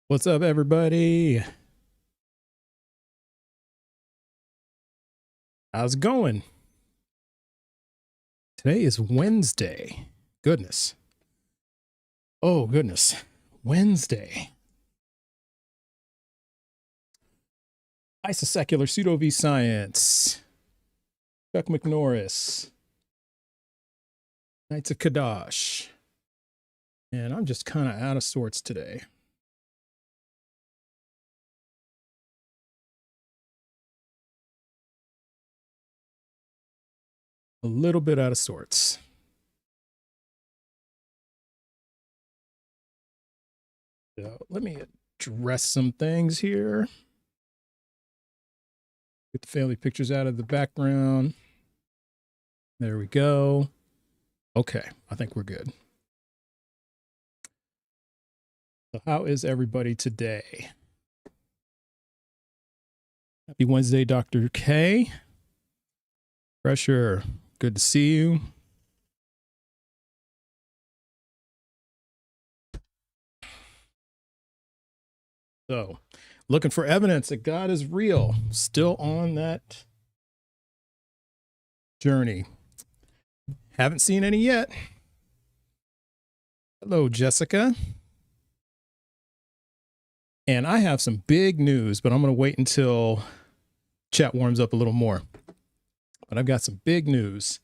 What's up, everybody? How's it going? Today is Wednesday. Goodness. Oh, goodness. Wednesday. Isosecular pseudo-V science. Chuck McNorris. Knights of Kadash. And I'm just kind of out of sorts today. A little bit out of sorts. So let me address some things here. Get the family pictures out of the background. There we go. Okay, I think we're good. So how is everybody today? Happy Wednesday, Dr. K. Pressure, good to see you. So, looking for evidence that God is real. Still on that journey. Haven't seen any yet. Hello, Jessica. And I have some big news, but I'm going to wait until chat warms up a little more. But I've got some big news.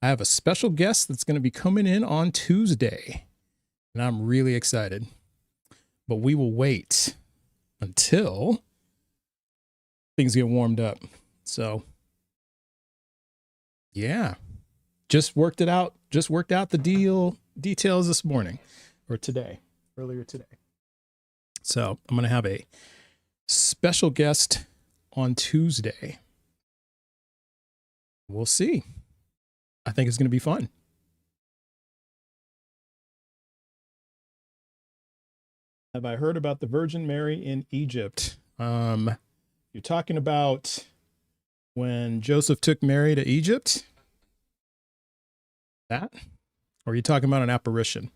I have a special guest that's going to be coming in on Tuesday, and I'm really excited. But we will wait until things get warmed up. So, yeah, just worked out the details this morning or earlier today. So I'm going to have a special guest on Tuesday. We'll see. I think it's going to be fun. Have I heard about the Virgin Mary in Egypt? You're talking about when Joseph took Mary to Egypt? That? Or are you talking about an apparition?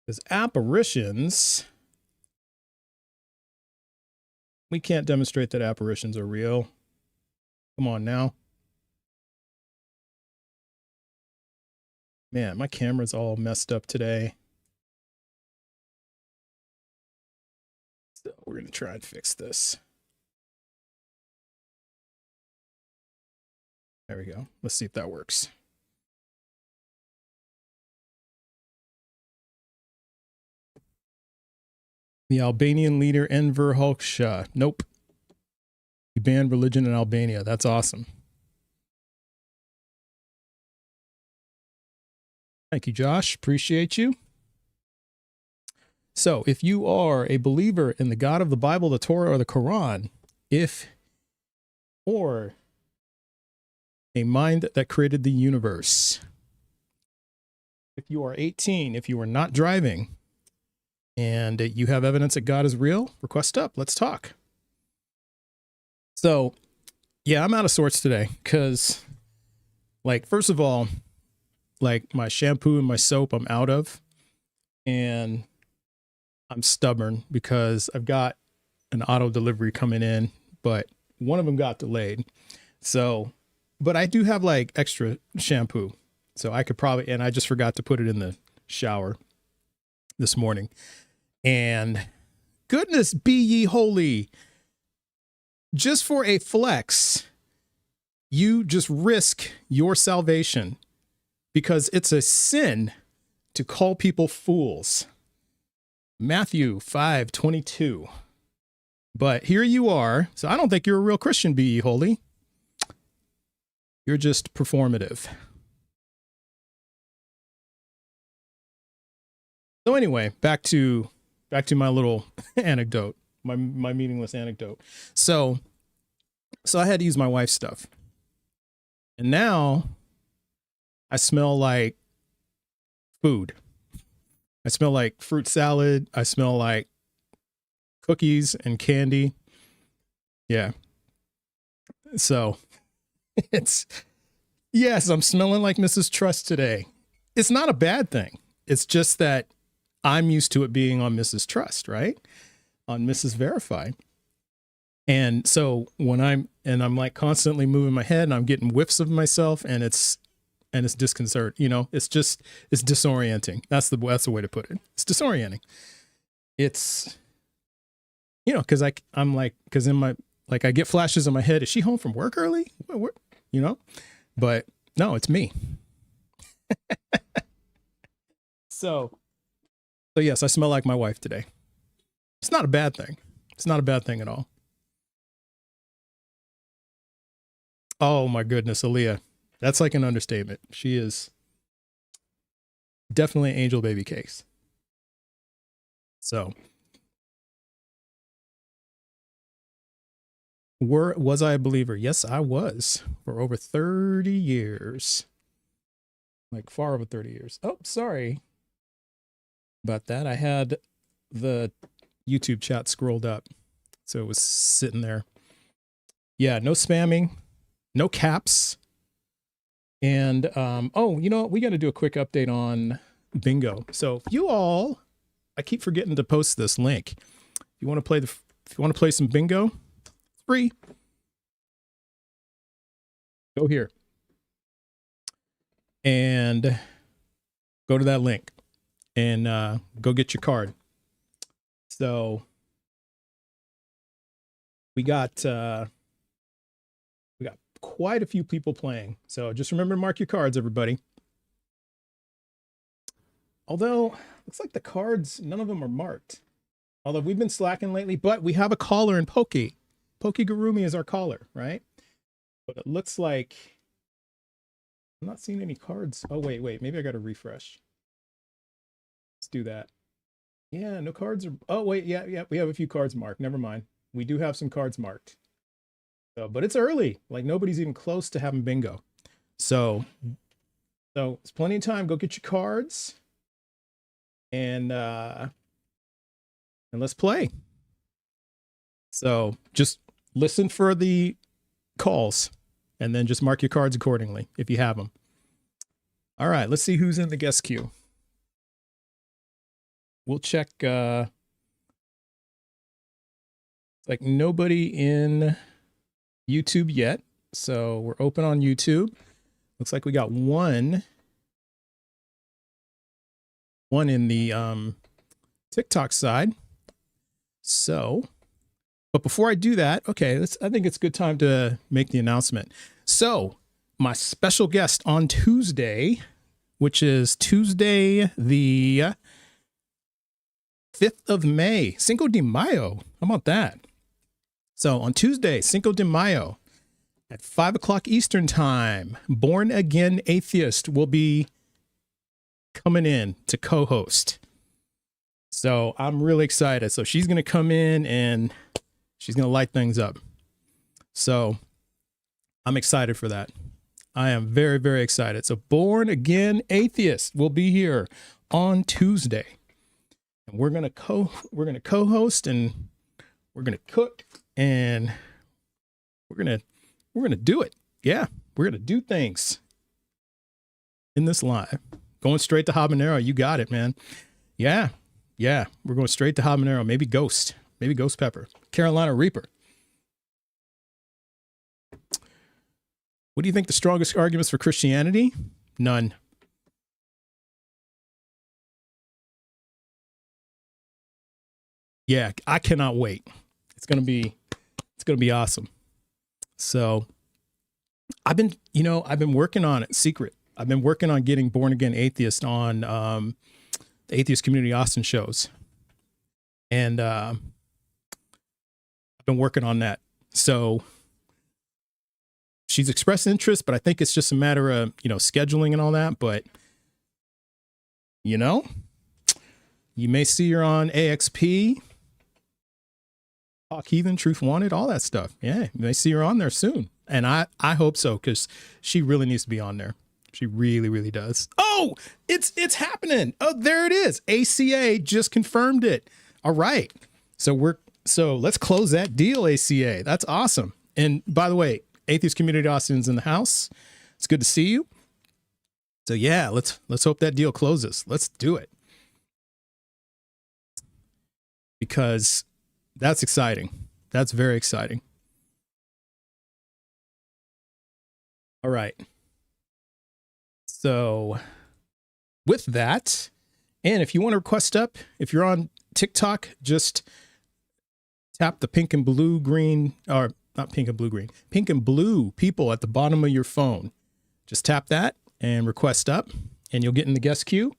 Because apparitions, we can't demonstrate that apparitions are real. Come on now. Man, my camera's all messed up today. So we're going to try and fix this. There we go. Let's see if that works. The Albanian leader Enver Hoxha. Nope. He banned religion in Albania. That's awesome. Thank you, Josh. Appreciate you. So if you are a believer in the God of the Bible, the Torah, or the Quran, or a mind that created the universe, if you are 18, if you are not driving, and you have evidence that God is real, request up. Let's talk. So, yeah, I'm out of sorts today because, like, first of all, like my shampoo and my soap I'm out of, and I'm stubborn because I've got an auto delivery coming in, but one of them got delayed. So, but I do have like extra shampoo, so I could probably, and I just forgot to put it in the shower this morning. And goodness be ye holy. Just for a flex, you just risk your salvation because it's a sin to call people fools. Matthew 5:22. But here you are. So I don't think you're a real Christian, be ye holy. You're just performative. So anyway, back to my little anecdote, my meaningless anecdote. So I had to use my wife's stuff. And now I smell like food. I smell like fruit salad. I smell like cookies and candy. Yeah. So yes, I'm smelling like Mrs. Trust today. It's not a bad thing. It's just that I'm used to it being on Mrs. Trust, right? On Mrs. Verify. And so when I'm like constantly moving my head and I'm getting whiffs of myself and it's disconcerting, it's disorienting. That's the way to put it. It's disorienting. It's, cause cause in my, like I get flashes in my head. Is she home from work early? But no, it's me. So yes, I smell like my wife today. It's not a bad thing. It's not a bad thing at all. Oh my goodness, Aaliyah. That's like an understatement. She is definitely angel baby cakes. So was I a believer? Yes, I was for over 30 years. Like far over 30 years. Oh, sorry about that. I had the YouTube chat scrolled up. So it was sitting there. Yeah, no spamming, no caps. And oh, you know what? We got to do a quick update on bingo. So if you all, I keep forgetting to post this link. If you want to play some bingo, free. Go here and go to that link and go get your card. So we got quite a few people playing. So just remember to mark your cards, everybody. Although looks like the cards, none of them are marked. Although we've been slacking lately, but we have a caller in Pokey. Pokey Gurumi is our caller, right? But it looks like I'm not seeing any cards. Oh, wait. Maybe I got to refresh. Let's do that. Yeah, no cards are. Oh, wait. Yeah. We have a few cards marked. Never mind. We do have some cards marked. So, but it's early. Like nobody's even close to having bingo. So it's plenty of time. Go get your cards. And let's play. So just listen for the calls and then just mark your cards accordingly if you have them. All right, let's see who's in the guest queue. We'll check like nobody in YouTube yet. So we're open on YouTube. Looks like we got one in the TikTok side. So, but before I do that, okay, I think it's a good time to make the announcement. So my special guest on Tuesday, which is Tuesday, the 5th of May, Cinco de Mayo. How about that? So on Tuesday, Cinco de Mayo at 5 o'clock Eastern time, Born Again Atheist will be coming in to co-host. So I'm really excited. So she's going to come in and she's going to light things up. So I'm excited for that. I am very, very excited. So Born Again Atheist will be here on Tuesday. And we're going to co-host and we're going to cook and we're going to do it. Yeah, we're going to do things in this live. Going straight to habanero. You got it, man. Yeah. We're going straight to habanero. Maybe ghost pepper, Carolina Reaper. What do you think the strongest arguments for Christianity? None. Yeah, I cannot wait. It's going to be awesome. So I've been working on it secret. I've been working on getting Born Again Atheist on the Atheist Community Austin shows. And I've been working on that. So she's expressed interest, but I think it's just a matter of, scheduling and all that. But, you may see her on AXP, Talk Heathen, Truth Wanted, all that stuff. Yeah, you may see her on there soon. And I hope so, because she really needs to be on there. She really, really does. Oh, it's happening. Oh, there it is. ACA just confirmed it. All right. So let's close that deal, ACA. That's awesome. And by the way, Atheist Community Austin's in the house. It's good to see you. So yeah, let's hope that deal closes. Let's do it. because that's exciting. That's very exciting. All right. So with that, and if you want to request up, if you're on TikTok, just tap the pink and blue green, or not pink and blue green, pink and blue people at the bottom of your phone. Just tap that and request up, and you'll get in the guest queue.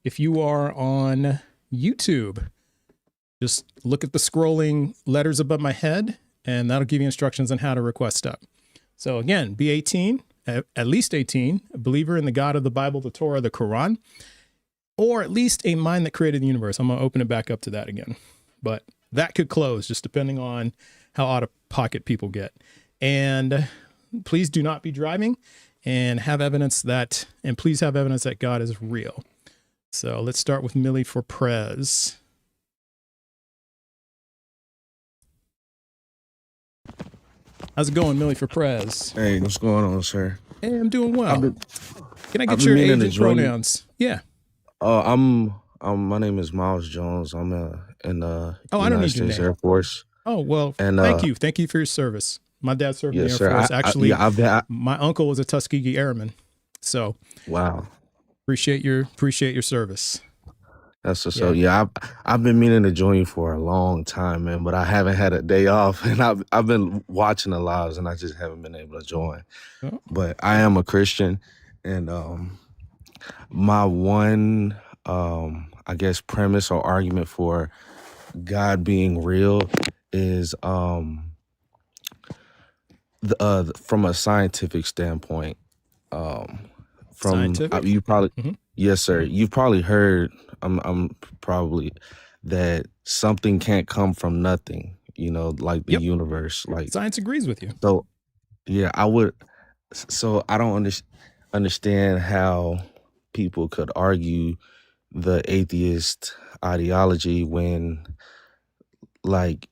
If you are on YouTube, just look at the scrolling letters above my head, and that'll give you instructions on how to request up. So again, be 18, at least 18, a believer in the God of the Bible, the Torah, the Quran, or at least a mind that created the universe. I'm going to open it back up to that again. But that could close just depending on how out of pocket people get. And please do not be driving, and have evidence that, and please have evidence that God is real. So let's start with Millie for Prez. How's it going, Millie for Prez? Hey, what's going on, sir? Hey, I'm doing well. Can I get I've your been age meaning to and join you. pronouns? Yeah. My name is Miles Jones. I'm in the Oh, I don't United need your States name. Air Force. Oh, well, And thank you. Thank you for your service. My dad served in the yes, Air sir. Force. Actually, My my uncle was a Tuskegee Airman. So wow. appreciate your service. That's Yeah. so. Yeah, I've been meaning to join you for a long time, man. But I haven't had a day off, and I've been watching the lives, and I just haven't been able to join. Oh, But I am a Christian, and my one I guess premise or argument for God being real is from a scientific standpoint. From scientific? you probably Mhm. yes, sir. You've probably heard. I'm probably that something can't come from nothing. You know, like the Yep. universe. Like Science agrees with you. so. Yeah, I would. So I don't understand how people could argue the atheist ideology when, like,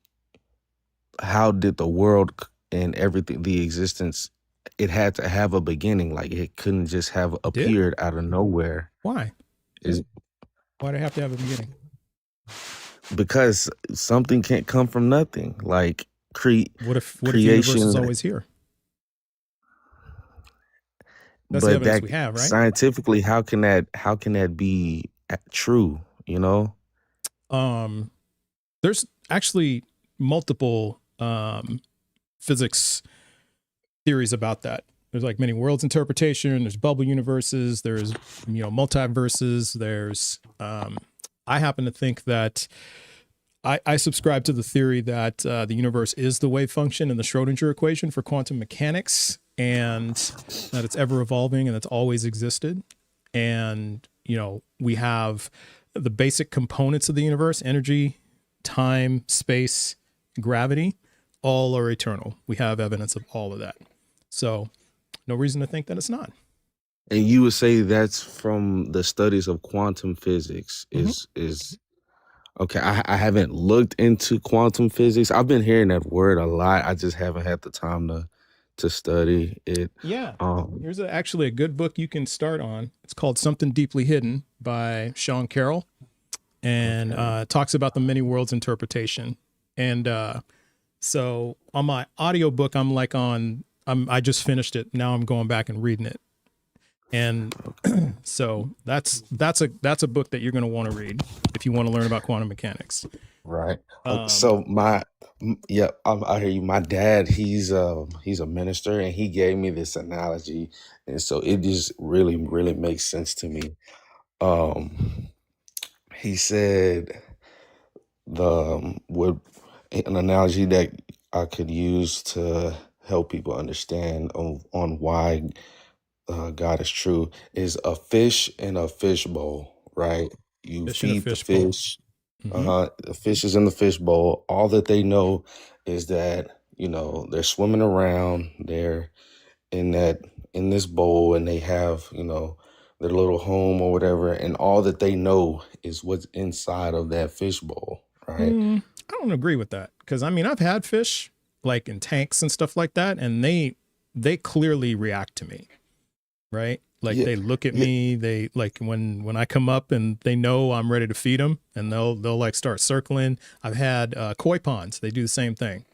how did the world and everything, the existence, it had to have a beginning. Like it couldn't just have It did? appeared out of nowhere. Why? Is Why do I have to have a beginning? because something can't come from nothing. Like What if the universe creation, is always here? That's the but evidence that we have, right? scientifically, how can that be true? You know? There's actually multiple physics theories about that. There's like many worlds interpretation, there's bubble universes, there's multiverses, there's I happen to think that I subscribe to the theory that the universe is the wave function in the Schrodinger equation for quantum mechanics, and that it's ever evolving and it's always existed. And, we have the basic components of the universe: energy, time, space, gravity, all are eternal. We have evidence of all of that. So no reason to think that it's not. And you would say that's from the studies of quantum physics is okay. I haven't looked into quantum physics. I've been hearing that word a lot. I just haven't had the time to study it. Yeah. Here's actually a good book you can start on. It's called Something Deeply Hidden by Sean Carroll, and talks about the many worlds interpretation. And so on my audiobook, I just finished it. Now I'm going back and reading it. And so that's a book that you're going to want to read if you want to learn about quantum mechanics. Right. So I hear you. My dad, he's a minister, and he gave me this analogy, and so it just really, really makes sense to me. He said would an analogy that I could use to help people understand on why God is true is a fish in a fish bowl, right? You Fish in a feed the fish bowl. fish. Mm-hmm. The fish is in the fish bowl. All that they know is that, they're swimming around, they're in this bowl, and they have, their little home or whatever, and all that they know is what's inside of that fish bowl, right? I don't agree with that, because I've had fish like in tanks and stuff like that, and they clearly react to me, right? Like Yeah, they look at yeah, me, they like when I come up and they know I'm ready to feed them, and they'll like start circling. I've had koi ponds. They do the same thing.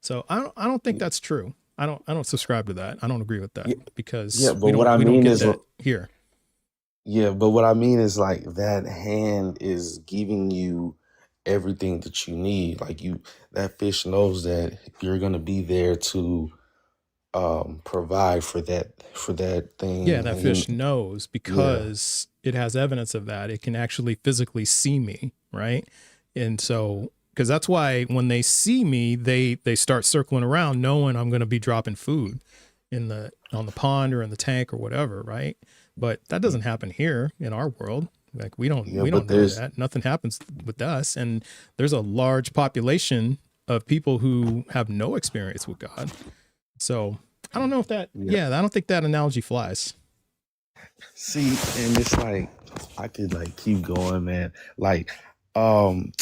So I don't think that's true. I don't subscribe to that. I don't agree with that yeah, yeah. because But we what don't I we don't mean get is, that here. yeah, but what I mean is like that hand is giving you everything that you need. Like you, that fish knows that you're gonna be there to provide for that Yeah, thing, that and you, fish knows yeah, because it has evidence of that. It can actually physically see me, right? And so, because that's why when they see me, they start circling around, knowing I'm going to be dropping food in the on the pond or in the tank or whatever, right? But that doesn't happen here in our world. Like we don't yeah. we don't But know there's that. Nothing happens with us, and there's a large population of people who have no experience with God. So I don't know if that. yeah. Yeah, I don't think that analogy flies. See, and it's like I could like keep going, man. Like,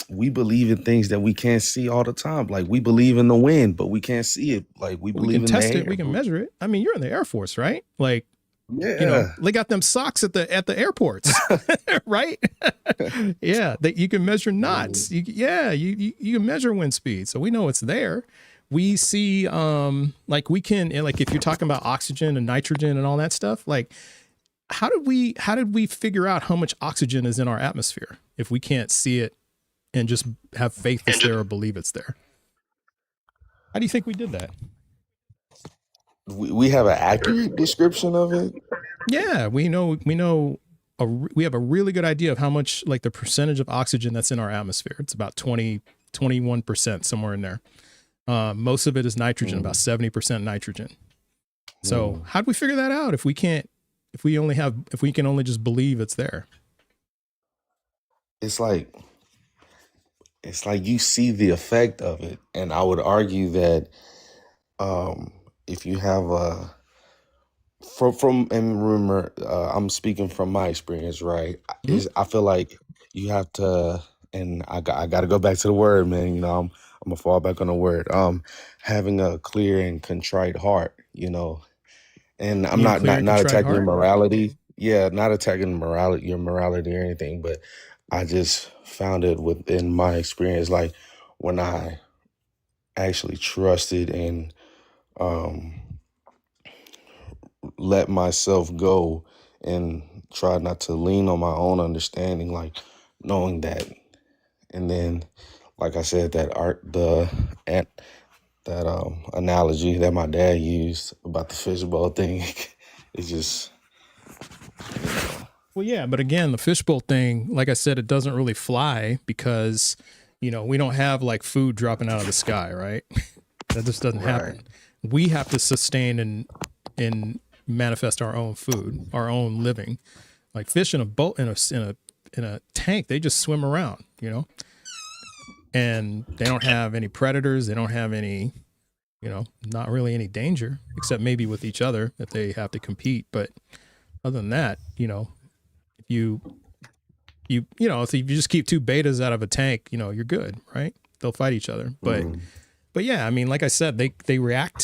we believe in things that we can't see all the time. Like we believe in the wind, but we can't see it. Like we We can believe in the test it. air, We can but measure it. I mean, you're in the Air Force, right? Like, yeah. they got them socks at the airports, right? Yeah, that you can measure knots. Mm, You can measure wind speed, so we know it's there. We see, like we can, and like if you're talking about oxygen and nitrogen and all that stuff, like how did we figure out how much oxygen is in our atmosphere if we can't see it and just have faith it's there or believe it's there? How do you think we did that? we have an accurate description of it. Yeah, we know we have a really good idea of how much like the percentage of oxygen that's in our atmosphere. It's about 21%, somewhere in there. Most of it is nitrogen, about Mm, 70% nitrogen. So mm. how do we figure that out if we can only just believe it's there? It's like you see the effect of it, and I would argue that um, if you have a from and remember, I'm speaking from my experience, right? Mhm. Is I feel like you have to, and I got to go back to the word, man. I'm gonna fall back on the word. Having a clear and contrite heart, and I'm You mean a not clear not and not contrite attacking your heart? morality. Yeah, not attacking your morality or anything, but I just found it within my experience, like when I actually trusted and um let myself go and try not to lean on my own understanding, like knowing that. And then, like I said, that art, and that analogy that my dad used about the fishbowl thing, it's just, you know, Well, yeah, but again, the fishbowl thing, like I said, it doesn't really fly because, we don't have like food dropping out of the sky, right? That just doesn't right. happen. We have to sustain and manifest our own food, our own living. Like fish in a boat in a tank, they just swim around, and they don't have any predators. They don't have any, not really any danger except maybe with each other if they have to compete. But other than that, if if you just keep two betas out of a tank, you're good, right? They'll fight each other. Mm, But yeah, I mean, like I said, they react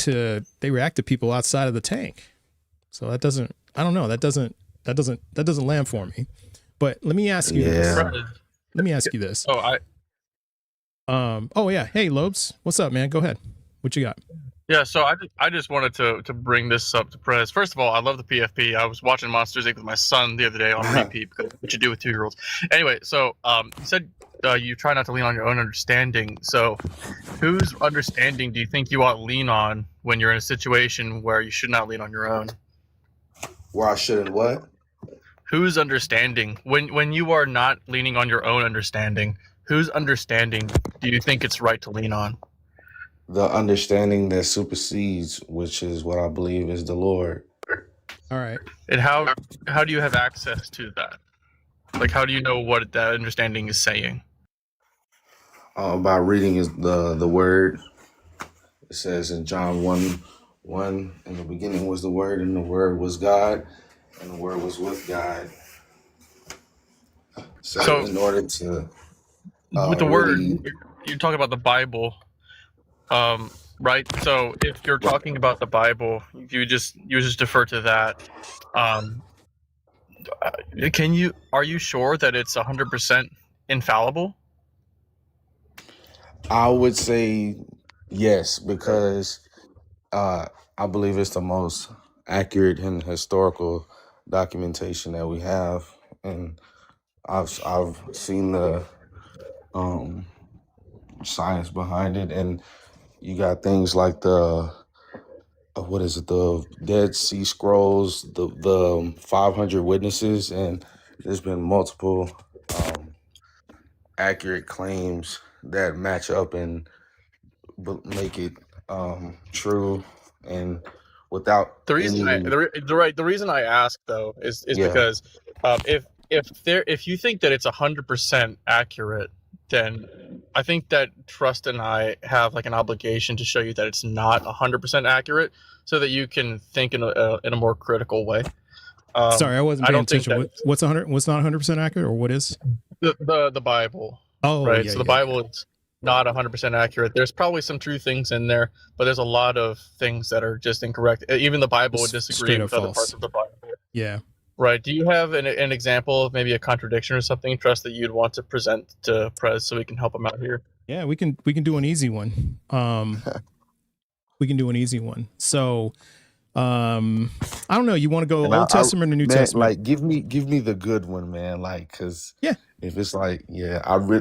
to people outside of the tank. So that doesn't I don't know, that doesn't land for me. But let me ask you this. yeah. Right. Let me ask you this. Oh, I Oh yeah, hey Lobes, what's up, man? Go ahead. What you got? yeah. So I just wanted to bring this up to press. First of all, I love the PFP. I was watching Monsters Inc. with my son the other day on repeat because what you do with 2-year-olds. Anyway, so you said you try not to lean on your own understanding. So whose understanding do you think you ought to lean on when you're in a situation where you should not lean on your own? Where I shouldn't what? Whose understanding when you are not leaning on your own understanding? Whose understanding do you think it's right to lean on? The understanding that supersedes, which is what I believe is the Lord. All right. And how do you have access to that? Like, how do you know what that understanding is saying? By reading is the word. It says in John 1, in the beginning was the Word, and the Word was God, and the Word was with God. So, So, in order to with the word, really, you're talking about the Bible, right? So, if you're talking about the Bible, you just defer to that. Are you sure that it's 100% infallible? I would say yes, because uh, I believe it's the most accurate and historical documentation that we have, and I've seen the um, science behind it, and you got things like the what is it, the Dead Sea Scrolls, the 500 witnesses, and there's been multiple um, accurate claims that match up and make it true and without The reason I any. the reason I ask though is Yeah. because if you think that it's 100% accurate, then I think that Trust and I have like an obligation to show you that it's not 100% accurate, so that you can think in a more critical way. Sorry, I wasn't I paying don't think attention. that What's not 100% accurate, or what is? the Bible, Oh, right? yeah, So the yeah, yeah. Bible is not 100% accurate. There's probably some true things in there, but there's a lot of things that are just incorrect. Even the Bible would Just disagree straight up with other parts false. of the Bible. Yeah. Right. Do you have an example of maybe a contradiction or something, Trust, that you'd want to present to Prez so we can help him out here? Yeah, we can do an easy one. We can do an easy one. So, I don't know. You want to go And Old I Testament or New man, Testament? like give me the good one, man. Like, cause Yeah. if it's like, yeah,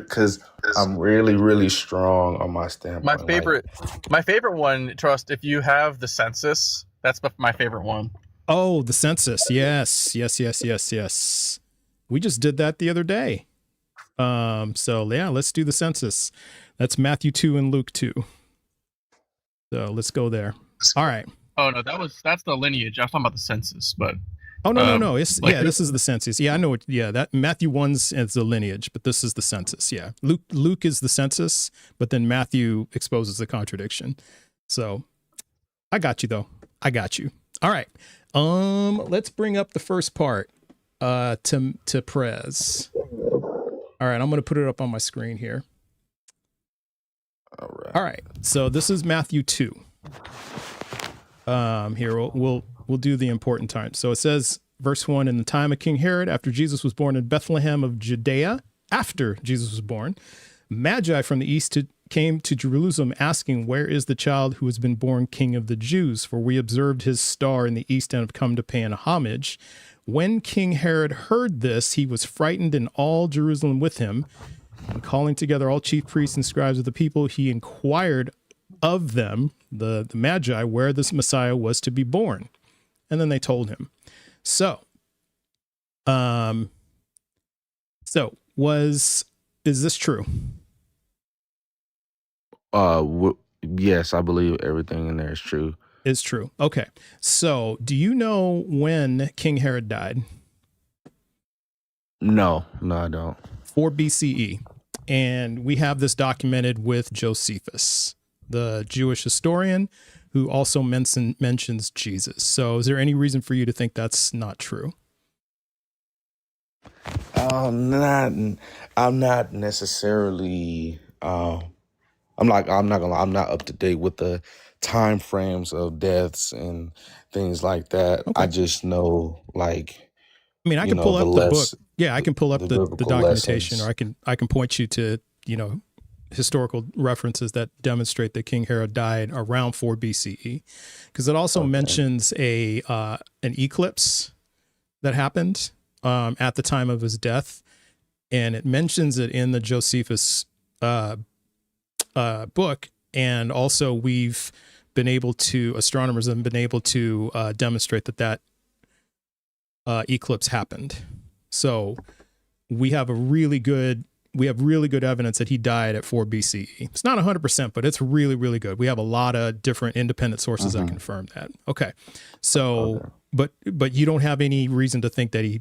cause I'm really, really strong on my My standpoint. Like, favorite, my favorite one, Trust. If you have the census, that's my favorite one. Oh, the census. Yes, yes, yes, yes, yes. We just did that the other day. So yeah, let's do the census. That's Matthew 2 and Luke 2. So let's go there. All right. Oh no, that's the lineage. I was talking about the census, but Oh no. It's like this is the census. Yeah, I know what. Yeah, that Matthew 1's is the lineage, but this is the census. Yeah, Luke is the census, but then Matthew exposes the contradiction. So I got you though. I got you. All right. Let's bring up the first part. To Prez. All right, I'm going to put it up on my screen here. all right. All right, so this is Matthew 2. Here we'll do the important time. So it says, verse 1: in the time of King Herod, after Jesus was born in Bethlehem of Judea, after Jesus was born, Magi from the east came to Jerusalem, asking, "Where is the child who has been born King of the Jews? For we observed his star in the east and have come to pay him homage." When King Herod heard this, he was frightened, and all Jerusalem with him. And calling together all chief priests and scribes of the people, he inquired of them, the Magi, where this Messiah was to be born. And then they told him. So, is this true? Yes, I believe everything in there is true. Is true. Okay. So, do you know when King Herod died? No, I don't. 4 BCE. And we have this documented with Josephus, the Jewish historian, who also mentions Jesus. So is there any reason for you to think that's not true? I'm not necessarily. I'm not gonna lie, I'm not up to date with the time frames of deaths and things like that. Okay. I just know, like, I mean, I can pull the up the book. Yeah, I can pull up the the biblical documentation, or lessons. I can point you to, historical references that demonstrate that King Herod died around 4 BCE, because it also Okay. mentions an eclipse that happened at the time of his death, and it mentions it in the Josephus book, and also astronomers have been able to demonstrate that eclipse happened. So we have really good evidence that he died at 4 BCE. It's not 100%, but it's really, really good. We have a lot of different independent sources that confirm that. Okay. So, but you don't have any reason to think that he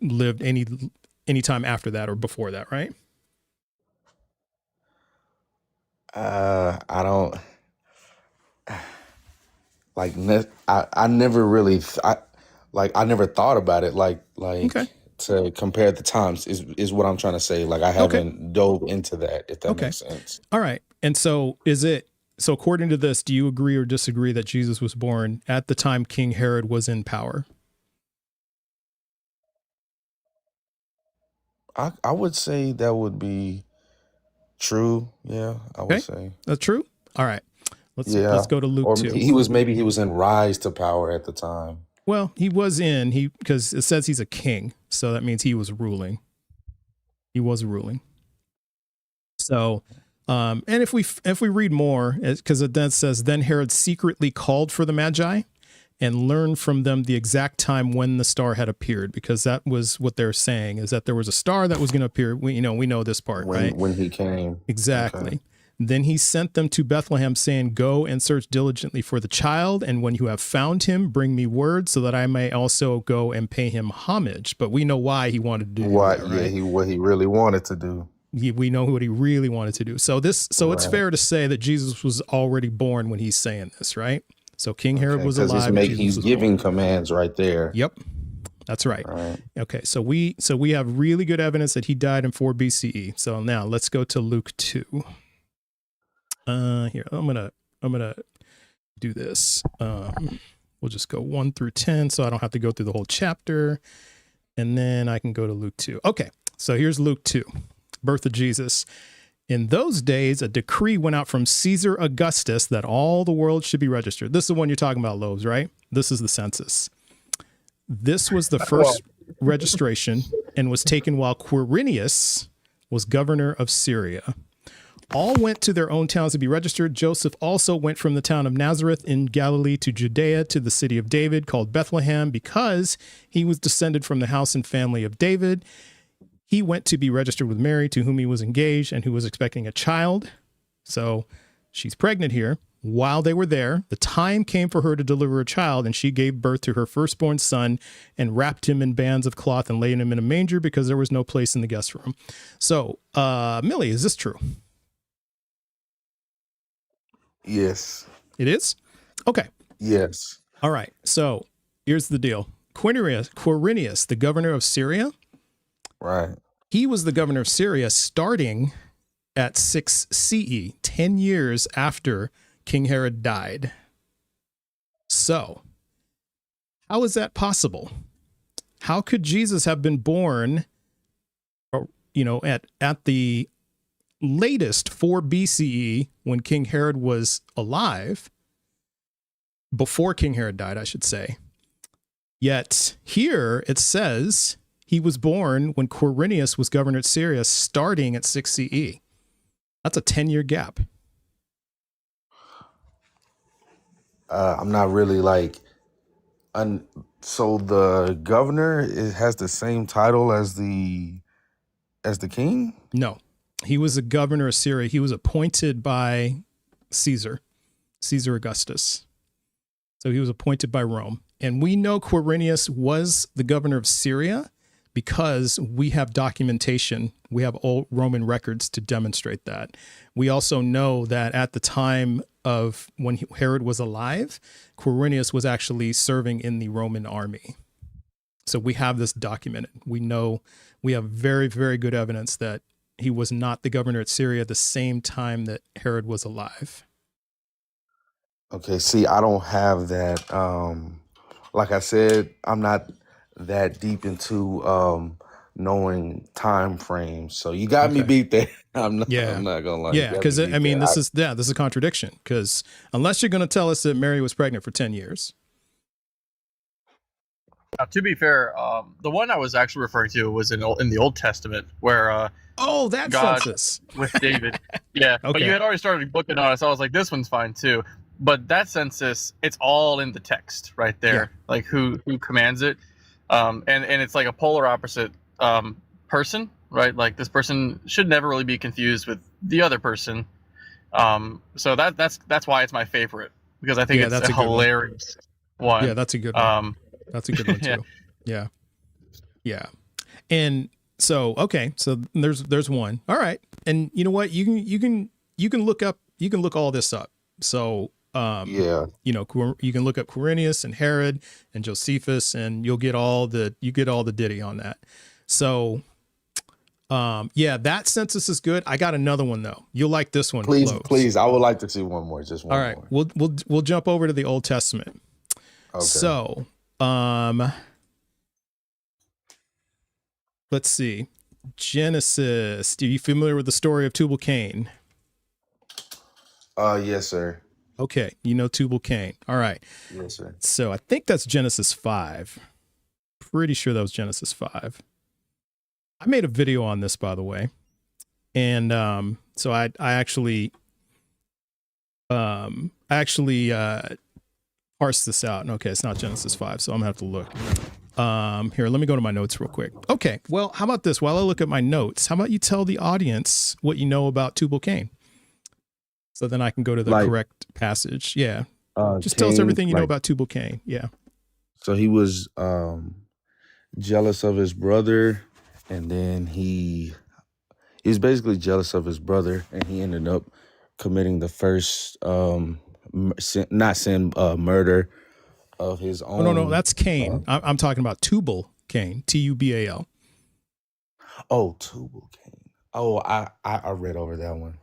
lived any time after that or before that, right? I don't like. I never really. I never thought about it. Okay. To compare the times is what I'm trying to say. Like, I Okay. haven't dove into that. If that Okay. makes sense. All right. And so so according to this, do you agree or disagree that Jesus was born at the time King Herod was in power? I would say that would be true. Yeah, I would Okay, say. that's true. All right, let's Yeah. go to Luke Or 2. maybe he was in rise to power at the time. Well, because it says he's a king, so that means he was ruling. He was ruling. So, and if we read more, because it then says, then Herod secretly called for the Magi and learned from them the exact time when the star had appeared, because that was what they're saying, is that there was a star that was going to appear. We know this part, right? When he came. Exactly. Okay. Then he sent them to Bethlehem, saying, go and search diligently for the child, and when you have found him, bring me word so that I may also go and pay him homage. But we know why he wanted to do that, right? Yeah, what he really wanted to do. We know what he really wanted to do. So it's Right. fair to say that Jesus was already born when he's saying this, right? So King Herod was alive. He's giving commands right there. Yep, that's right. Right. Okay, so we have really good evidence that he died in 4 BCE. So now let's go to Luke 2. Here, I'm gonna do this. We'll just go 1 through 10, so I don't have to go through the whole chapter, and then I can go to Luke 2. Okay, so here's Luke 2, birth of Jesus. In those days, a decree went out from Caesar Augustus that all the world should be registered. This is the one you're talking about, Lowe's, right? This is the census. This was the first registration and was taken while Quirinius was governor of Syria. All went to their own towns to be registered. Joseph also went from the town of Nazareth in Galilee to Judea to the city of David called Bethlehem, because he was descended from the house and family of David. He went to be registered with Mary, to whom he was engaged and who was expecting a child. So she's pregnant here. While they were there, the time came for her to deliver a child, and she gave birth to her firstborn son and wrapped him in bands of cloth and laid him in a manger because there was no place in the guest room. So, Millie, is this true? Yes. It is? Okay. Yes. All right. So here's the deal. Quirinius, the governor of Syria, Right. he was the governor of Syria starting at 6 CE, 10 years after King Herod died. So how is that possible? How could Jesus have been born, at the latest 4 BCE when King Herod was alive, before King Herod died, I should say. Yet here it says he was born when Quirinius was governor of Syria, starting at 6 CE. That's a 10-year gap. I'm not really so the governor has the same title as the king? No, he was a governor of Syria. He was appointed by Caesar Augustus. So he was appointed by Rome. And we know Quirinius was the governor of Syria because we have documentation. We have old Roman records to demonstrate that. We also know that at the time of when Herod was alive, Quirinius was actually serving in the Roman army. So we have this documented. We know, we have very, very good evidence that he was not the governor at Syria at the same time that Herod was alive. Okay, see, I don't have that. Like I said, I'm not that deep into knowing time frames. So you got me beat there. I'm not gonna lie. Yeah, because this is a contradiction. Because unless you're going to tell us that Mary was pregnant for 10 years. Now, to be fair, the one I was actually referring to was in the Old Testament, where that God census with David. Yeah, Okay. But you had already started booking on it, so I was like, this one's fine too. But that census, it's all in the text right there, like who commands it, and it's like a polar opposite person, right? Like this person should never really be confused with the other person. So that's why it's my favorite, because I think it's a hilarious one. Yeah, that's a good one. That's a good one too. Yeah. And so so there's one. All right. And you know what? You can look all this up. So you can look up Quirinius and Herod and Josephus, and you'll get all the ditty on that. So that census is good. I got another one though. You'll like this one. Please, I would like to see one more. Just one. All right, more. We'll jump over to the Old Testament. Okay. So let's see. Genesis. Are you familiar with the story of Tubal Cain? Yes, sir. Okay, you know Tubal Cain. All right. Yes, sir. So I think that's Genesis 5. Pretty sure that was Genesis 5. I made a video on this, by the way. And so I actually parsed this out. And okay, it's not Genesis 5, so I'm gonna have to look. Here, let me go to my notes real quick. Okay, well, how about this? While I look at my notes, how about you tell the audience what you know about Tubal Cain? So then I can go to the correct passage. Yeah. Just tell us everything you know about Tubal Cain. Yeah. So he was jealous of his brother, and then he was basically jealous of his brother, and he ended up committing the first murder of his own. Oh, no, that's Cain. I'm talking about Tubal Cain, Tubal. Oh, Tubal Cain. Oh, I read over that one.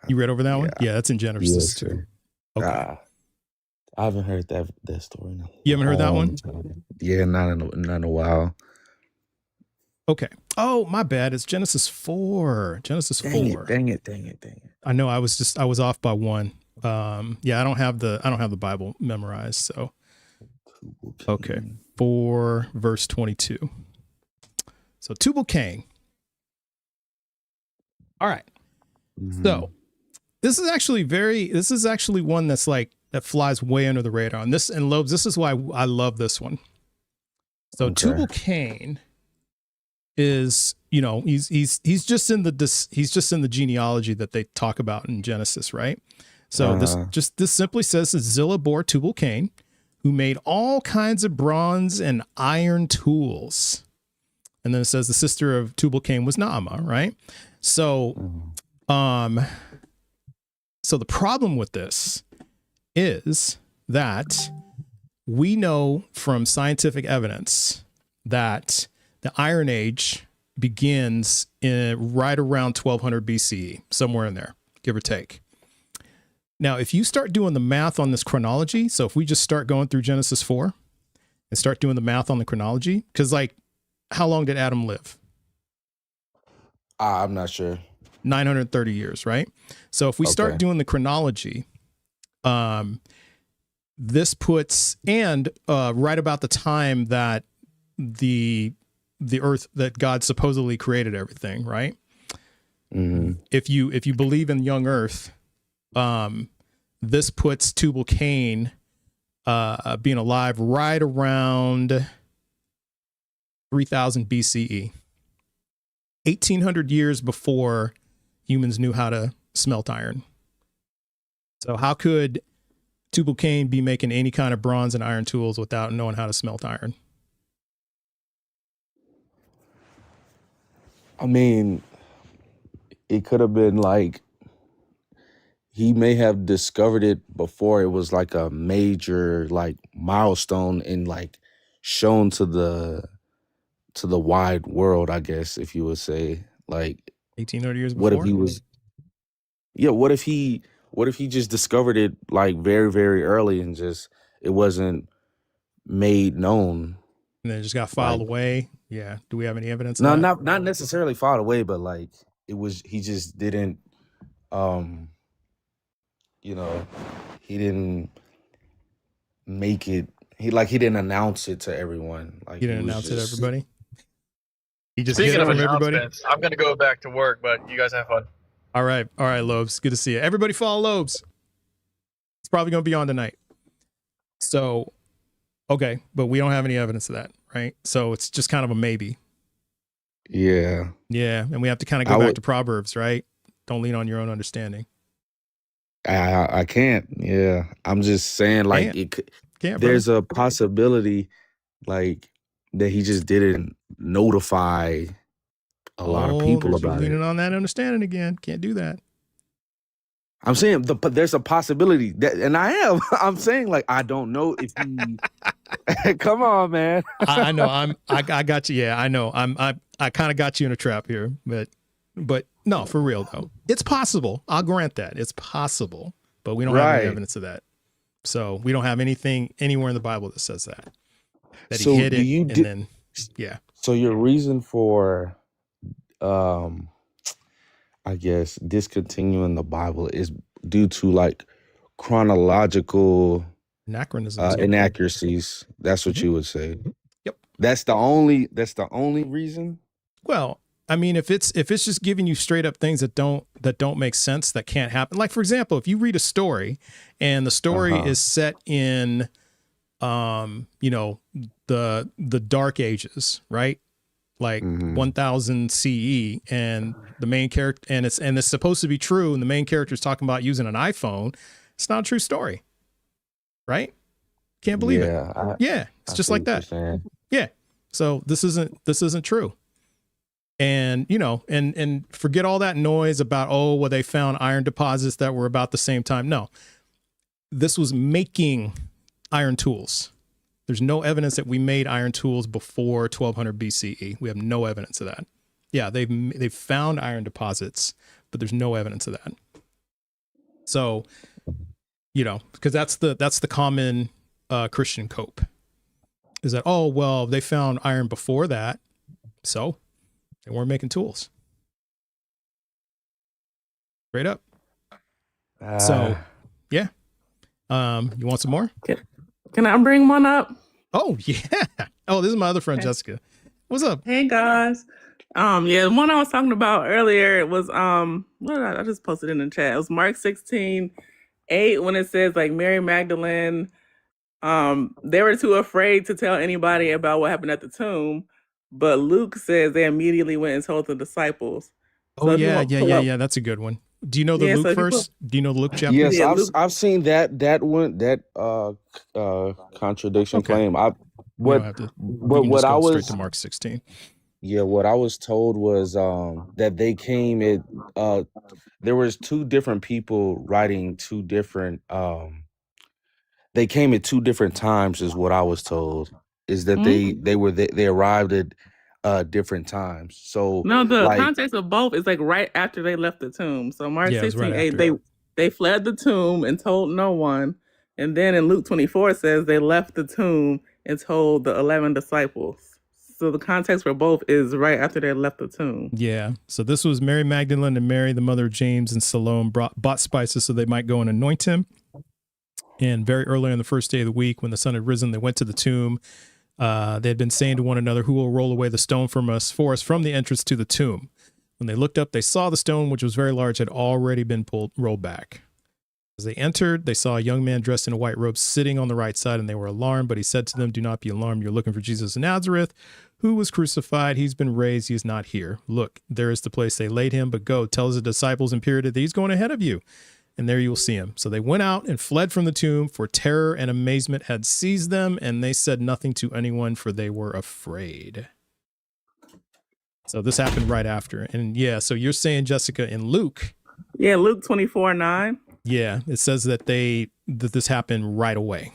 You read over that one? Yeah, that's in Genesis too. Okay. I haven't heard that story. You haven't heard that one? Yeah, not in a while. Okay. Oh, my bad. It's Genesis 4. Genesis 4. Dang it. I know. I was off by one. Yeah, I don't have the Bible memorized. So, okay. 4 verse 22. So Tubal Cain. All right. Mm-hmm. So this is actually one that's like that flies way under the radar. And Lobes, this is why I love this one. So Tubal Cain is, he's just in the genealogy that they talk about in Genesis, right? So this simply says that Zillah bore Tubal Cain, who made all kinds of bronze and iron tools. And then it says the sister of Tubal Cain was Naamah, right? So, so the problem with this is that we know from scientific evidence that the Iron Age begins right around 1200 BCE, somewhere in there, give or take. Now, if you start doing the math on this chronology, so if we just start going through Genesis 4 and start doing the math on the chronology, because how long did Adam live? I'm not sure. 930 years, right? So if we start doing the chronology, this puts, and right about the time that the earth, that God supposedly created everything, right? Mm-hmm. If you believe in young earth, this puts Tubal Cain being alive right around 3000 BCE, 1800 years before humans knew how to smelt iron. So how could Tubal Cain be making any kind of bronze and iron tools without knowing how to smelt iron? I mean, it could have been like he may have discovered it before it was like a major milestone and shown to the wide world, I guess, if you would say. 1800 years before? What if he was what if he just discovered it very, very early and just it wasn't made known? And then it just got filed away. Yeah. Do we have any evidence? No, of that? not necessarily filed away, but he just didn't he didn't make it. He didn't announce it to everyone. He didn't announce it to everybody. He just Speaking of everybody. I'm gonna go back to work, but you guys have fun. All right, Lobes. Good to see you. Everybody follow Lobes. It's probably gonna be on tonight. So, okay, but we don't have any evidence of that, right? So it's just kind of a maybe. Yeah. Yeah, and we have to kind of go back to Proverbs, right? Don't lean on your own understanding. I can't. Yeah, I'm just saying there's a possibility that he just didn't notify a lot of people about it. Leaning on that understanding again. Can't do that. I'm saying there's a possibility that, and I'm saying I don't know if he. Come on, man. I know. I got you. Yeah, I know. I kind of got you in a trap here, but no, for real though, it's possible. I'll grant that it's possible, but we don't have any evidence of that. So we don't have anything anywhere in the Bible that says that he hid it. Yeah. So your reason for um I guess discontinuing the Bible is due to like chronological Anachronisms. Yep. inaccuracies. That's what Mhm. you would say. Yep. That's the only reason. Well, I mean, if it's just giving you straight up things that don't make sense, that can't happen. Like, for example, if you read a story and the story Uh-huh. is set in you know, the dark ages, right? Like Hmm. 1000 CE, and the main character, and it's supposed to be true, and the main character is talking about using an iPhone. It's not a true story, right? Can't believe it. Yeah, Yeah, it's I just see like what you're that. saying. Yeah. So this isn't true. And you know, and forget all that noise about, oh, well, they found iron deposits that were about the same time. No, this was making iron tools. There's no evidence that we made iron tools before 1200 BCE. We have no evidence of that. Yeah, they've found iron deposits, but there's no evidence of that. So, you know, because that's the common Christian cope, is that, oh, well, they found iron before that, so they weren't making tools. Straight up. So, yeah. You want some more? Can I bring one up? Oh, yeah. Oh, this is my other friend, Okay. Jessica. What's up? Hey guys. Yeah, the one I was talking about earlier was what did I just posted in the chat. It was Mark 16:8, when it says like Mary Magdalene, they were too afraid to tell anybody about what happened at the tomb, but Luke says they immediately went and told the disciples. Oh, So if you yeah, want to yeah, pull yeah, up, yeah. That's a good one. Do you know the yeah, Luke so if you pull, verse? Do you know the Luke chapter? Yes, yeah, Luke, I've seen that one, that contradiction Okay. claim. We don't have to. We can what just I go straight was to Mark 16. what I was told was that they came at there was two different people writing two different they came at two different times, is what I was told. Is that they arrived at different times. So no, the like, context of both is like right after they left the tomb. So Mark Yeah, it was right 16:8, after. they fled the tomb and told no one. And then in Luke 24 it says they left the tomb and told the 11 disciples. So the context for both is right after they left the tomb. Yeah. So this was Mary Magdalene and Mary, the mother of James, and Salome bought spices so they might go and anoint him. And very early on the first day of the week, when the sun had risen, they went to the tomb. They had been saying to one another, "Who will roll away the stone for us from the entrance to the tomb?" When they looked up, they saw the stone, which was very large, had already been rolled back. As they entered, they saw a young man dressed in a white robe sitting on the right side, and they were alarmed. But he said to them, "Do not be alarmed. You're looking for Jesus of Nazareth, who was crucified. He's been raised. He is not here. Look, there is the place they laid him. But go, tell his disciples in purity that he's going ahead of you, and there you will see him." So they went out and fled from the tomb, for terror and amazement had seized them, and they said nothing to anyone, for they were afraid. So this happened right after. And yeah, so you're saying, Jessica, in Luke, Yeah, Luke 24:9. yeah, it says that this happened right away.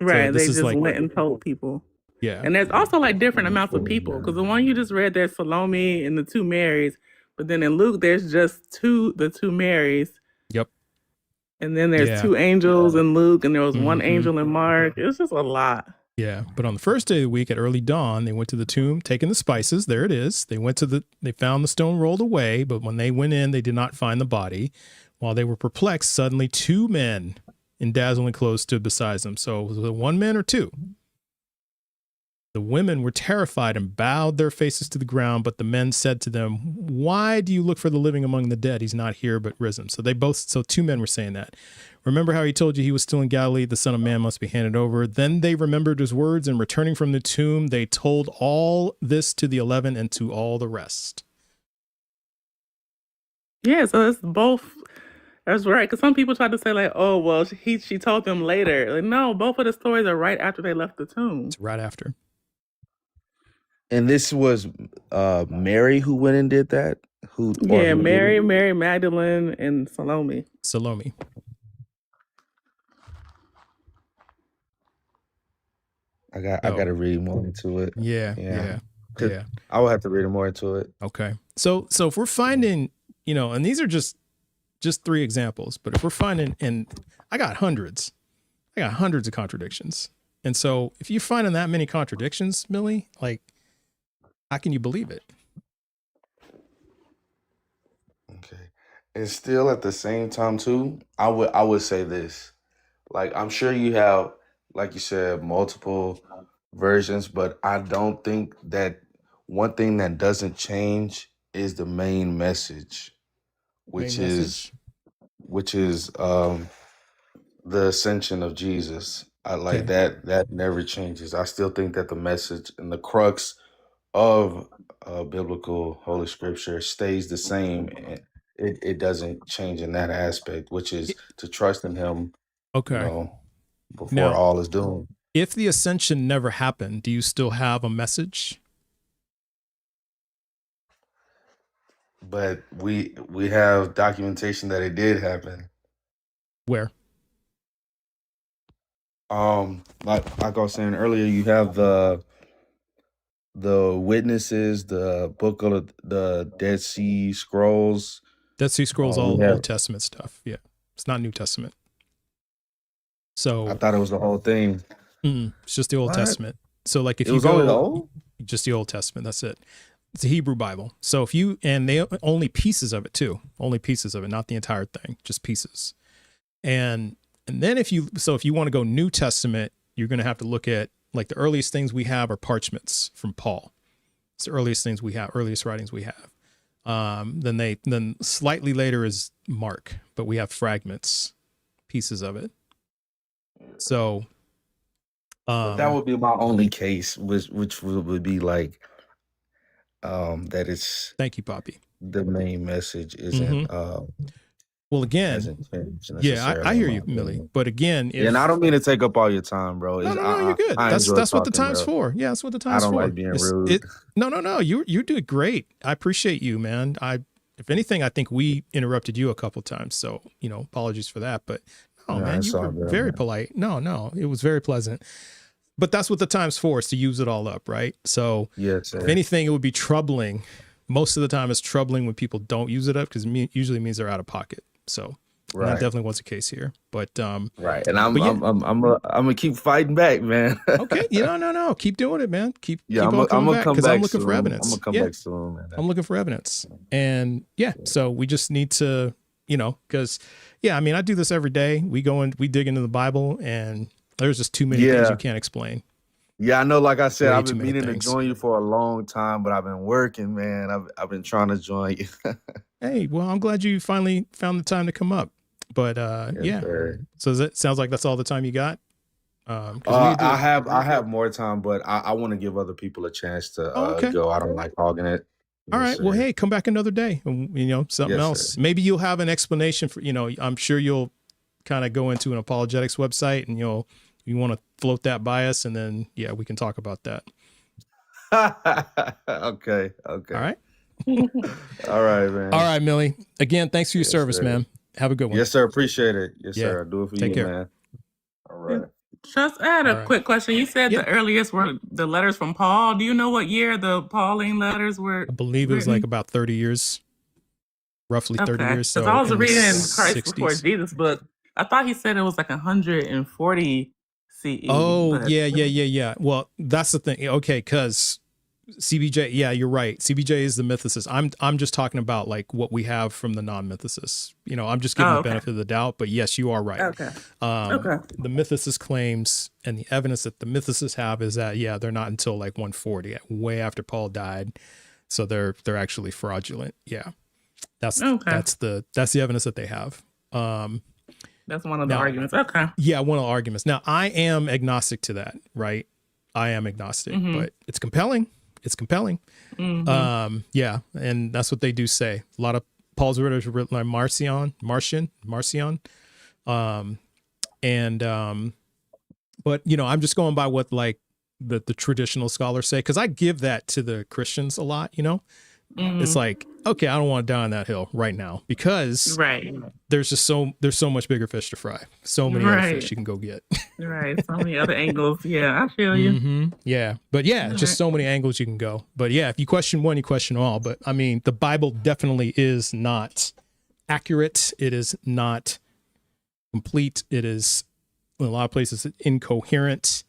Right, So they this is just like, went and told people. yeah, And there's also like different amounts of people, because the one you just read, there's Salome and the two Marys, but then in Luke there's just the two Marys. yep, And then there's yeah, two angels in Luke, and there was one Mhm. angel in Mark. It's just a lot. yeah. But on the first day of the week at early dawn, they went to the tomb, taking the spices. There it is. They found the stone rolled away, but when they went in, they did not find the body. While they were perplexed, suddenly two men in dazzling clothes stood beside them. So was it one man or two? The women were terrified and bowed their faces to the ground, but the men said to them, "Why do you look for the living among the dead? He's not here, but risen." So two men were saying that. "Remember how he told you he was still in Galilee? The Son of Man must be handed over." Then they remembered his words, and returning from the tomb, they told all this to the 11 and to all the rest. Yeah, so it's both. That's right. Because some people try to say like, "Oh, well, she told them later." Like, no, both of the stories are right after they left the tomb. It's right after. and this was Mary who went and did that. Yeah, Who did it? Mary Magdalene and Salome. Salome. I got to read more into it. Yeah. I will have to read more into it. Okay. So if we're finding, and these are just three examples, but if we're finding, and I got hundreds of contradictions. And so if you're finding that many contradictions, Millie, like, how can you believe it? And still at the same time too, I would say this. Like I'm sure you have, like you said, multiple versions, but I don't think that one thing that doesn't change is the main message, Main which is message. which is the ascension of Jesus. I like Okay. that never changes. I still think that the message and the crux of biblical holy scripture stays the same, and it doesn't change in that aspect, which is to trust in him, you Okay. know, before Now, all is doomed. if the ascension never happened, do you still have a message? But we have documentation that it did happen. Where? Like I was saying earlier, you have the witnesses, the book of the Dead Sea Scrolls. Dead Sea Scrolls, We all have. Old Testament stuff. Yeah. It's not New Testament. I So thought it was the whole thing. it's just the Old What? Testament. So like if It you was only the go old. just the Old Testament, that's it. It's a Hebrew Bible. So if you, and they only pieces of it too, only pieces of it, not the entire thing, just pieces. And then if you want to go New Testament, you're going to have to look at, like, the earliest things we have are parchments from Paul. It's the earliest things we have, earliest writings we have. Then slightly later is Mark, but we have fragments, pieces of it. So But that would be my only case, which would be like that it's thank you, Poppy. the main message Well, again, hasn't changed yeah, I necessarily in hear my you, Millie. opinion. But again, Yeah, and I if don't mean to take up all your time, bro. no, you're good. I enjoy That's what the talking, time's bro. for. Yeah, that's what the I time's don't for. like being rude. No. You did great. I appreciate you, man. If anything, I think we interrupted you a couple times, so apologies for that. But no, No, man, it's you all were good, very man. polite. No, it was very pleasant. But that's what the time's for, is to use it all up, right? So Yes, if sir. anything, it would be troubling. Most of the time, it's troubling when people don't use it up, because it usually means they're out of pocket. So. And that Right, definitely was the case here. But right. And I'm but yeah, gonna keep fighting back, man. okay. No. Keep doing it, man. Keep Yeah, on I'm coming gonna back, come because I'm back looking for soon. I'm evidence. gonna come Yeah, back soon, man. I'm looking for evidence. And yeah, so we just need to, because I mean, I do this every day. We dig into the Bible, and there's just too many things you Yeah. can't explain. Yeah, I know. Like I said, Way I've too been many meaning to things. join you for a long time, but I've been working, man. I've been trying to join you. Hey, well, I'm glad you finally found the time to come up. But Yes, yeah, sir. so it sounds like that's all the time you got. Because we do. I have more time, but I want to give other people a chance to Oh, okay. go. I don't like hogging it. All Yes, right. Well, sir. hey, come back another day. And, something Yes, else. sir. Maybe you'll have an explanation for, I'm sure you'll kind of go into an apologetics website, and you want to float that by us, and then we can talk about that. Okay. All right. All right, man. All right, Millie. Again, thanks for your Yes, service, sir. man. Have a good one. Yes, sir. Appreciate it. Yes, Yeah. sir. I do it for Take you, care. man. All right. Just add All a right. quick question. You said Yeah. the earliest were the letters from Paul. Do you know what year the Pauline letters were? I believe it was like about 30 years, roughly 30 years. So I was in the reading Christ Before 60s. Jesus book. I thought he said it was like 140 CE. Oh, but- yeah. Well, that's the thing. Okay, because CBJ, yeah, you're right. CBJ is the mythicist. I'm just talking about like what we have from the non-mythicists. I'm just giving the benefit of the doubt. But yes, you are right. Okay. The mythicist claims, and the evidence that the mythicists have is that they're not until like 140, way after Paul died. So they're actually fraudulent. Yeah, that's the evidence that they have. That's one of the arguments. Okay. Yeah, one of the arguments. Now, I am agnostic to that, right? I am agnostic, but it's compelling. It's compelling. Yeah, and that's what they do say. A lot of Paul's writers were written like Marcion. But I'm just going by what like the traditional scholars say, because I give that to the Christians a lot. It's like, okay, I don't want to die on that hill right now, because there's so much bigger fish to fry, so many other fish you can go get. Right, so many other angles. Yeah, I feel you. Yeah, but just so many angles you can go. But yeah, if you question one, you question all. But I mean, the Bible definitely is not accurate. It is not complete. It is, in a lot of places, incoherent.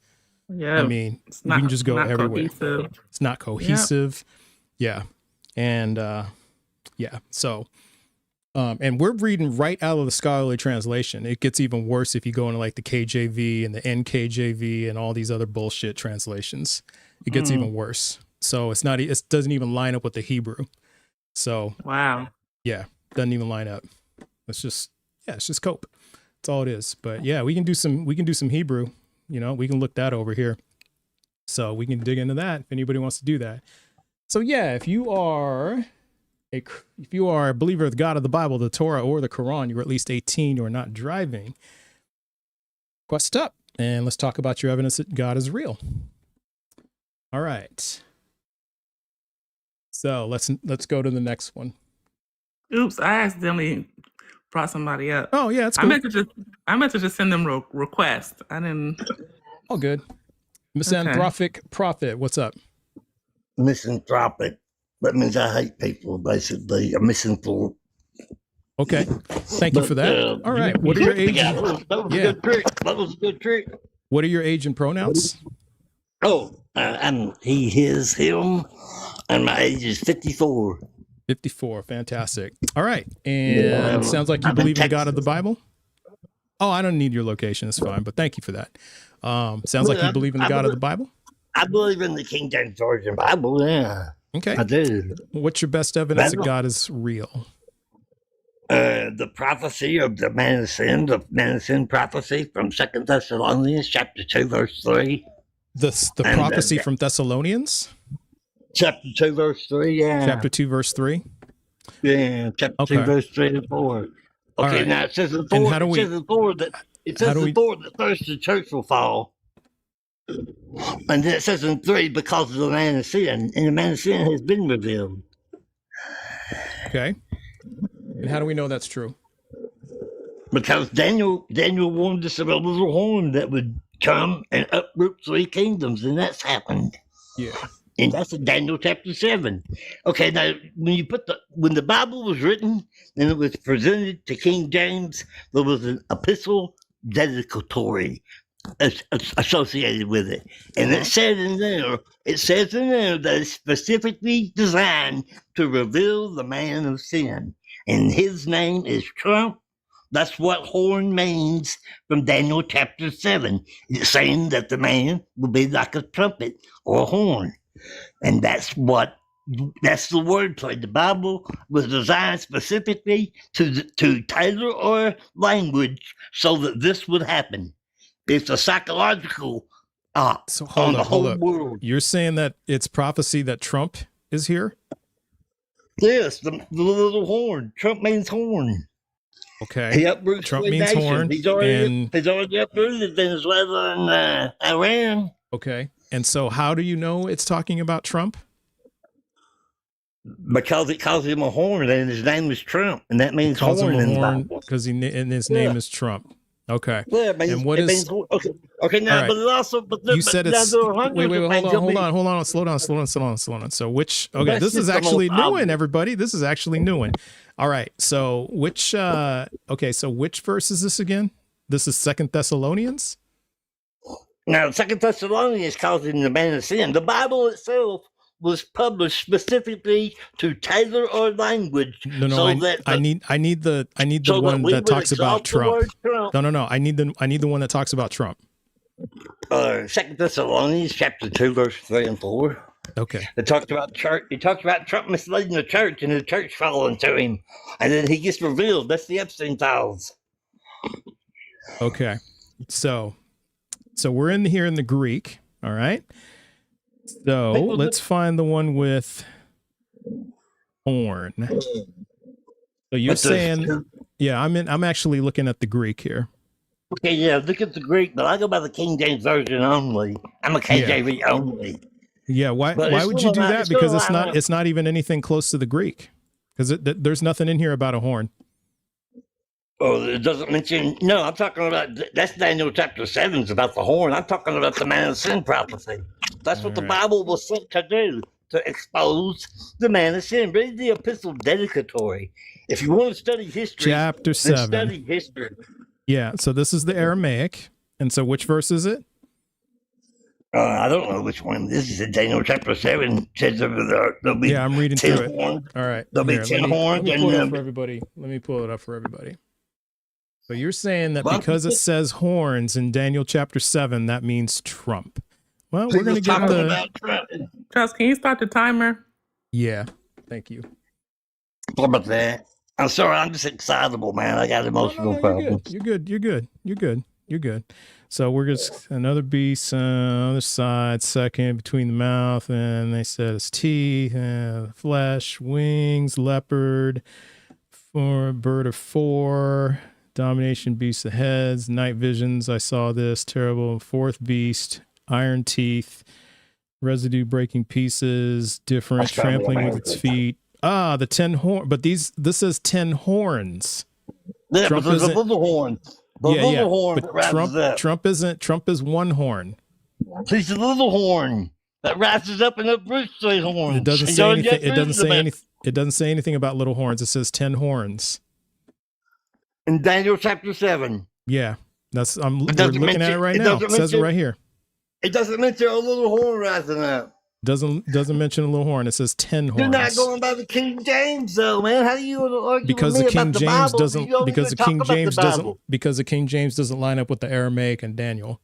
Yeah, I mean, you can just go everywhere. Cohesive. It's not cohesive. Yeah. And so And we're reading right out of the scholarly translation. It gets even worse if you go into like the KJV and the NKJV and all these other bullshit translations. It gets even worse. So it's not, it doesn't even line up with the Hebrew. So Wow. yeah, doesn't even line up. It's just, yeah, it's just cope. That's all it is. But yeah, we can do some Hebrew, you know, we can look that over here. So we can dig into that if anybody wants to do that. So yeah, if you are a believer of the God of the Bible, the Torah, or the Quran, you're at least 18, you are not driving, quest up and let's talk about your evidence that God is real. All right. So let's go to the next one. Oops, I accidentally brought somebody up. Oh yeah, that's cool. I meant to just send them request. I didn't. All good. Misanthropic Prophet, what's up? Misanthropic. That means I hate people, basically. A misanthrope. Okay. Thank you for that. All right. What are your age? That was a good trick. That was a good trick. What are your age and pronouns? Oh, I'm he, his, him, and my age is 54. 54. Fantastic. All right. And sounds like you believe in the God of the Bible? Oh, I don't need your location. It's fine, but thank you for that. Sounds like you believe in the God of the Bible? I believe in the King James Version Bible, yeah. Okay. I do. What's your best evidence that God is real? The prophecy of the man of sin prophecy from 2 Thessalonians chapter 2, verse 3. The prophecy from Thessalonians? Chapter 2, verse 3, yeah. Chapter 2, verse 3? Yeah, chapter 2, verse 3 and 4. Okay, right. Now it says in 4, that first the church will fall. And then it says in 3, because of the man of sin, and the man of sin has been revealed. Okay. And how do we know that's true? Because Daniel warned us about a little horn that would come and uproot 3 kingdoms, and that's happened. Yeah. And that's in Daniel chapter 7. Okay, now when the Bible was written and it was presented to King James, there was an epistle dedicatory associated with it. And it says in there that it's specifically designed to reveal the man of sin. And his name is Trump. That's what horn means from Daniel chapter 7. It's saying that the man will be like a trumpet or a horn. And that's the wordplay. The Bible was designed specifically to tailor our language so that this would happen. It's a psychological so hold up. World. You're saying that it's prophecy that Trump is here? Yes, the little horn. Trump means horn. Okay. He uproots Trump means nations. horn. He's already uprooted Venezuela and Iran. Okay. And so how do you know it's talking about Trump? Because it calls him a horn and his name is Trump. And that means horn in the Bible. Because his name is Trump. Okay. Yeah, and what is okay now, right. But it also you said it's wait, hold on, slow down. So this is actually new one, everybody. This is actually new one. All right. So which verse is this again? This is 2 Thessalonians? Now 2 Thessalonians calls him the man of sin. The Bible itself was published specifically to tailor our language. I need the one that talks about Trump. No. I need the one that talks about Trump. 2 Thessalonians chapter 2, verse 3 and 4. Okay. It talks about church. It talks about Trump misleading the church and the church following to him, and then he gets revealed. That's the Epstein files. Okay. So we're in the Greek. All right. So let's find the one with horn. So you're saying, yeah, I'm actually looking at the Greek here. Okay, yeah, look at the Greek, but I go by the King James Version only. I'm a KJV only. Yeah, why would you do that? Because it's not even anything close to the Greek. Because there's nothing in here about a horn. Oh, it doesn't mention. No, I'm talking about that's Daniel chapter 7 is about the horn. I'm talking about the man of sin prophecy. That's what the Bible was sent to do, to expose the man of sin. Read the epistle dedicatory. If you want to study history, chapter 7. Study history. Yeah. So this is the Aramaic, and so which verse is it? I don't know which one. This is in Daniel chapter 7. Says there'll be Yeah, I'm reading 10 through it. horns. All right. There'll be Here, 10 let me horns. pull it up for everybody. Let me pull it up for everybody. So you're saying that Well, because it says horns in Daniel chapter 7, that means Trump. Well, He we're going to was get talking the... about Trump. Charles, can you start the timer? Yeah, thank you. What about that? I'm sorry, I'm just excitable, man. I got emotional problems. You're good. So we're just another beast on the other side, second between the mouth, and they said it's teeth, flesh, wings, leopard, bird of 4, domination, beast of heads, night visions. I saw this terrible. Fourth beast, iron teeth, residue breaking pieces, different, trampling with its feet. The 10 horn, but this says 10 horns. Yeah, Trump but there's a isn't- little horn. The little horn that But rises up. Trump is one horn. He's the little horn that rises up and uproots those horns. It doesn't And say don't anything. get It doesn't rid say of anything. It doesn't say anything about little horns. It says 10 horns. In Daniel chapter 7. Yeah, that's we're doesn't looking at mention- it right it now. doesn't It says it mention- right here. It doesn't mention a little horn rising up. Doesn't mention a little horn. It says 10 horns. You're not going by the King James, though, man. How do you argue because with the me King about the James Bible? doesn't You don't because even the King talk about James the doesn't Bible. because the King James doesn't line up with the Aramaic and Daniel.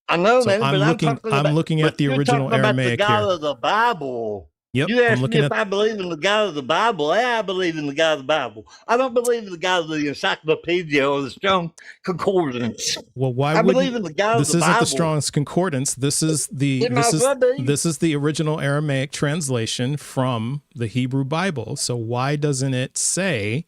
I know, So man. I'm but looking- talking I'm about, looking at but the you're original talking about Aramaic the God here. of the Bible. Yep, You I'm asked me looking if at. I believe in the God of the Bible. Yeah, I believe in the God of the Bible. I don't believe in the God of the Encyclopedia or the Strong Concordance. Well, why I would believe in the God this of the isn't Bible. the Strong's Concordance? This is the It might well be. this is the original Aramaic translation from the Hebrew Bible. So why doesn't it say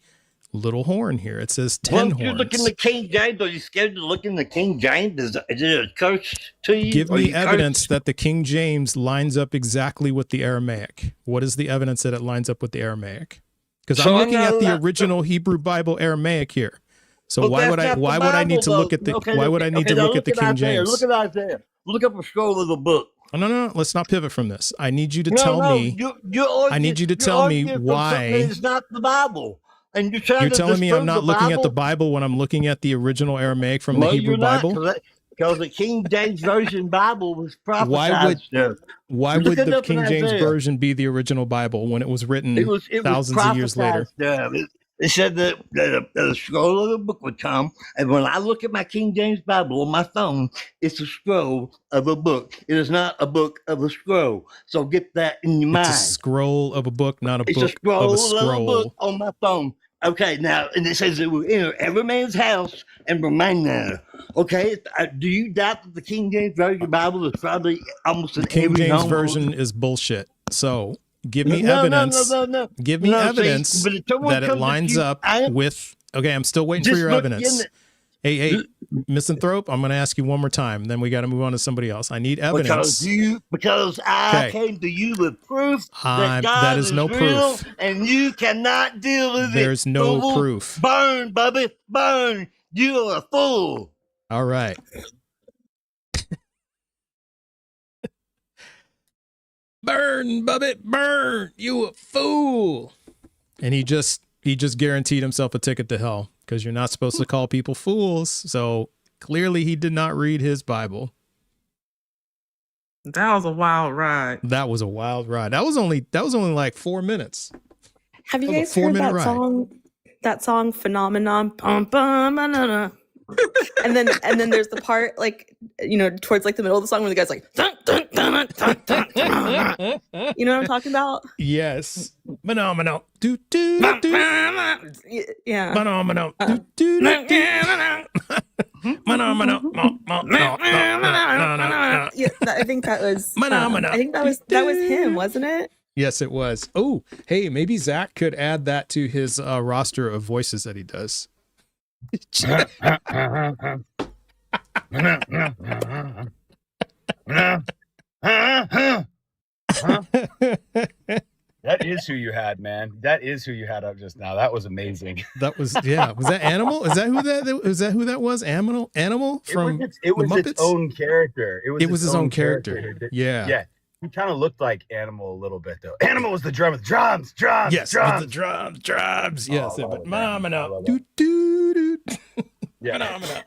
little horn here? It says 10 Well, if horns. you're looking at King James, are you scared to look in the King James? Is it a curse to you? Give Are me you evidence cursed? that the King James lines up exactly with the Aramaic. What is the evidence that it lines up with the Aramaic? Because So I'm I'm looking not at the allowed- original Hebrew Bible Aramaic here. So But why that's would I not the why would I need to Bible, look at the though. Okay, why would I need to now look at the King Isaiah. James? Look at Isaiah. Look up a scroll of the book. Oh, no. Let's not pivot from this. I need you to No, tell no, me. you're I need you to you're tell me arguing from why- something that is not the Bible. And you're trying You're to telling me I'm disprove not looking at the Bible when I'm looking at the original Aramaic from the Hebrew you're not, Bible? Because the King James Version Bible was prophesied. Why would- stuff. Why Look would it the up in King James Isaiah. Version be the original Bible when it was written It was thousands of years later? prophesied stuff. It said that a scroll of the book would come, and when I look at my King James Bible on my phone, it's a scroll of a book. It is not a book of a scroll. So get that in your mind. It's a scroll of a book, not a It's book a scroll of a of a scroll. book on my phone. Okay, now, and it says it will enter every man's house and remain there. Okay, do you doubt that the King James Version Bible is probably almost in The King every James home? Version is bullshit. So give me No, evidence. No. Give me No, see, evidence but if someone that it comes at lines you, up I am- with. Okay, I'm still waiting for Just your look in evidence. the- Hey, Misanthrope, I'm going to ask you one more time. Then we got to move on to somebody else. I need evidence. Because I Okay. came to you with proof that God that is no real, proof. and you cannot deal with it. There's no Fool. proof. Burn, Bubby, burn. You are a fool. All right. Burn, Bubby, burn. You a fool. And he just guaranteed himself a ticket to hell because you're not supposed to call people fools. So clearly he did not read his Bible. That was a wild ride. That was a wild ride. That was only like 4 minutes. Have you That was a guys heard 4-minute that ride. song? That song "Phenomenon." Bum, bum, banana. and then there's the part towards like the middle of the song where the guy's like, dun, dun, dun, dun, dun, dun, dun. You know what I'm talking about? Yes. Phenomenal. Do do do. Yeah. Phenomenal. Do do do. Phenomenal. Yeah, I think that was. Phenomena. I think that was him, wasn't it? Yes, it was. Oh, hey, maybe Zach could add that to his roster of voices that he does. That is who you had, man. That is who you had up just now. That was amazing. That was, yeah. Was that Animal? Is that who that was? Animal from It was the its Muppets? own character. It was his own character. Yeah. Yeah. He kind of looked like Animal a little bit, though. Animal was the drummer. Drums. Yes, drums. with the drums. Yes, Oh, I but love mama that. I no. love Do do do. Yeah. Phenomena.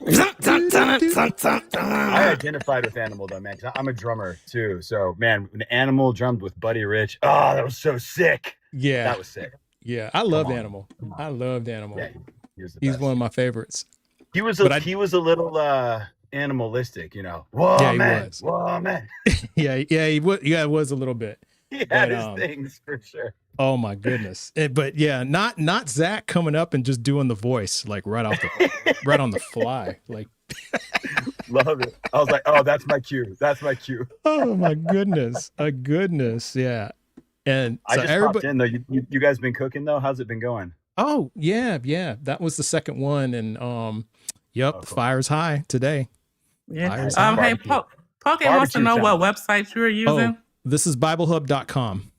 I identified with Animal though, man. 'Cause I'm a drummer too. So man, when Animal drummed with Buddy Rich, oh, that was so sick. Yeah. That was sick. Yeah. I loved on. Animal. I loved Animal. Yeah, he was the He's best. one of my favorites. He was But he was a little animalistic, you know. Whoa, Yeah, he man. was. Whoa, man. Yeah, he was. Yeah, it was a little bit. He had But, his things for sure. Oh my goodness. But yeah, not Zach coming up and just doing the voice like right on the fly. Like Love it. I was like, oh, that's my cue. That's my cue. oh my goodness. A goodness. Yeah. And I so just popped in though. You guys been cooking though? How's it been going? Oh yeah. That was the second one. And yep, Oh, cool. fire's high today. Yeah. Fire's Hey, barbecue. Poke wants to Barbecue know what sound. website you're using. Oh, this is BibleHub.com.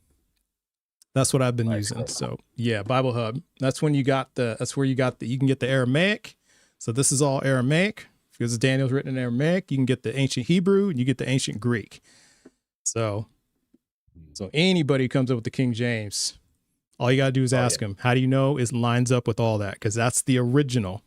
That's what I've been Nice. using. So yeah, Bible Hub. That's when you got that's where you got you can get the Aramaic. So this is all Aramaic. Because Daniel's written in Aramaic, you can get the ancient Hebrew and you get the ancient Greek. So anybody who comes up with the King James, all you gotta do is ask him, how do you know it lines up with all that? Because that's the original.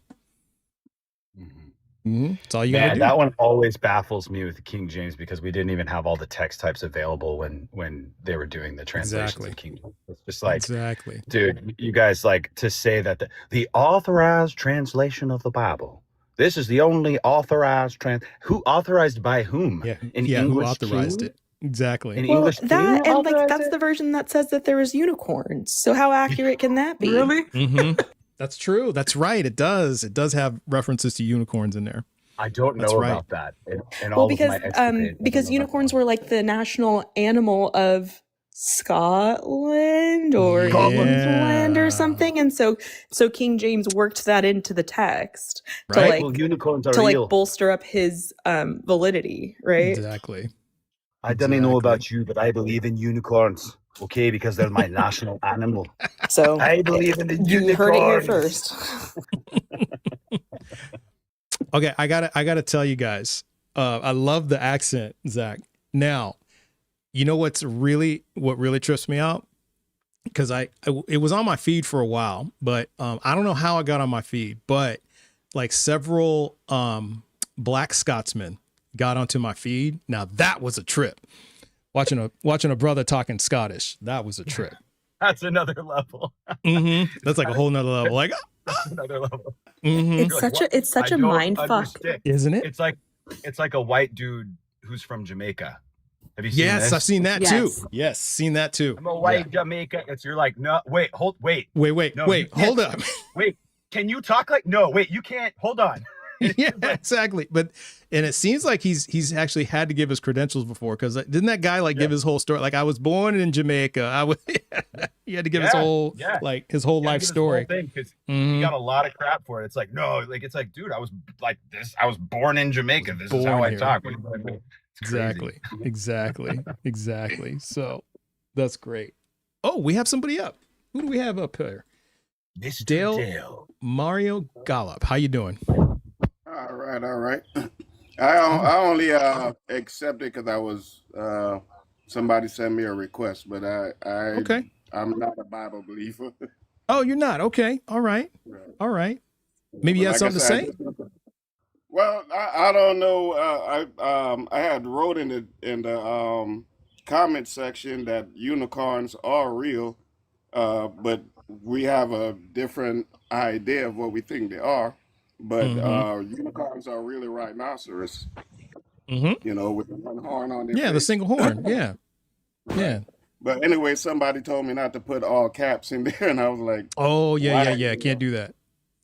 That's all you gotta Man, do. that one always baffles me with the King James because we didn't even have all the text types available when they were doing the translations Exactly. of King James. It's just like, Exactly. dude, you guys like to say that the authorized translation of the Bible. This is the only authorized who authorized by whom? Yeah. An Who English authorized king? it? Exactly. An Well, English that king and like authorized that's it? the version that says that there was unicorns. So how accurate can that be? Really? Mm-hmm. That's true. That's right. It does. It does have references to unicorns in there. I don't That's know right. about that. And Well, all because of my escapades, I don't know because about unicorns that. were like the national animal of Scotland or England Yeah. or something, and so King James worked that into the text to Right. like Well, unicorns are to real. like bolster up his validity, right? Exactly. I don't know about you, but I believe in unicorns. Okay, because they're my national animal. So I believe in the you heard it here unicorns. first. Okay, I gotta tell you guys. I love the accent, Zach. Now, you know what really trips me out? Because it was on my feed for a while, but I don't know how it got on my feed, but like several Black Scotsmen got onto my feed. Now that was a trip. Watching a brother talking Scottish, that was a trip. That's another level. That's like a whole nother level. Like, That's another level. It's You're like, such a I don't mind fuck. understand. isn't it? It's like a white dude who's from Jamaica. Have you seen Yes, this? I've seen that Yes. too. Yes, seen that too. I'm a white Jamaica. You're like, no, wait, Wait, No, you can't. hold up. wait. Can you talk like? No, wait, you can't. Hold on. Yeah, exactly. But it seems like he's actually had to give his credentials before, because didn't that guy like give his whole story? Like, I was born in Jamaica. He had to give his whole his whole life story. Because he got a lot of crap for it. It's like, no, like it's like, dude, I was like this. I was born in Jamaica. This is how born I here. talk. It's crazy. Exactly. So that's great. Oh, we have somebody up. Who do we have up here? Mr. Dale Mario Gollop. How you doing? All right. I only accepted because I was somebody sent me a request, but Okay. I'm not a Bible believer. Oh, you're not. Okay. All right. Maybe you But have like something to I say? said, well, I don't know. I had wrote in the comment section that unicorns are real, but we have a different idea of what we think they are. But unicorns are really rhinoceros, you know, with the one horn on their Yeah, the face. single horn. Yeah. Yeah. But anyway, somebody told me not to put all caps in there, and I was like, Oh, why? yeah. Can't do that.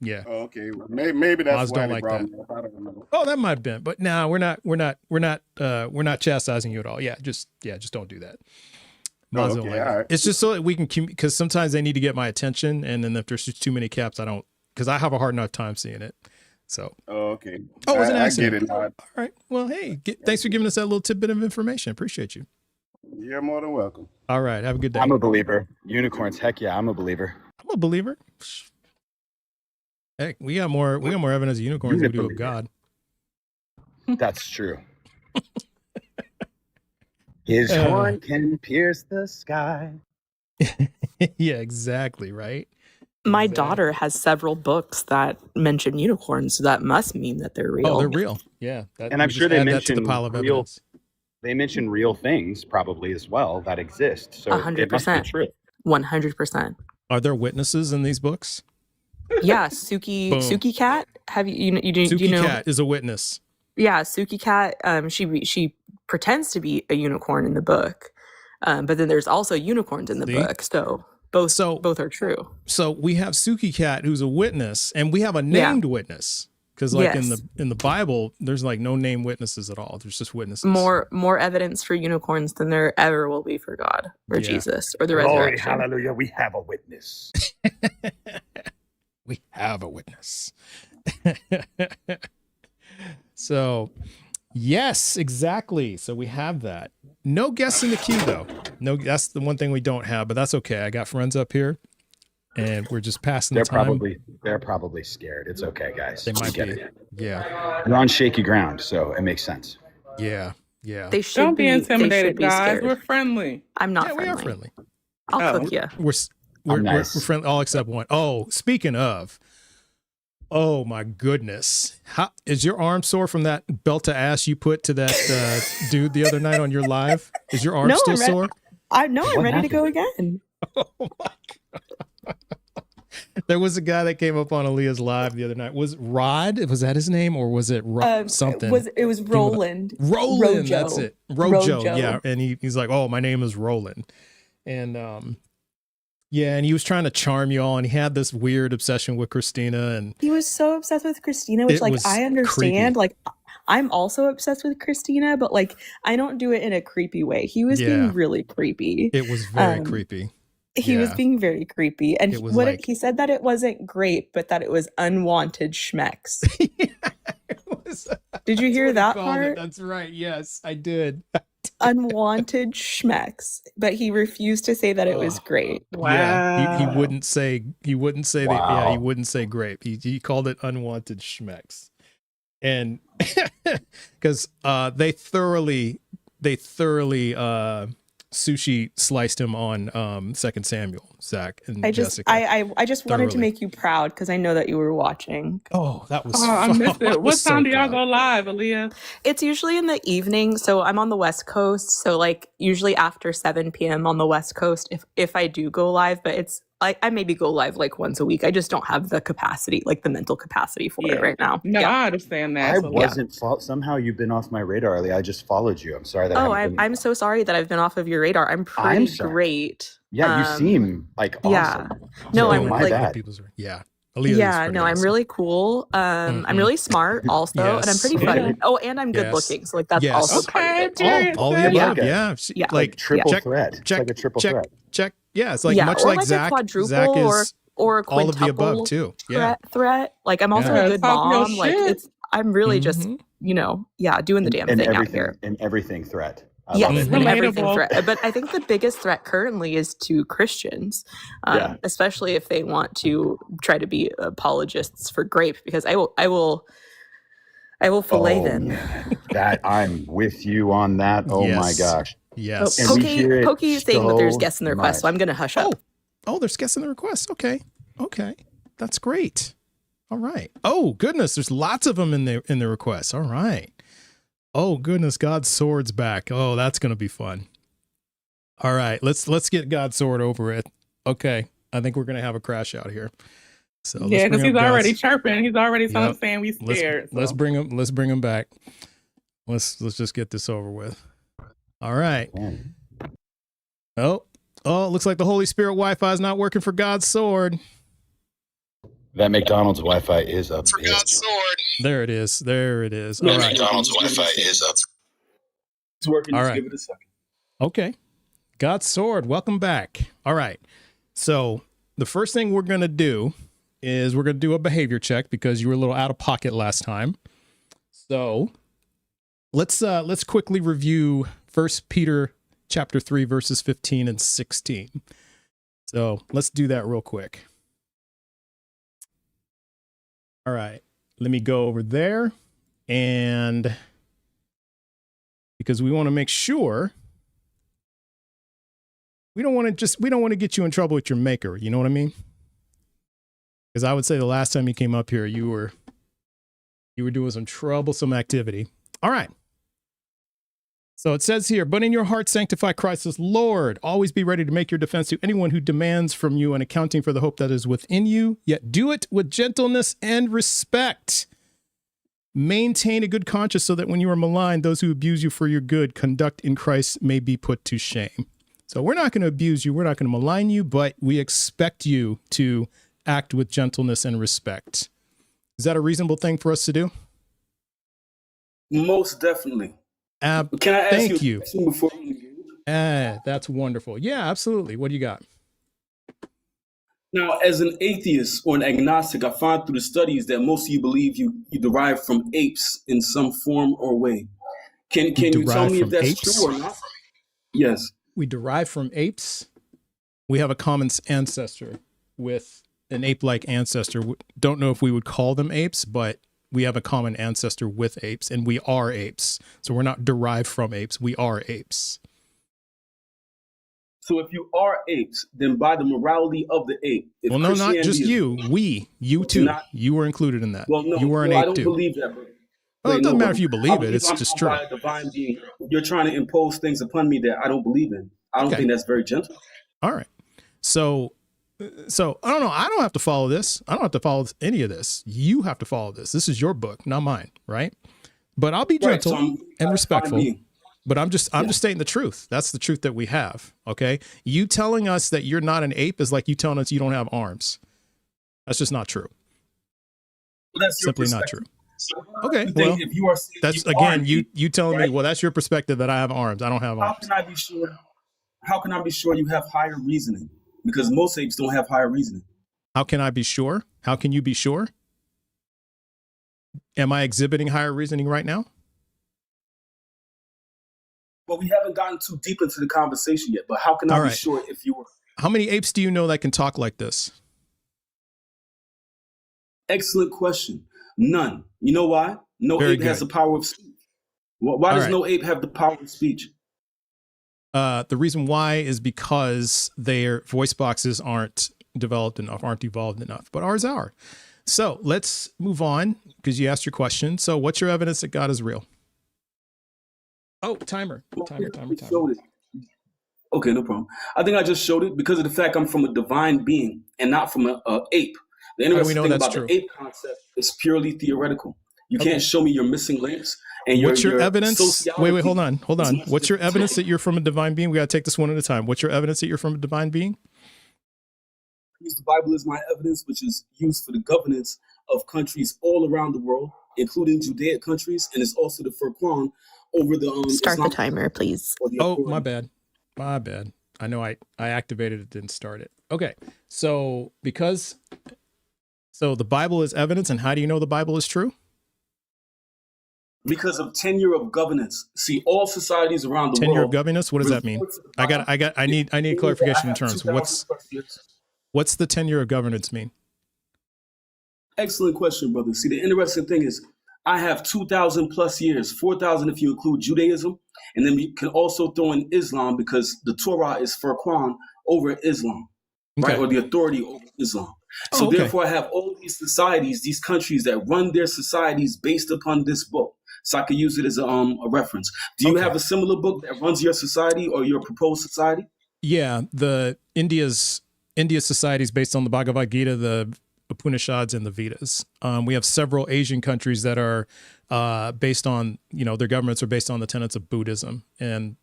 Yeah. Oh, okay, well, maybe that's Laws why don't they like brought that. me up. I don't know. Oh, that might have been, but no, we're not chastising you at all. Yeah, just don't do that. Laws don't okay, like that. all right. It's just so that we can, because sometimes they need to get my attention, and then if there's just too many caps, I don't, because I have a hard enough time seeing it. So. Oh, okay. Oh, it was an I get accident. it now. All right. Well, hey, thanks for giving us that little tidbit of information. Appreciate you. You're more than welcome. All right. Have a good day. I'm a believer. Unicorns, heck yeah, I'm a believer. I'm a believer. Heck, we got more evidence of unicorns than we do of God. That's true. His horn can pierce the sky. Yeah, exactly. Right. My Exactly. daughter has several books that mention unicorns, so that must mean that they're real. Oh, they're real. Yeah. And I'm we sure just they add that to the mention pile of real. evidence. They mention real things probably as well that exist. So it must be 100%. true. 100%. Are there witnesses in these books? Yeah, Boom. Suki Cat. Have you do you Suki know? Cat is a witness. Yeah, Suki Cat. She pretends to be a unicorn in the book, but then there's also unicorns in the See? book. So both are true. So we have Suki Cat, who's a witness, and we have a named witness. Because like Yes. in the Bible, there's like no named witnesses at all. There's just witnesses. More evidence for unicorns than there ever will be for God or Yeah. Jesus or the Glory, resurrection. hallelujah, we have a witness. We have a witness. So, yes, exactly. So we have that. No guess in the queue, though. No, that's the one thing we don't have, but that's okay. I got friends up here, and we're just passing the time. They're probably scared. It's okay, guys. They might Get be. it. Yeah, You're on shaky ground, so it makes sense. yeah. They should Don't be they intimidated, should be guys. scared. We're friendly. I'm not Yeah, friendly. we are friendly. I'll Oh. cook you. We're nice. friendly, all except one. Oh, speaking of, oh my goodness, how is your arm sore from that belt to ass you put to that dude the other night on your live? Is your arm No, still I'm ready. sore? I'm What ready to go happened? again. Oh my God. There was a guy that came up on Aaliyah's live the other night. Was it Rod? Was that his name, or was it something? It was Roland. Roland, that's it. Rojo, Rojo. yeah. And he's like, "Oh, my name is Roland," and yeah, and he was trying to charm you all, and he had this weird obsession with Christina, and He was so obsessed with Christina, which It like was I understand. creepy. Like I'm also obsessed with Christina, but like I don't do it in a creepy way. He was Yeah. being really creepy. it was very Um, creepy. He was Yeah. being very creepy, and It was what like- he said that it wasn't grape, but that it was unwanted schmecks. It was- Did you that's hear what he that called it. part? That's right. Yes, I did. Unwanted schmecks, but he refused to say that it was Oh. great. Yeah, he Wow. wouldn't say that. Yeah, Wow. he wouldn't say grape. He called it unwanted schmecks, and because they thoroughly sushi sliced him on 2 Samuel, Zach and I just Jessica. I just wanted to Thoroughly. make you proud because I know that you were watching. Oh, that was. Oh, I missed I it. What was so time do y'all proud. go live, Aaliyah? It's usually in the evening, so I'm on the West Coast, so like usually after 7 p.m. on the West Coast if I do go live, but it's like I maybe go live like once a week. I just don't have the capacity, like the mental capacity for Yeah. it right now. No, Yeah. I understand that. I so- wasn't somehow you've been off my radar, Ali. I just followed you. I'm sorry that I Oh, haven't been- I'm so sorry that I've been off of your radar. I'm pretty I'm sorry. great. Yeah, you Um, seem like awesome. yeah. No, So I'm my like bad. Yeah. Aaliyah is yeah, pretty no, I'm awesome. really cool. I'm Mhm. really smart also, and I'm Yes. pretty Yeah. funny. Oh, and I'm good Yes. looking, so like that's Yes. also part of Okay, it. period. All the sis. above. Yeah. Yeah. Yeah. Like triple check- threat. It's check- like a triple check- threat. check. Yeah, it's like Yeah, much or like like a Zach. quadruple Zach or is a all of quintuple the above too. Yeah. threat. Like I'm also Yeah. a good Talk your mom. Like shit. I'm really just Mhm. doing the damn And thing out everything here. and everything threat. I Yes, love Mhm. it. and everything Relatable. threat. But I think the biggest threat currently is to Christians, Yeah. especially if they want to try to be apologists for grape, because I will fillet them. That I'm with you on that. Oh my Yes. gosh. Yes. And we hear it Pokey is saying that there's so guests in the request, so much. I'm going to hush up. Oh, there's guests in the request. Okay. That's great. All right. Oh, goodness. There's lots of them in the request. All right. Oh, goodness. God's sword's back. Oh, that's going to be fun. All right. Let's get God's sword over it. Okay. I think we're going to have a crash out here. So let's Yeah, because bring he's up already God's- chirping. He's already Yep. saying we scared. Let's so. bring him back. Let's just get this over with. All right. Oh, it looks like the Holy Spirit Wi-Fi is not working for God's sword. That McDonald's Wi-Fi is up. There it is. All right. McDonald's Wi-Fi is up. It's working. All Just right. give it a second. Okay. God's sword. Welcome back. All right. So the first thing we're going to do is we're going to do a behavior check because you were a little out of pocket last time. So let's quickly review 1 Peter chapter 3, verses 15 and 16. So let's do that real quick. All right. Let me go over there, and because we want to make sure we don't want to get you in trouble with your maker. You know what I mean? Because I would say the last time you came up here, you were doing some troublesome activity. All right. So it says here, but in your heart sanctify Christ as Lord. Always be ready to make your defense to anyone who demands from you an accounting for the hope that is within you, yet do it with gentleness and respect. Maintain a good conscience so that when you are maligned, those who abuse you for your good conduct in Christ may be put to shame. So we're not going to abuse you. We're not going to malign you, but we expect you to act with gentleness and respect. Is that a reasonable thing for us to do? Most definitely. Can I ask thank you a question before we engage? That's wonderful. Yeah, absolutely. What do you got? Now, as an atheist or an agnostic, I find through the studies that most of you believe you derive from apes in some form or way. Can you tell me if that's apes? true or not? Yes. We derive from apes. We have a common ancestor with an ape-like ancestor. Don't know if we would call them apes, but we have a common ancestor with apes, and we are apes. So we're not derived from apes. We are apes. So if you are apes, then by the morality of the ape, if well, no, not Christianity just is- you. You too. You were included in that. Well, no, you were an I ape don't too. believe that, bro. Well, it doesn't matter if you I believe it. It's I'm just by true. a divine being. You're trying to impose things upon me that I don't believe in. I don't think that's very gentle. All right. So I don't know. I don't have to follow this. I don't have to follow any of this. You have to follow this. This is your book, not mine, right? But I'll be Right, gentle so I'm and respectful. being. But I'm just stating the truth. That's the truth that we have. Okay. You telling us that you're not an ape is like you telling us you don't have arms. That's just not true. Well, that's your Simply not true. perspective. So Okay. you Well, think if you are saying that's you are again an you ape, telling me. right? Well, that's your perspective that I have arms. I don't have How arms. can I be sure? How can I be sure you have higher reasoning? Because most apes don't have higher reasoning. How can I be sure? How can you be sure? Am I exhibiting higher reasoning right now? Well, we haven't gotten too deep into the conversation yet. But how can I All be right. sure if you were? How many apes do you know that can talk like this? Excellent question. None. You know why? No Very ape has good. the power of speech. Why All does right. no ape have the power of speech? The reason why is because their voice boxes aren't developed enough, aren't evolved enough, but ours are. So let's move on because you asked your question. So what's your evidence that God is real? Oh, timer. Showed it. Okay, no problem. I think I just showed it because of the fact I'm from a divine being and not from an ape. The How do we interesting know thing that's about true? the ape concept is purely theoretical. You Okay. can't show me your missing links and What's your evidence? sociology Wait, hold on. is much What's your different. evidence that you're from a divine being? We got to take this one at a time. What's your evidence that you're from a divine being? The Bible is my evidence, which is used for the governance of countries all around the world, including Judaic countries, and it's also the Furqan over the Start the Islamic timer, please. or the Oh, authority. my bad. My bad. I know I activated it, didn't start it. Okay. So the Bible is evidence, and how do you know the Bible is true? Because of tenure of governance. See, all societies around the Tenure world. of governance? What does that mean? I need clarification in terms. What's the tenure of governance mean? Excellent question, brother. See, the interesting thing is I have 2,000 plus years, 4,000 if you include Judaism, and then you can also throw in Islam because the Torah is Furqan over Islam, right? Okay. Or the authority over Islam. Oh, So okay. therefore, I have all these societies, these countries that run their societies based upon this book. So I could use it as a reference. Do you Okay. have a similar book that runs your society or your proposed society? Yeah, the India's society is based on the Bhagavad Gita, the Upanishads, and the Vedas. We have several Asian countries that are based on, their governments are based on the tenets of Buddhism, and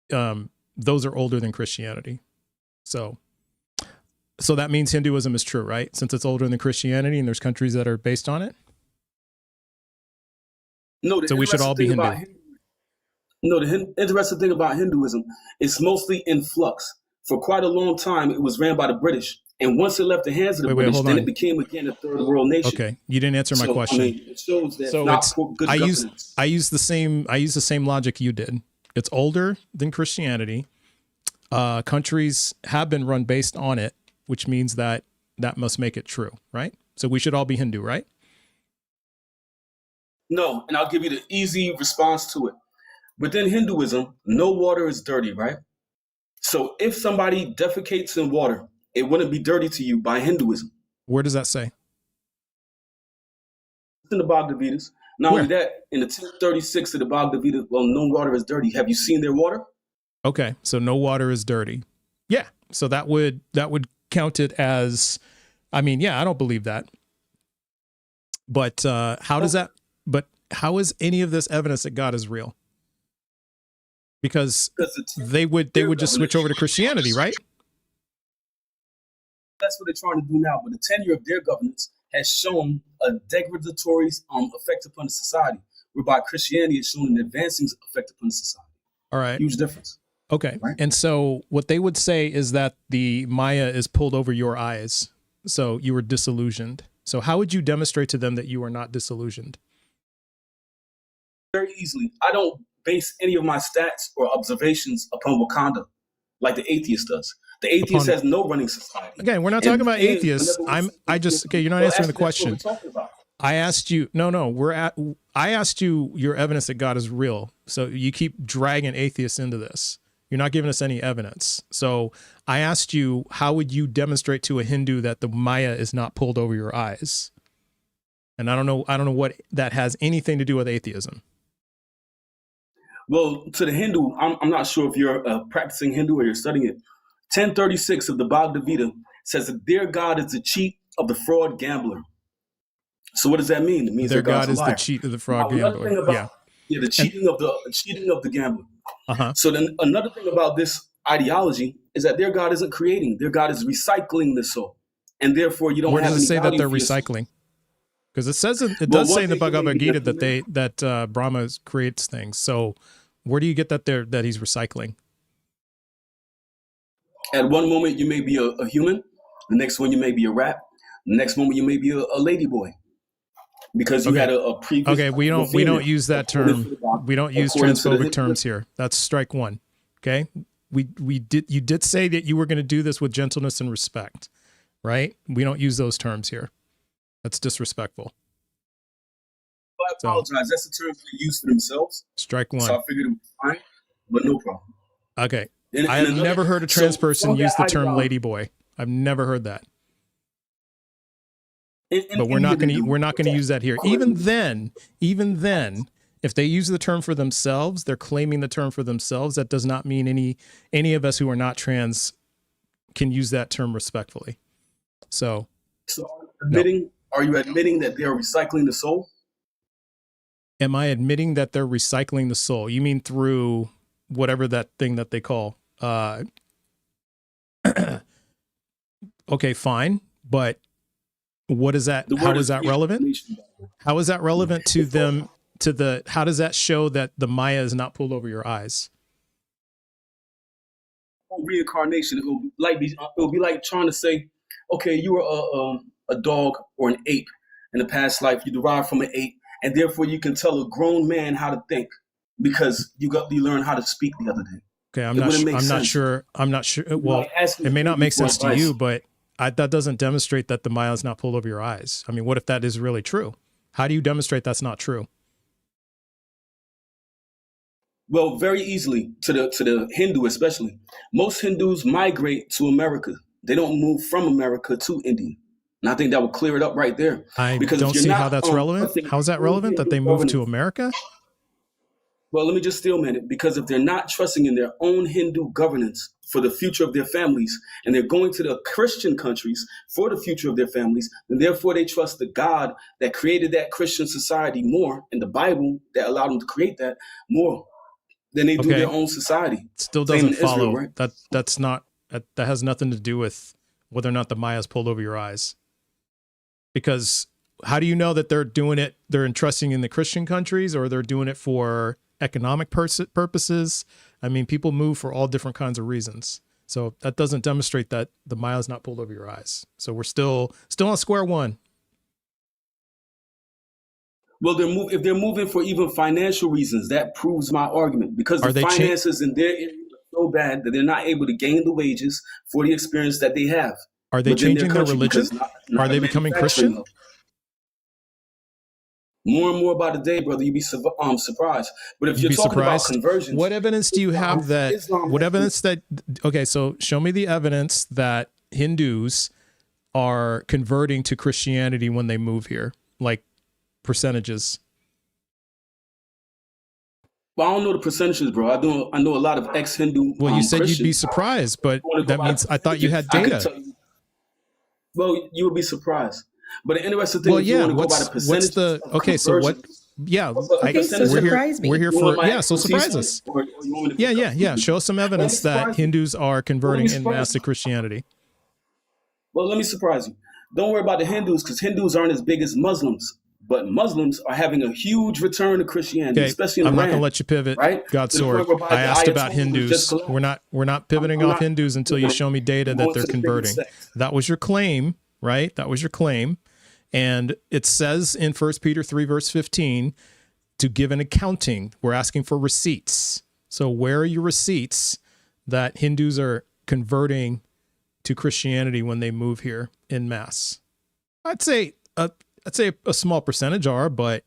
those are older than Christianity. So that means Hinduism is true, right? Since it's older than Christianity, and there's countries that are based on it. No, So we should all be interesting the interesting thing about Hinduism, it's mostly in flux. For quite a long time, it was ran by the British. And once it left the hands of the British, hold then on. it became again a third world nation. Okay, you didn't answer my So, question. I mean, it shows that So not it's for good I governance. use the same logic you did. It's older than Christianity. Countries have been run based on it, which means that must make it true, right? So we should all be Hindu, right? No, and I'll give you the easy response to it. Within Hinduism, no water is dirty, right? So if somebody defecates in water, it wouldn't be dirty to you by Hinduism. Where does that say? It's in the Bhagavad Gita. Not Where? only that, in the 1036 of the Bhagavad Gita, well, no water is dirty. Have you seen their water? Okay, so no water is dirty. Yeah, so that would count it as, I mean, yeah, I don't believe that. But how does that? But how is any of this evidence that God is real? Because they would just switch over to Christianity, right? That's what they're trying to do now. But the tenure of their governance has shown a degradatory effect upon the society, whereby Christianity has shown an advancing effect upon the society. All right. Huge difference. Okay. Right. And so what they would say is that the Maya is pulled over your eyes. So you were disillusioned. So how would you demonstrate to them that you are not disillusioned? Very easily. I don't base any of my stats or observations upon Wakanda like the atheist does. The atheist has no running society. Again, we're not talking about atheists. Okay, you're not answering the question. That's what we're talking about. I asked you, I asked you your evidence that God is real. So you keep dragging atheists into this. You're not giving us any evidence. So I asked you, how would you demonstrate to a Hindu that the Maya is not pulled over your eyes? And I don't know what that has anything to do with atheism. Well, to the Hindu, I'm not sure if you're a practicing Hindu or you're studying it. 1036 of the Bhagavad Gita says that their God is the cheat of the fraud gambler. So what does that mean? It means their God is the cheat of the fraud gambler. The cheating of the gambler. Uh-huh. So then another thing about this ideology is that their God isn't creating. Their God is recycling the soul. And therefore you don't have any Where does it say that they're value for recycling? Because it says it does say in the Bhagavad Gita that Brahma creates things. So where do you get that he's recycling? At one moment you may be a human, the next one you may be a rat, the next moment you may be a lady boy. Because you had a previous. Okay, we don't use that term. We don't use transphobic terms here. That's strike one. Okay, you did say that you were going to do this with gentleness and respect, right? We don't use those terms here. That's disrespectful. I apologize. That's the term they use for themselves. Strike one. So I figured it was fine, but no problem. Okay, I have never heard a trans person use the term ladyboy. I've never heard that. But we're not going to use that here. Even then, if they use the term for themselves, they're claiming the term for themselves. That does not mean any of us who are not trans can use that term respectfully. So are you admitting that they're recycling the soul? Am I admitting that they're recycling the soul? You mean through whatever that thing that they call? Okay, fine, but. What is that? How is that relevant? How is that relevant to them? How does that show that the Maya is not pulled over your eyes? Reincarnation. It will be like trying to say, okay, you were a dog or an ape in the past life. You derived from an ape, and therefore you can tell a grown man how to think because you learned how to speak the other day. Okay, I'm not sure. Well, it may not make sense to you, but. That doesn't demonstrate that the Maya is not pulled over your eyes. I mean, what if that is really true? How do you demonstrate that's not true? Well, very easily to the Hindu, especially. Most Hindus migrate to America. They don't move from America to India. And I think that would clear it up right there. I don't see how that's relevant. How is that relevant that they move to America? Well, let me just stillman it. Because if they're not trusting in their own Hindu governance for the future of their families, and they're going to the Christian countries for the future of their families, then therefore they trust the God that created that Christian society more, and the Bible that allowed them to create that more than they do their own society. It still doesn't follow. Israel, right? That has nothing to do with whether or not the Maya is pulled over your eyes. Because how do you know that they're doing it? They're entrusting in the Christian countries, or they're doing it for economic purposes. I mean, people move for all different kinds of reasons. So that doesn't demonstrate that the Maya is not pulled over your eyes. So we're still on square one. Well, if they're moving for even financial reasons, that proves my argument. Because the finances in their area are so bad that they're not able to gain the wages for the experience that they have. Are they changing their religion? Are they becoming Christian? More and more by the day, brother, you'd be surprised. But if you're talking about conversions, what evidence do you have that? What evidence that? Okay, so show me the evidence that Hindus are converting to Christianity when they move here, like percentages. Well, I don't know the percentages, bro. I know a lot of ex-Hindu. Well, you said Christians. you'd be surprised, but that means I thought you had I could data. tell you. Well, you would be surprised. But the interesting thing Well, is, you yeah. want to go by the percentage. Okay? So what? Yeah, Okay, so surprise me. We're here for So surprise us. Or you want me to- Yeah. Show us some evidence that Hindus are converting en masse to Christianity. Well, let me surprise you. Don't worry about the Hindus, because Hindus aren't as big as Muslims. But Muslims are having a huge return to Christianity, Okay, especially in I'm Iran. not going to let you pivot. Right? God's To the sword. point whereby I the asked about Ayatollah was Hindus. just collapsed. We're not pivoting I'm off not- Hindus until you show me data that going they're to the bigger converting. sect. That was your claim, right? That was your claim. And it says in 1 Peter 3, verse 15, to give an accounting. We're asking for receipts. So where are your receipts that Hindus are converting to Christianity when they move here in mass? I'd say a small percentage are, but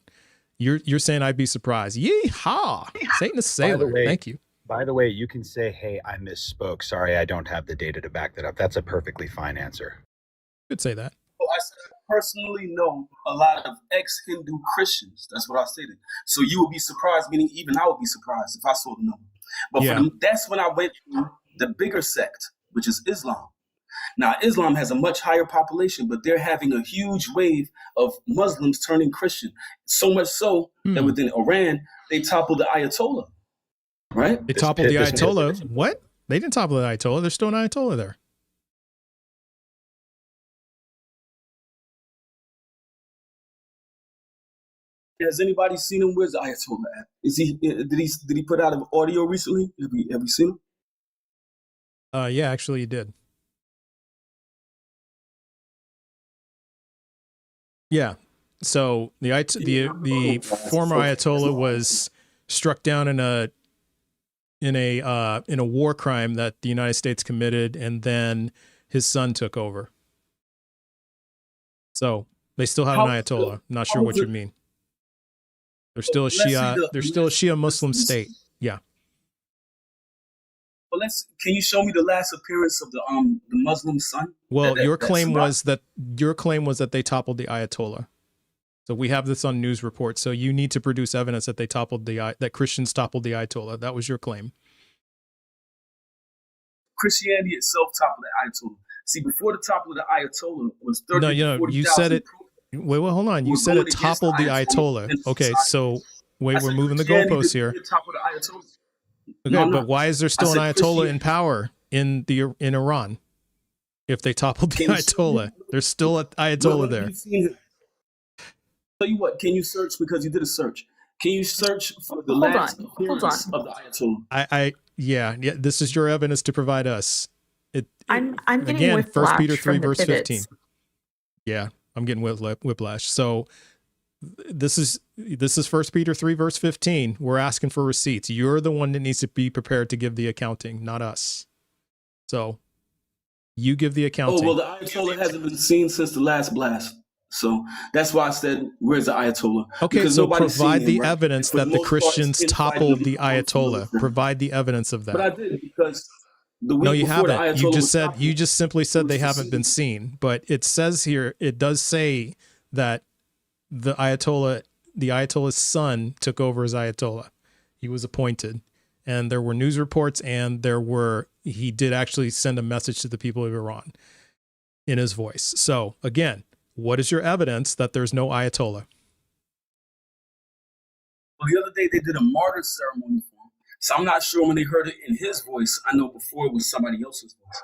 you're saying I'd be surprised. Yeehaw! Satan is sailor. way- Thank you. By the way, you can say, hey, I misspoke. Sorry, I don't have the data to back that up. That's a perfectly fine answer. Could say that. Well, I said I personally know a lot of ex-Hindu Christians. That's what I stated. So you would be surprised, meaning even I would be surprised if I saw the number. But Yeah. that's when I went to the bigger sect, which is Islam. Now, Islam has a much higher population, but they're having a huge wave of Muslims turning Christian. So much so that within Iran, they toppled the Ayatollah. Right? They toppled the Ayatollah. What? They didn't topple the Ayatollah. There's still an Ayatollah there. Has anybody seen him? Where's the Ayatollah at? Did he put out an audio recently? Have you seen him? Yeah, actually, you did. Yeah. So the former Ayatollah was struck down in a war crime that the United States committed, and then his son took over. So they still have an Ayatollah. Not sure what you mean. They're still a Shia. They're still a Shia Muslim state. Yeah. But can you show me the last appearance of the Muslim son? Well, your claim was that they toppled the Ayatollah. So we have this on news reports. So you need to produce evidence that that Christians toppled the Ayatollah. That was your claim. Christianity itself toppled the Ayatollah. See, before the topple of the Ayatollah was 30 No, to 40,000. you said it. Wait, hold on. You said it toppled the Ayatollah. Okay, so we're moving the goalposts here. Okay, but why is there still an Ayatollah in power in Iran? If they toppled the Ayatollah, there's still an Ayatollah there. Tell you what, can you search, because you did a search? Can you search for the last appearance of the Ayatollah? Yeah. This is your evidence to provide us. I'm getting again, whiplash 1 Peter 3 from the verse pivots. 15. Yeah, I'm getting whiplash. So this is 1 Peter 3 verse 15. We're asking for receipts. You're the one that needs to be prepared to give the accounting, not us. So you give the accounting. Oh, well, the Ayatollah hasn't been seen since the last blast. So that's why I said, where's the Ayatollah? Okay, Because so nobody's provide seen the him, right? evidence For the that the most part, it's Christians inside toppled the the Ayatollah. Provide the evidence of that. But I did, because the week No, you before the haven't. Ayatollah You was just said toppled, you just simply said they was haven't been seen. But it says here, it does say that the Ayatollah's son took over as Ayatollah. He was appointed, and there were news reports, and he did actually send a message to the people of Iran in his voice. So again, what is your evidence that there's no Ayatollah? Well, the other day they did a martyr ceremony for him. So I'm not sure when they heard it in his voice. I know before it was somebody else's voice.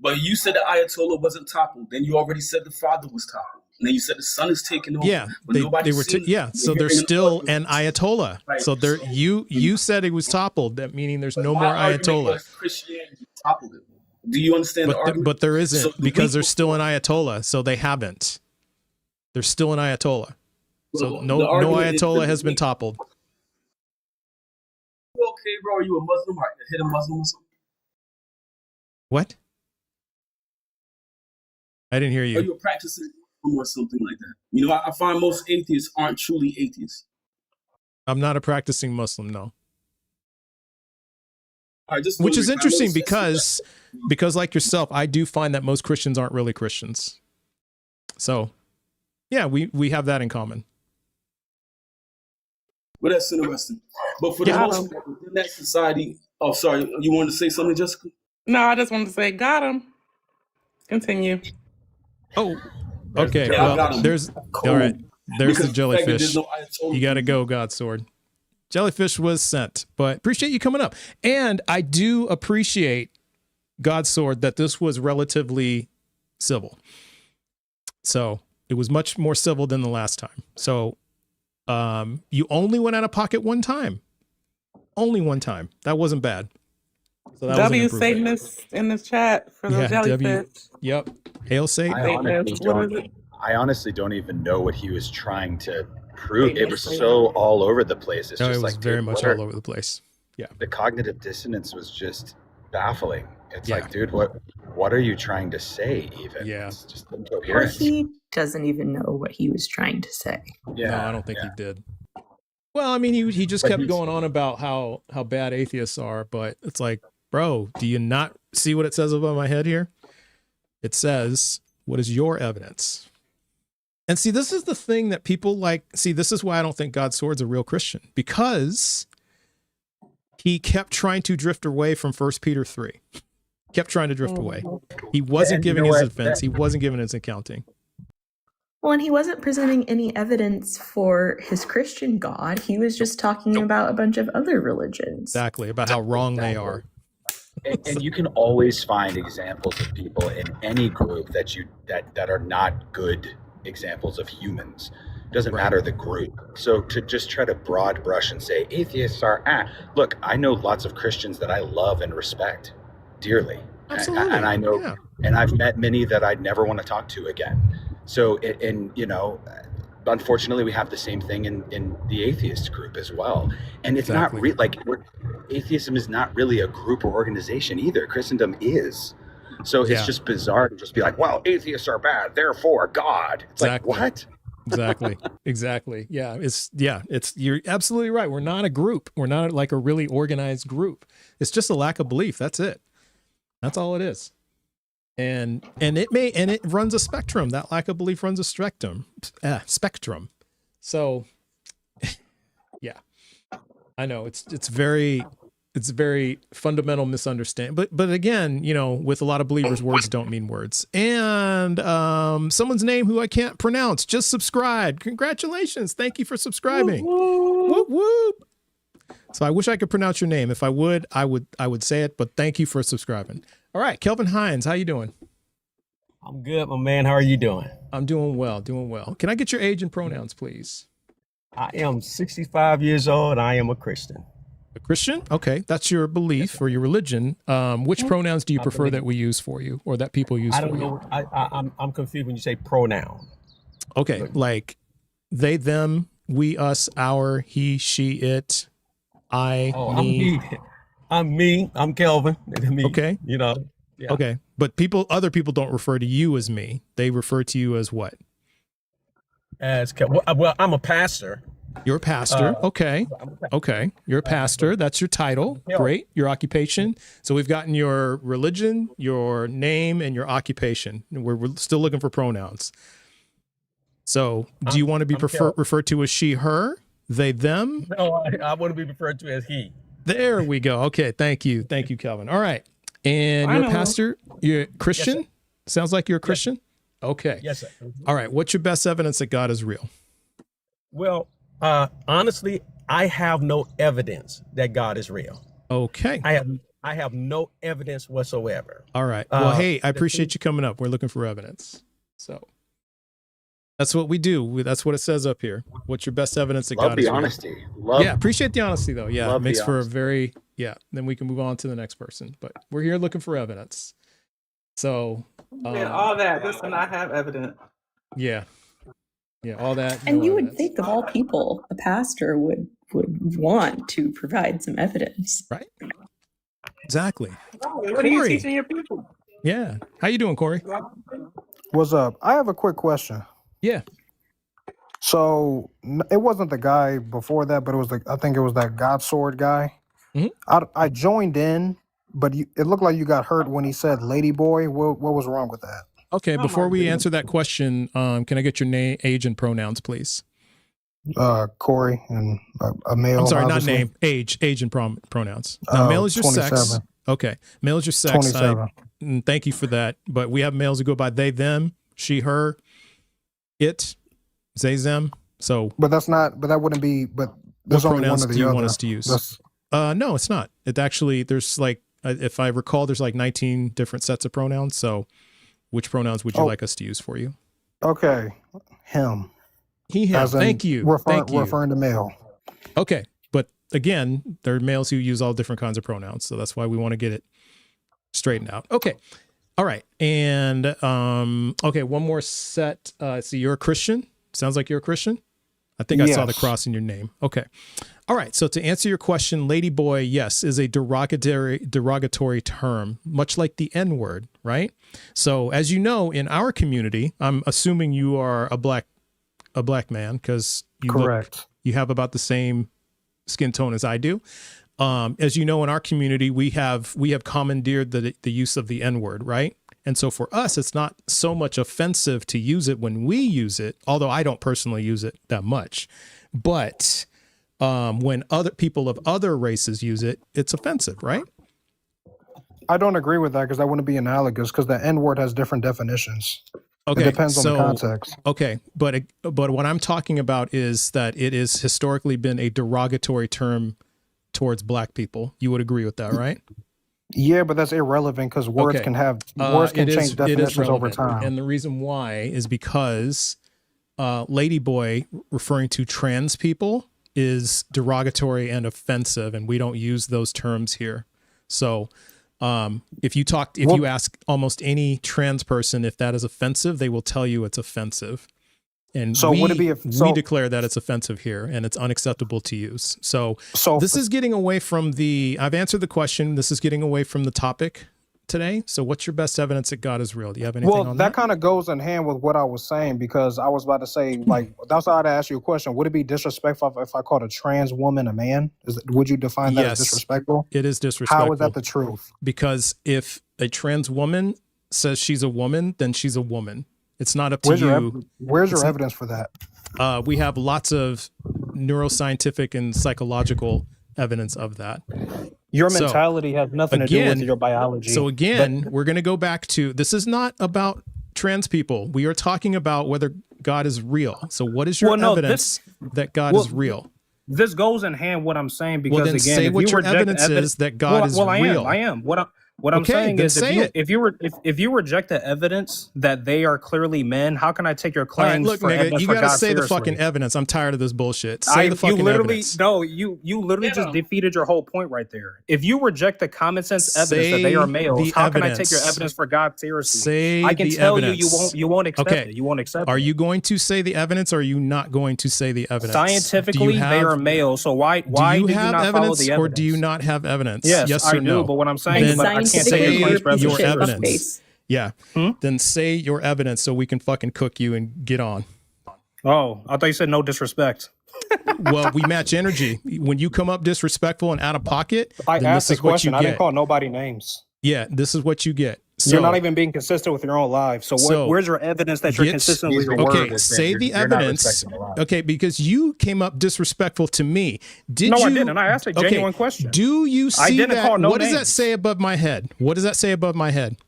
But you said the Ayatollah wasn't toppled. Then you already said the father was toppled. And then you said the son is taking over. Yeah, but they nobody's were. seen it. Yeah, so You're there's hearing still the an Ayatollah. Right. So there, you said it was toppled. That meaning there's no My more argument Ayatollah. was Christianity toppled it. Do you understand the argument? But there isn't, So the because week there's still an Ayatollah. So they haven't. There's still an Ayatollah. So Well, no the argument is Ayatollah that has been we- toppled. You okay, bro? Are you a Muslim or a hidden Muslim or something? What? I didn't hear Are you. you a practicing Muslim or something like that? You know, I find most atheists aren't truly atheists. I'm not a practicing Muslim, no. All right, just Which is wondering, I interesting noticed that- because like yourself, I do find that most Christians aren't really Christians. So yeah, we have that in common. But that's interesting. But for the Yeah. most part, within that society, oh, sorry, you wanted to say something, Jessica? No, I just wanted to say, got him. Continue. Oh, okay. Yeah, I Well, got him. there's Cool. all right. There's Because the the fact that jellyfish. there's no Ayatollah. You got to go, God Sword. Jellyfish was sent, but appreciate you coming up. And I do appreciate God Sword that this was relatively civil. So it was much more civil than the last time. So you only went out of pocket one time. Only one time. That wasn't bad. So that was an W improvement. Satanist in the chat for the jellyfish. Yep. Hail Satan. I honestly don't even know what he was trying to prove. It was so all over the place. It's No, just it was like, very dude, much all over the place. Yeah. The cognitive dissonance was just baffling. It's Yeah. like, dude, what are you trying to say even? Yeah. It's just Or incoherent. he doesn't even know what he was trying to say. Yeah. No, I don't think he did. Well, I mean, he just kept going on about how bad atheists are, but it's like, bro, do you not see what it says above my head here? It says, what is your evidence? And see, this is the thing that people like. See, this is why I don't think God Sword's a real Christian, because he kept trying to drift away from 1 Peter 3. Kept trying to drift away. He wasn't giving his defense. He wasn't giving his accounting. Well, and he wasn't presenting any evidence for his Christian God. He was just talking about a bunch of other religions. Exactly, about how wrong they are. And you can always find examples of people in any group that are not good examples of humans. It doesn't matter the group. So to just try to broad brush and say atheists are look, I know lots of Christians that I love and respect dearly. Absolutely. And I know, and I've met many that I'd never want to talk to again. So, and you know, unfortunately, we have the same thing in the atheist group as well. And it's not atheism is not really a group or organization either. Christendom is. So it's just bizarre to just be like, well, atheists are bad, therefore God. It's like, what? Exactly. Yeah. You're absolutely right. We're not a group. We're not like a really organized group. It's just a lack of belief. That's it. That's all it is. And it runs a spectrum. That lack of belief runs a spectrum. So yeah, I know it's very fundamental misunderstanding. But again, you know, with a lot of believers, words don't mean words. And someone's name who I can't pronounce just subscribed. Congratulations. Thank you for subscribing. Whoop, whoop. So I wish I could pronounce your name. If I would say it, but thank you for subscribing. All right, Kelvin Hines, how you doing? I'm good, my man. How are you doing? I'm doing well, Can I get your age and pronouns, please? I am 65 years old. I am a Christian. A Christian? Okay, that's your belief or your religion. Which pronouns do you prefer that we use for you or that people use for you? I don't know. I'm confused when you say pronoun. Okay, like they, them, we, us, our, he, she, it, I, me. I'm me. I'm Kelvin. Me, okay. You know. Yeah. Okay. But other people don't refer to you as me. They refer to you as what? As well, I'm a pastor. You're a pastor. Okay. You're a pastor. That's your title. Great. Your occupation. So we've gotten your religion, your name, and your occupation. We're still looking for pronouns. So do you want to be referred to as she, her, they, them? No, I want to be referred to as he. There we go. Okay. Thank you, Kelvin. All right. And you're a pastor? You're a Christian? Yes, sounds like you're a Christian? Yes. Okay. Yes, sir. All right. What's your best evidence that God is real? Well, honestly, I have no evidence that God is real. Okay. I have no evidence whatsoever. All right. Well, hey, I appreciate you coming up. We're looking for evidence. So that's what we do. That's what it says up here. What's your best evidence that God is real? Honesty. Appreciate the honesty though. Yeah. It makes for a very, then we can move on to the next person. But we're here looking for evidence. So all that, just to not have evidence. Yeah. Yeah, all that. And you would think of all people, a pastor would want to provide some evidence. Right. Exactly. What are you teaching your people? Yeah. How you doing, Corey? What's up? I have a quick question. Yeah. So it wasn't the guy before that, but I think it was that God Sword guy. Mm-hmm. I joined in, but it looked like you got hurt when he said "lady boy." What was wrong with that? Okay, Oh, before my we goodness. answer that question, can I get your name, age, and pronouns, please? Corey and a male. I'm sorry, obviously. not name, age, and pronouns. Now, male is your sex. 27. Okay, male is your sex. 27. Thank you for that. But we have males who go by they, them, she, her, it, they, them. So, But that's not. But that wouldn't be. But there's what only one pronouns or the do you other. want us to use? That's, No, it's not. It actually, there's like, if I recall, there's like 19 different sets of pronouns. So, which pronouns would you like us to use for you? okay. Him. He, him. As in Thank you. Thank you. Referring to male. Okay. But again, there are males who use all different kinds of pronouns. So that's why we want to get it straightened out. Okay. All right. And, okay. One more set. So you're a Christian. Sounds like you're a Christian. I think I saw the cross in your name. Okay. All right. So to answer your question, ladyboy, yes, is a derogatory term, much like the N word, right? So as you know, in our community, I'm assuming you are a black man because you have about the same skin tone as I do. As you know, in our community, we have commandeered the use of the N word, right? And so for us, it's not so much offensive to use it when we use it, although I don't personally use it that much. But when other people of other races use it, it's offensive, right? I don't agree with that because that wouldn't be analogous because the N word has different definitions. Okay, it depends on the context. Okay, but what I'm talking about is that it has historically been a derogatory term towards black people. You would agree with that, right? Yeah, but that's irrelevant because words can change definitions over time. And the reason why is because ladyboy referring to trans people is derogatory and offensive, and we don't use those terms here. So if you ask almost any trans person if that is offensive, they will tell you it's offensive. And so we, would it be we declare that it's offensive here and it's unacceptable to use. So this is getting away from I've answered the question. This is getting away from the topic today. So what's your best evidence that God is real? Do you have anything on that? Well, that kind of goes in hand with what I was saying because I was about to say, like, that's why I'd ask you a question. Would it be disrespectful if I called a trans woman a man? Would you define that as disrespectful? It is disrespectful. How is that the truth? Because if a trans woman says she's a woman, then she's a woman. It's not up to you. Where's your evidence for that? We have lots of neuroscientific and psychological evidence of that. Your mentality has nothing to do with your biology. So again, we're going to go back to, this is not about trans people. We are talking about whether God is real. So what is your evidence that God is real? This goes in hand what I'm saying because then say what your evidence is that God is real. I am. What I'm saying is if you reject the evidence that they are clearly men, how can I take your claims? Look, nigga, you gotta say the fucking evidence. I'm tired of this bullshit. You literally just defeated your whole point right there. If you reject the common sense evidence that they are males, how can I take your evidence for God seriously? I can tell you won't accept it. You won't accept it. Are you going to say the evidence or are you not going to say the evidence? Scientifically, they are males. So why do you have evidence or do you not have evidence? Yes, or I do. no? But what I'm saying is I can't say your evidence. Yeah. Then say your evidence so we can fucking cook you and get on. Oh, I thought you said no disrespect. Well, we match energy. When you come up disrespectful and out of pocket, I asked the question. I didn't call nobody names. Yeah, this is what you get. So, you're not even being consistent with your own life. So where's your evidence that you're consistent with your word? Okay, say the evidence. Okay, because you came up disrespectful to me. I didn't. I asked a genuine question. Do you see I didn't that? Call no what names. Does that say above my head? What does that say above my head?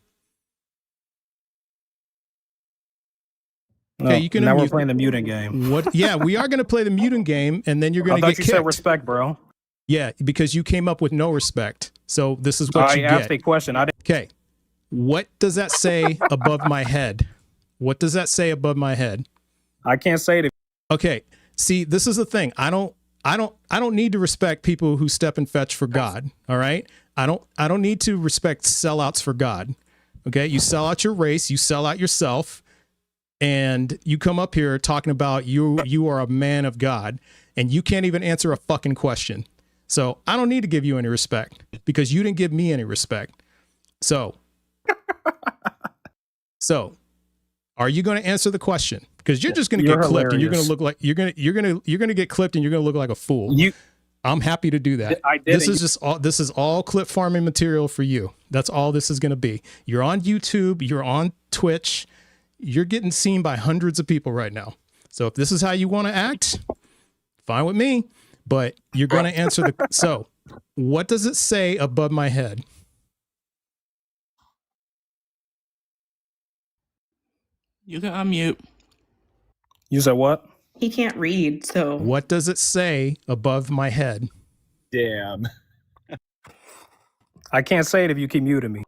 Okay, you can. Now we're playing the muting game. What? Yeah, we are going to play the muting game, and then you're going to get kicked. You said respect, bro. Yeah, because you came up with no respect. So this is what you get. I asked a question. Okay. What does that say above my head? What does that say above my head? I can't say it. Okay. See, this is the thing. I don't need to respect people who step and fetch for God. All right. I don't need to respect sellouts for God. Okay. You sell out your race, you sell out yourself, and you come up here talking about you are a man of God, and you can't even answer a fucking question. So I don't need to give you any respect because you didn't give me any respect. So, are you going to answer the question? Because you're just going to get clipped, and you're going to look like you're going to get clipped, and you're going to look like a fool. I'm happy to do that. This is all clip farming material for you. That's all this is going to be. You're on YouTube. You're on Twitch. you're getting seen by hundreds of people right now. So if this is how you want to act, fine with me, but you're going to answer the, so what does it say above my head? You can unmute. You said what? He can't read, so. What does it say above my head? Damn. I can't say it if you keep muting me.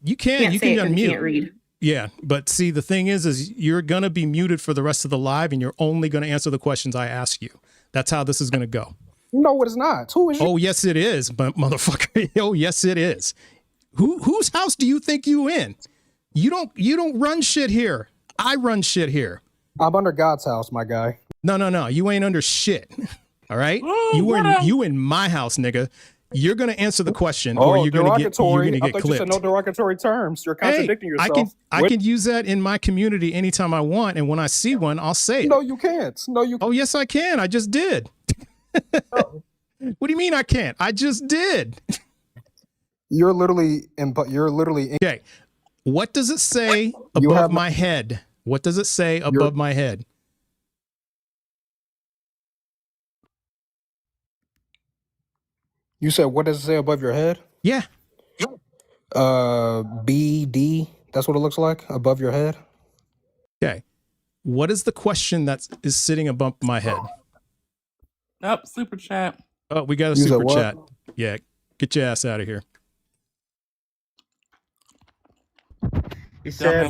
You can Can't say it 'cause unmute. he can't read. Yeah, but see, the thing is you're going to be muted for the rest of the live, and you're only going to answer the questions I ask you. That's how this is going to go. No, it is not. Who is you? Oh, yes, it is, but motherfucker. Oh, yes, it is. Whose house do you think you in? You don't run shit here. I run shit here. I'm under God's house, my guy. No. You ain't under shit. All right? You in my house, nigga. You're gonna answer the question, or you're gonna get I thought clipped. you said no derogatory terms. You're contradicting yourself. I can use that in my community anytime I want, and when I see one, I'll say it. No, you can't. No, you. Oh, yes, I can. I just did. What do you mean I can't? I just did. You're literally Okay. What does it say above my head? What does it say above my head? You said, what does it say above your head? Yeah. BD. That's what it looks like above your head. Okay. What is the question that is sitting above my head? Up, super chat. Oh, we got a super chat. Yeah. Get your ass out of here. He said,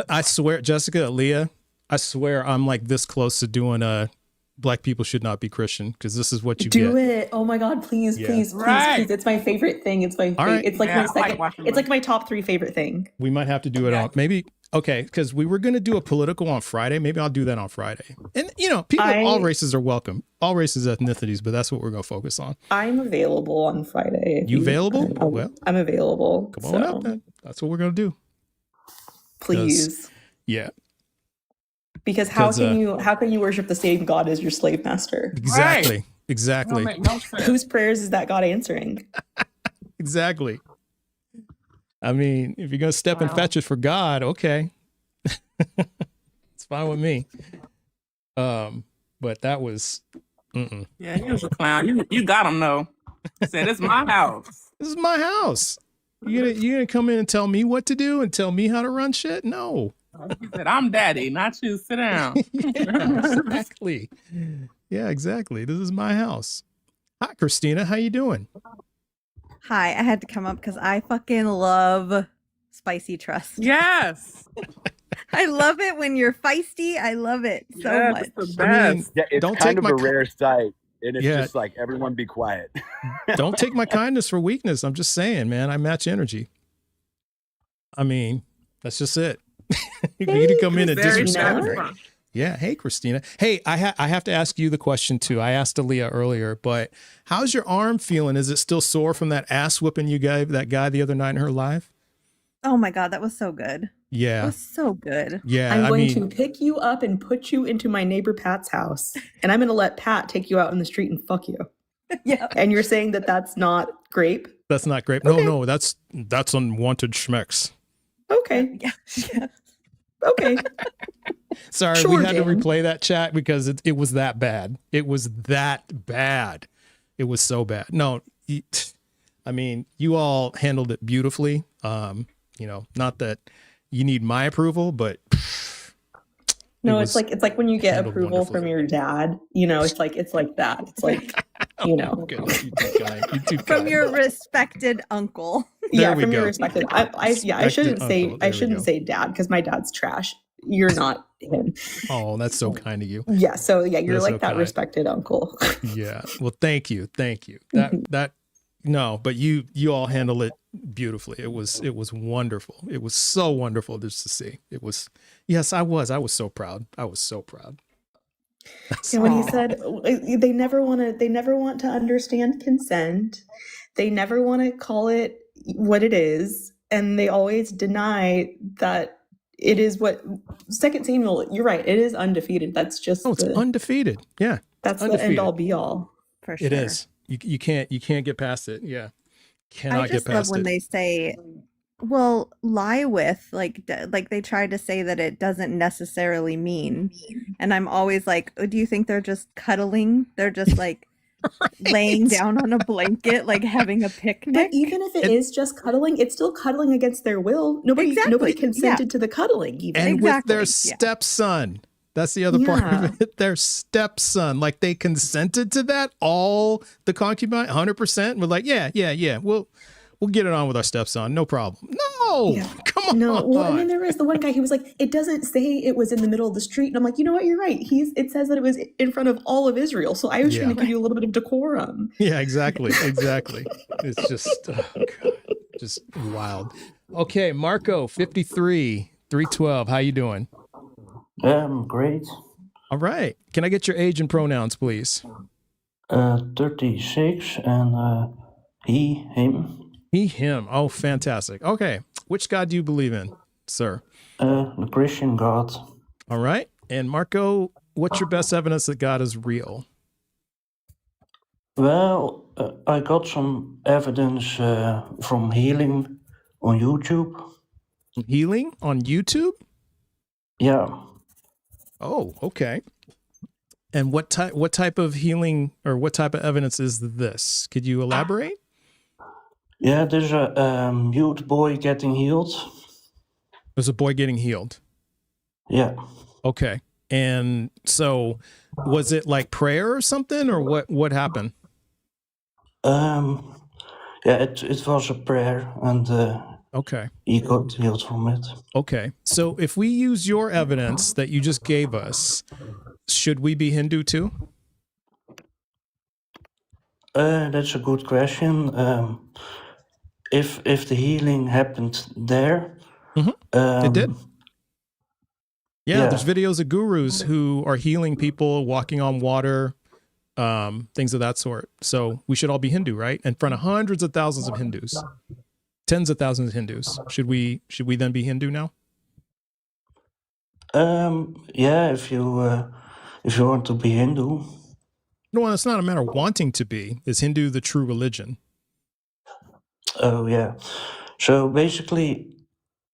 I swear, Jessica, Leah, I swear I'm like this close to doing Black People Should Not Be Christian, because this is what you Do get. it. Oh my God, please. Please. It's my favorite thing. It's my right. it's like Yeah, my second. watching It's like my top 3 favorite thing. We might have to do it on maybe. Okay, because we were going to do a political on Friday. Maybe I'll do that on Friday. And, people, all races are welcome. All races, ethnicities, but that's what we're going to focus on. I'm available on Friday. You available? Well, I'm available. Come on up then. That's what we're going to do. Please. Yeah. Because how can you worship the same God as your slave master? Exactly. Right. Exactly. Whose prayers is that God answering? Exactly. I mean, if you're going to step and fetch it for God, okay. It's fine with me. But that was, Yeah, he was a clown. You got him though. He said, "It's my house. This is my house. You gonna come in and tell me what to do and tell me how to run shit? No." He said, "I'm daddy, not you. Sit down." Yeah, exactly. Yeah, exactly. This is my house. Hi, Christina. How you doing? Hi, I had to come up because I fucking love Spicy Trust. Yes. I love it when you're feisty. I love it so much. It's the best. Yeah, it's Don't kind take of a my rare sight. And it's Yeah. just like, everyone be quiet. Don't take my kindness for weakness. I'm just saying, man, I match energy. I mean, that's just it. You need to come in and Very disrespect me. nice. Yeah. Hey, Christina. Hey, I have to ask you the question too. I asked Aaliyah earlier, but how's your arm feeling? Is it still sore from that ass whipping you gave that guy the other night in her live? Oh my God, that was so good. It Yeah. was so good. Yeah. I'm I going mean, to pick you up and put you into my neighbor Pat's house, and I'm going to let Pat take you out in the street and fuck you. Yeah. And you're saying that that's not grape? that's not great. Okay. No, that's unwanted schmecks. Okay. Yeah. Okay. Sorry, Sure, we had to Dan. replay that chat because it was that bad. It was that bad. It was so bad. No, I mean, you all handled it beautifully. Not that you need my approval, but No, it's like when you get handled approval wonderfully. from your dad. It's like that. It's like Okay, you too kind. You too From kind. your respected uncle. There we from your go. respected. I shouldn't say uncle. There I we shouldn't go. say dad because my dad's trash. You're not him. Oh, that's so kind of you. Yeah. So yeah, you're That's like so that kind. respected uncle. Yeah. Well, thank you. No, but you all handled it beautifully. It was wonderful. It was so wonderful just to see. It was. Yes, I was so proud. I was so proud. And when he said they never want to understand consent, they never want to call it what it is, and they always deny that it is what 2 Samuel. You're right. It is undefeated. That's just It's undefeated. Yeah, that's the undefeated. end all be all. For sure. It is. You can't get past it. Yeah, I cannot just get love past when it. they say well, lie with, like they try to say that it doesn't necessarily mean, and I'm always like, oh, do you think they're just cuddling? They're just like laying down on a blanket, like having a picnic. But even if it is just cuddling, it's still cuddling against their will. Nobody consented to the cuddling, even. And with their stepson. That's the other part of it. Their stepson. Like they consented to that. All the concubine, 100%. We're like, yeah. We'll get it on with our stepson. No problem. No, come on. No, well, and then there was the one guy who was like, it doesn't say it was in the middle of the street. And I'm like, you know what? You're right. It says that it was in front of all of Israel. So I was trying to give you a little bit of decorum. Yeah, exactly. It's just, oh God, just wild. Okay, Marco, 53, 312. How you doing? Great. All right. Can I get your age and pronouns, please? 36 and he, him. He, him. Oh, fantastic. Okay. Which God do you believe in, sir? The Christian God. All right. And Marco, what's your best evidence that God is real? Well, I got some evidence from healing on YouTube. Healing on YouTube? Yeah. Oh, okay. And what type of healing or what type of evidence is this? Could you elaborate? Yeah, there's a mute boy getting healed. There's a boy getting healed. Yeah. Okay. And so was it like prayer or something, or what happened? Yeah, it was a prayer, and okay, he got healed from it. Okay. So if we use your evidence that you just gave us, should we be Hindu too? That's a good question. If the healing happened there, it did. Yeah, there's videos of gurus who are healing people, walking on water, things of that sort. So we should all be Hindu, right? In front of hundreds of thousands of Hindus, tens of thousands of Hindus. Should we then be Hindu now? Yeah, if you want to be Hindu. No, it's not a matter of wanting to be. Is Hindu the true religion? Oh yeah. So basically,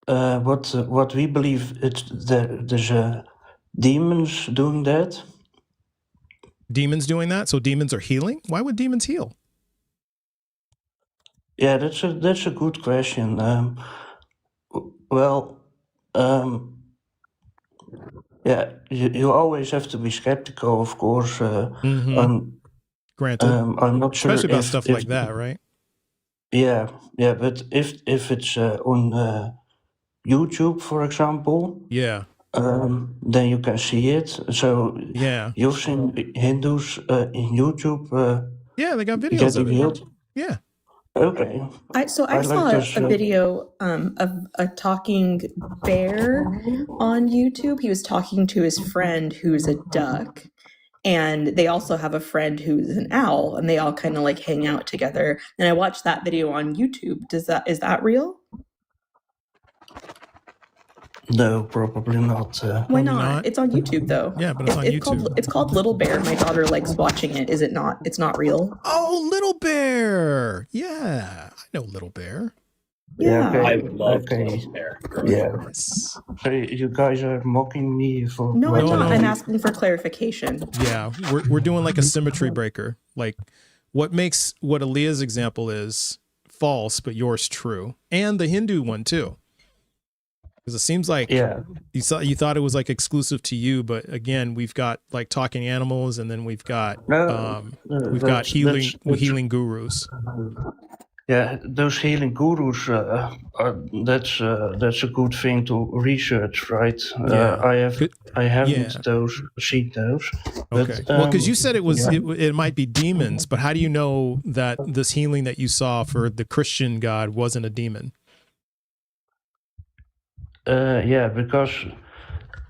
what we believe there's demons doing that. Demons doing that? So demons are healing? Why would demons heal? Yeah, that's a good question. Yeah, you always have to be skeptical, of course. Granted. I'm not sure, especially about stuff like that, right? Yeah, but if it's on YouTube, for example, then you can see it. So you've seen Hindus in YouTube. Yeah, they got videos of it. Healed? Yeah. Okay. I saw a video of a talking bear on YouTube. He was talking to his friend who's a duck, and they also have a friend who's an owl, and they all kind of like hang out together. And I watched that video on YouTube. Is that real? No, probably not. Why not? It's on YouTube though. Yeah, but it's on YouTube. It's called Little Bear. My daughter likes watching it. Is it not? It's not real. Oh, Little Bear. Yeah, I know Little Bear. Yeah, okay. I would love Okay. Bear. Yeah. So you guys are mocking me for... No, I'm not. I'm asking for clarification. Yeah, we're doing like a symmetry breaker. Like what makes what Aaliyah's example is false, but yours true. And the Hindu one too. Because it seems like you thought it was like exclusive to you, but again, we've got like talking animals, and then we've got healing gurus. Yeah, those healing gurus that's a good thing to research, right? I haven't seen those. Okay. But, well, because you said it might be demons, but how do you know that this healing that you saw for the Christian God wasn't a demon? Yeah, because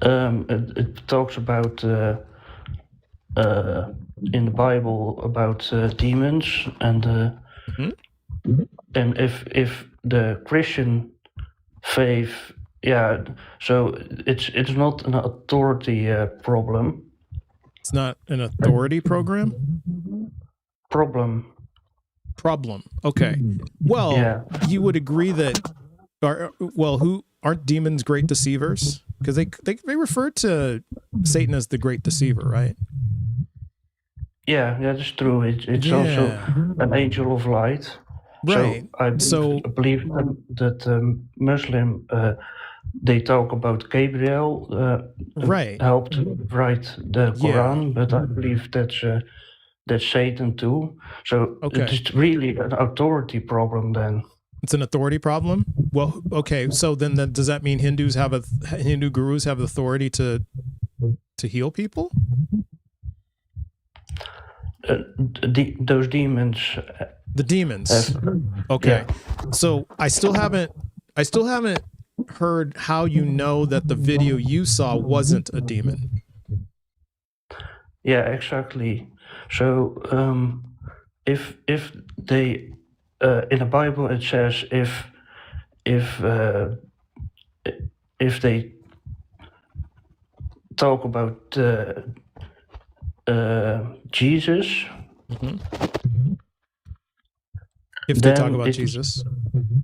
it talks about in the Bible about demons, and if the Christian faith, so it's not an authority problem. It's not an authority program? Problem. Okay. Well, you would agree that Who aren't demons great deceivers? Because they refer to Satan as the great deceiver, right? Yeah, that's true. It's also an angel of light. Right. So I believe that Muslim they talk about Gabriel helped write the Quran, but I believe that's Satan too. So it's really an authority problem then. It's an authority problem? Well, okay. So then does that mean Hindu gurus have authority to heal people? Those demons. The demons. Okay. Yeah. So I still haven't heard how you know that the video you saw wasn't a demon. Yeah, exactly. So if they in the Bible it says if they talk about Jesus. If they talk about Jesus,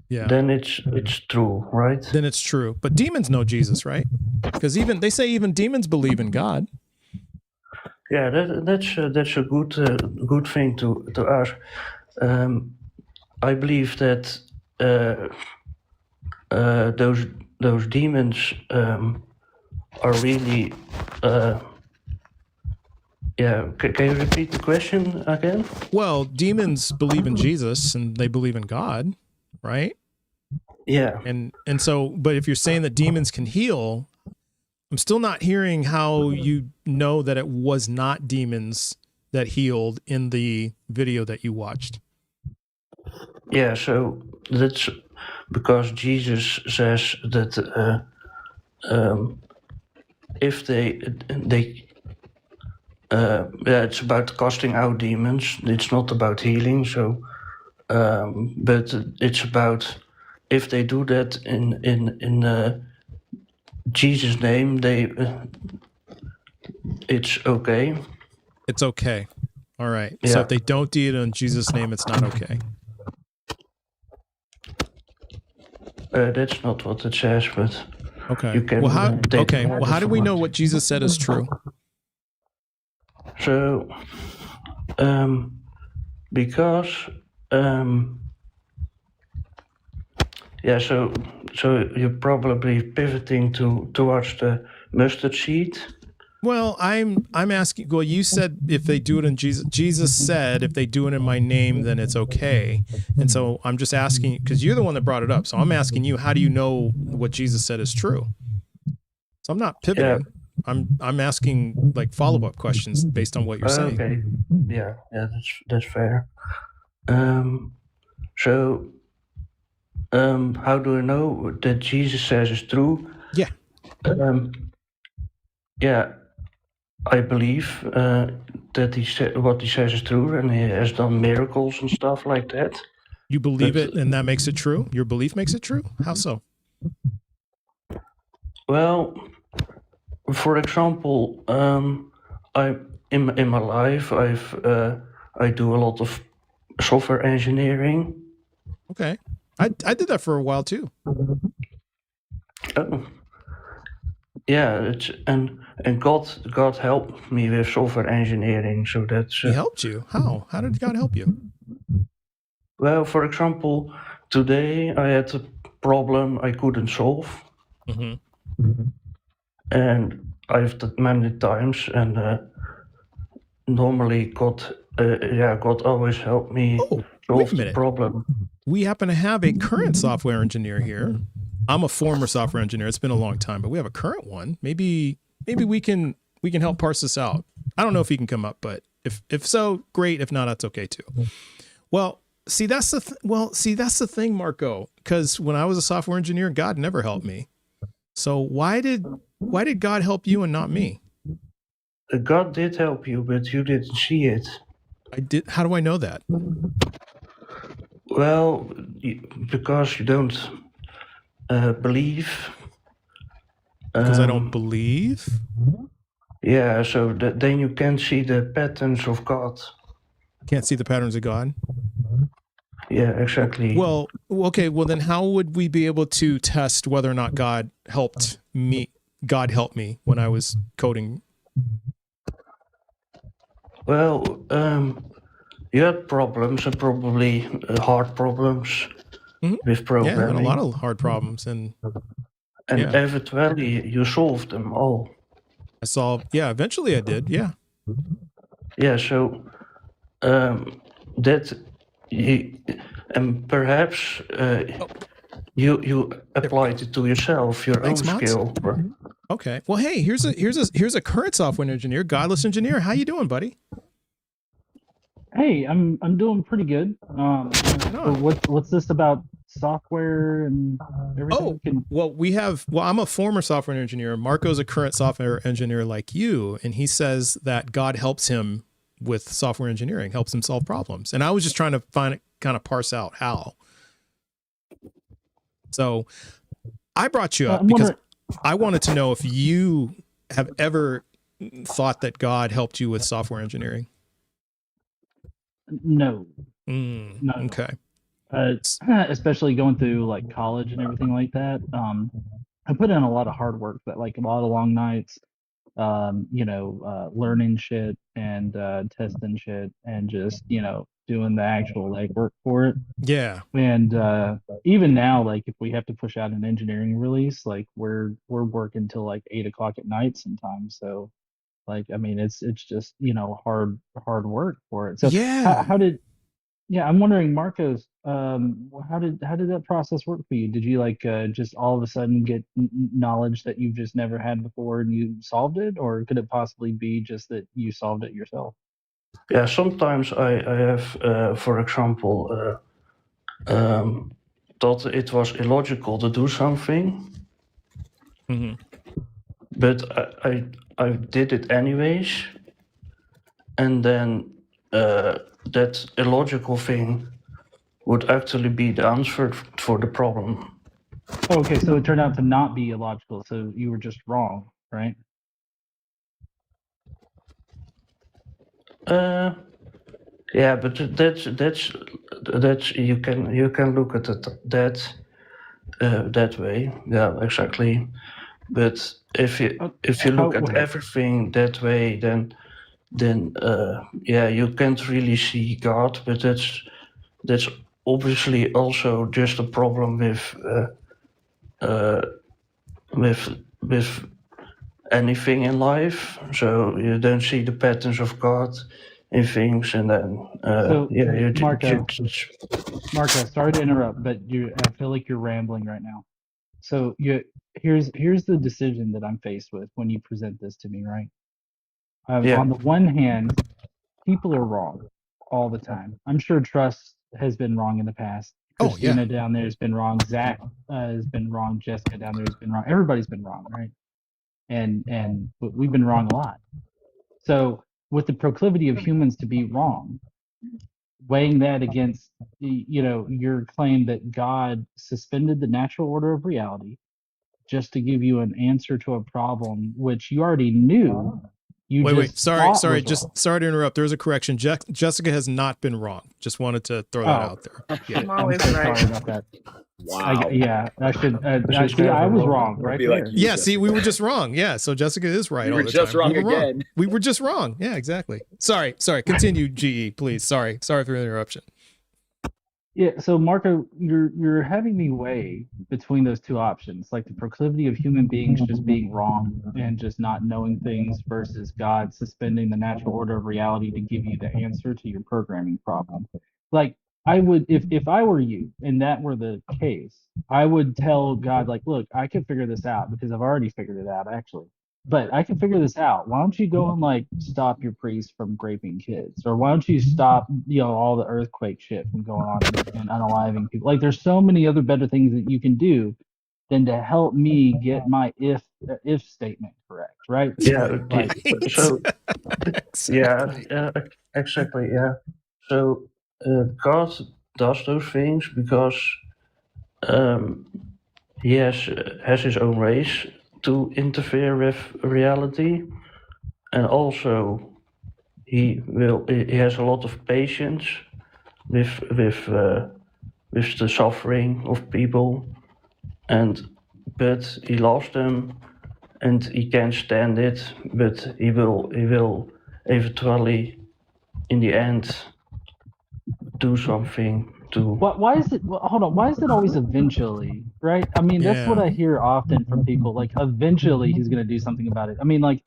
then it's true, right? Then it's true. But demons know Jesus, right? Because they say even demons believe in God. Yeah, that's a good thing to ask. I believe that those demons are really. Yeah, can you repeat the question again? Well, demons believe in Jesus and they believe in God, right? Yeah. And so, but if you're saying that demons can heal, I'm still not hearing how you know that it was not demons that healed in the video that you watched. Yeah, so that's because Jesus says that if they it's about casting out demons. It's not about healing. So, but it's about if they do that in Jesus' name, it's okay. It's okay. All right. Yeah. So if they don't do it in Jesus' name, it's not okay. That's not what it says, but okay. You can. Well, how do we know what Jesus said is true? So, because so you're probably pivoting towards the mustard seed. Well, I'm asking. Well, you said if they do it in Jesus. Jesus said if they do it in my name, then it's okay. And so I'm just asking because you're the one that brought it up. So I'm asking you, how do you know what Jesus said is true? So I'm not pivoting. Yeah. I'm asking like follow-up questions based on what you're saying. Okay. Yeah, that's fair. So how do I know that Jesus says is true? Yeah. Yeah, I believe that what he says is true, and he has done miracles and stuff like that. You believe it, and that makes it true? Your belief makes it true? How so? Well, for example, I in my life I do a lot of software engineering. Okay, I did that for a while too. Oh. Yeah, and God helped me with software engineering, so that's. He helped you? How? How did God help you? Well, for example, today I had a problem I couldn't solve. Mm-hmm. And I've done many times, and normally God always helped me solve the problem. We happen to have a current software engineer here. I'm a former software engineer. It's been a long time, but we have a current one. Maybe we can help parse this out. I don't know if he can come up, but if so, great. If not, that's okay too. Well, see that's the thing, Marco. Because when I was a software engineer, God never helped me. So why did God help you and not me? God did help you, but you didn't see it. I did. How do I know that? Well, because you don't believe. Because I don't believe? Yeah, so then you can't see the patterns of God. Can't see the patterns of God? Yeah, exactly. Well, okay. Well, then how would we be able to test whether or not God helped me? God helped me when I was coding. Well, you had problems and probably hard problems with programming. Yeah, I had a lot of hard problems, and eventually you solved them all. I solved. Yeah, eventually I did. Yeah. Yeah. So that you, and perhaps you applied it to yourself, your own skill. Okay. Well, hey, here's a current software engineer, godless engineer. How you doing, buddy? Hey, I'm doing pretty good. So what's this about software and everything? I'm a former software engineer. Marco's a current software engineer like you, and he says that God helps him with software engineering, helps him solve problems. And I was just trying to kind of parse out how. So I brought you up because I wanted to know if you have ever thought that God helped you with software engineering. No. No. Okay. Especially going through like college and everything like that. I put in a lot of hard work, but like a lot of long nights, learning shit and testing shit and just, doing the actual legwork for it. Yeah. And even now, like if we have to push out an engineering release, like we're working till like 8 o'clock at night sometimes. So like, I mean, it's just, hard work for it. So I'm wondering, Marcos, how did that process work for you? Did you like just all of a sudden get knowledge that you've just never had before and you solved it, or could it possibly be just that you solved it yourself? Yeah, sometimes I have, for example, thought it was illogical to do something, but I did it anyways, and then that illogical thing would actually be the answer for the problem. Okay, so it turned out to not be illogical, so you were just wrong, right? Yeah, but that's you can look at it that way. Yeah, exactly. But if you look at everything that way, then you can't really see God. But that's obviously also just a problem with anything in life. So you don't see the patterns of God in things, and then Marco, sorry to interrupt, but I feel like you're rambling right now. So here's the decision that I'm faced with when you present this to me, right? On the one hand, people are wrong all the time. I'm sure Trust has been wrong in the past. Christina down there has been wrong. Zach has been wrong. Jessica down there has been wrong. Everybody's been wrong, right? And we've been wrong a lot. So with the proclivity of humans to be wrong, weighing that against your claim that God suspended the natural order of reality just to give you an answer to a problem which you already knew. Sorry to interrupt. There's a correction. Jessica has not been wrong. Just wanted to throw that out there. Yeah. I'm so sorry about that. Wow. I should. I was wrong, right? See, we were just wrong. Yeah, so Jessica is right. We were just wrong again. We were just wrong. Yeah, exactly. Sorry. Continue, GE, please. Sorry for the interruption. Yeah, so Marco, you're having me weigh between those two options, like the proclivity of human beings just being wrong and just not knowing things versus God suspending the natural order of reality to give you the answer to your programming problem. Like I would, if I were you and that were the case, I would tell God, like, look, I can figure this out because I've already figured it out actually. But I can figure this out. Why don't you go and like stop your priest from raping kids? Or why don't you stop, all the earthquake shit from going on and unaliving people? Like there's so many other better things that you can do than to help me get my if statement correct, right? Yeah. So exactly. Yeah. So God does those things because he has his own ways to interfere with reality, and also he has a lot of patience with with the suffering of people, but he loves them, and he can't stand it. But he will eventually, in the end, do something to. Why is it? Hold on. Why is it always eventually? Right? I mean, that's what I hear often from people. Like, eventually he's going to do something about it. I mean, like,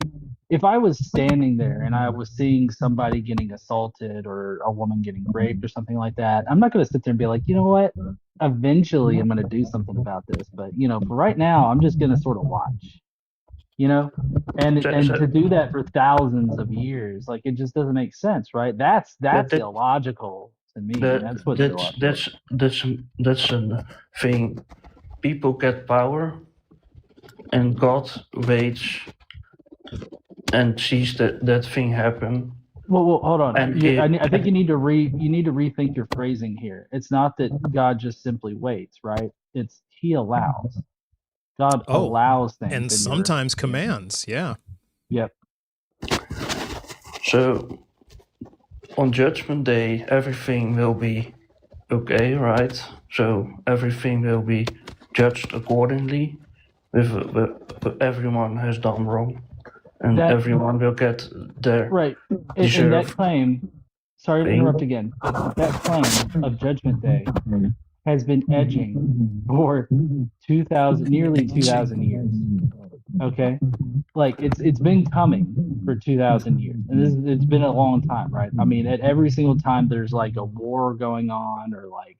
if I was standing there and I was seeing somebody getting assaulted or a woman getting raped or something like that, I'm not going to sit there and be like, you know what? Eventually, I'm going to do something about this. But for right now, I'm just going to sort of watch. And to do that for thousands of years, like, it just doesn't make sense, right? That's illogical to me. That's what's illogical. That's a thing. People get power, and God waits and sees that thing happen. Well, hold on. And I think you need to rethink your phrasing here. It's not that God just simply waits, right? It's He allows. God allows things, and sometimes commands. Yeah. Yep. So on Judgment Day, everything will be okay, right? So everything will be judged accordingly. With everyone has done wrong, and everyone will get their right. And that claim. Sorry to interrupt again, but that claim of Judgment Day has been edging for nearly 2,000 years. Okay, like it's been coming for 2,000 years, and it's been a long time, right? I mean, at every single time there's like a war going on or like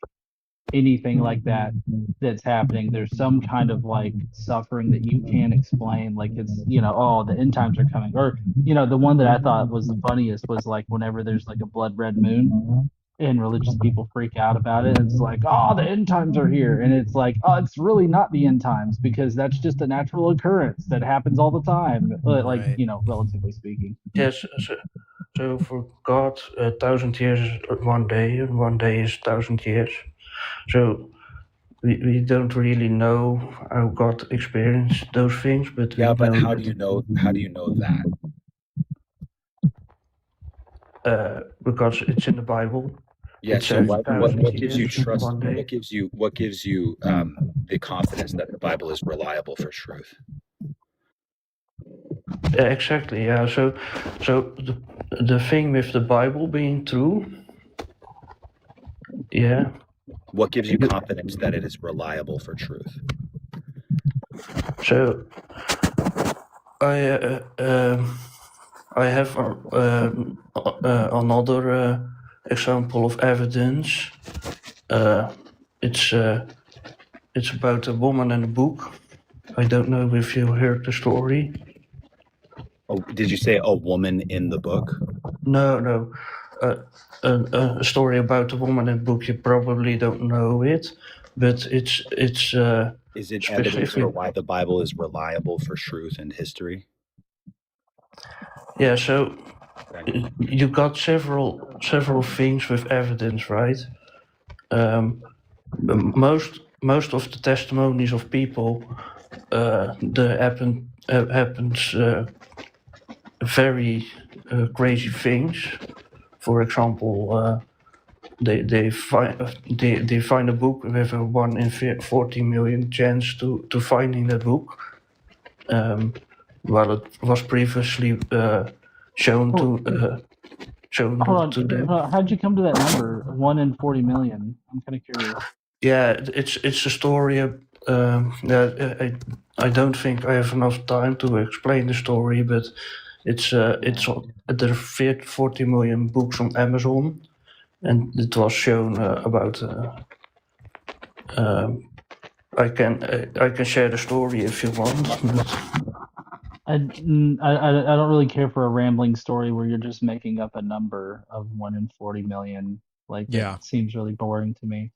anything like that that's happening, there's some kind of like suffering that you can't explain. Like it's the end times are coming, or the one that I thought was the funniest was like whenever there's like a blood red moon and religious people freak out about it. It's like, oh, the end times are here. And it's like, oh, it's really not the end times because that's just a natural occurrence that happens all the time, like, relatively speaking. Yes. So for God, 1,000 years is one day, and one day is 1,000 years. So we don't really know how God experienced those things, but how do you know that? Because it's in the Bible. Yeah. So what gives you trust? What gives you the confidence that the Bible is reliable for truth? Exactly. Yeah. So the thing with the Bible being true. Yeah. What gives you confidence that it is reliable for truth? So I have another example of evidence. It's about a woman and a book. I don't know if you heard the story. Oh, did you say a woman in the book? No. A story about a woman in the book. You probably don't know it, but it's. Is it evidence for why the Bible is reliable for truth and history? Yeah. So you got several things with evidence, right? Most of the testimonies of people, happens very crazy things. For example, they find a book with a 1 in 40 million chance to finding that book. Well, it was previously shown to them. How'd you come to that number, 1 in 40 million? I'm kind of curious. Yeah, it's a story. I don't think I have enough time to explain the story, but there are 40 million books on Amazon, and it was shown about. I can share the story if you want. I don't really care for a rambling story where you're just making up a number of 1 in 40 million. Like, it seems really boring to me.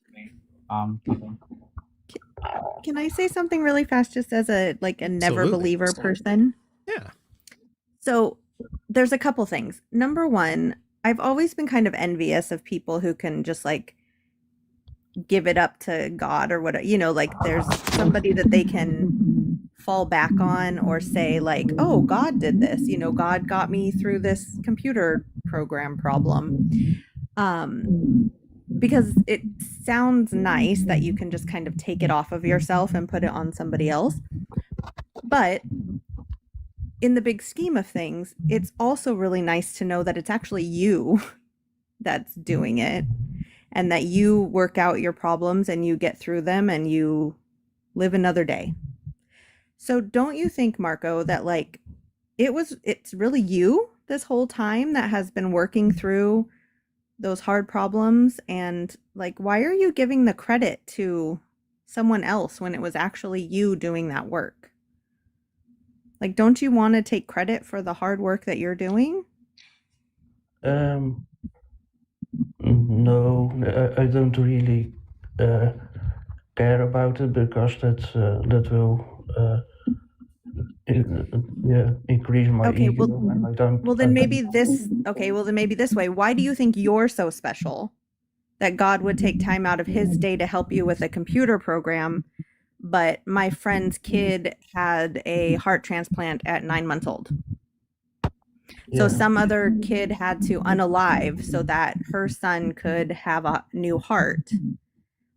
Can I say something really fast, just as a never believer person? Yeah. So there's a couple things. Number one, I've always been kind of envious of people who can just like give it up to God or whatever, like there's somebody that they can fall back on or say like, oh, God did this, God got me through this computer program problem. because it sounds nice that you can just kind of take it off of yourself and put it on somebody else. But in the big scheme of things, it's also really nice to know that it's actually you that's doing it, and that you work out your problems and you get through them and you live another day. So don't you think, Marco, that like it's really you this whole time that has been working through those hard problems? And like, why are you giving the credit to someone else when it was actually you doing that work? Like, don't you want to take credit for the hard work that you're doing? No, I don't really care about it, because that will increase my ego. And I don't, well then maybe this way. Why do you think you're so special that God would take time out of his day to help you with a computer program, but my friend's kid had a heart transplant at 9 months old? So some other kid had to unalive so that her son could have a new heart.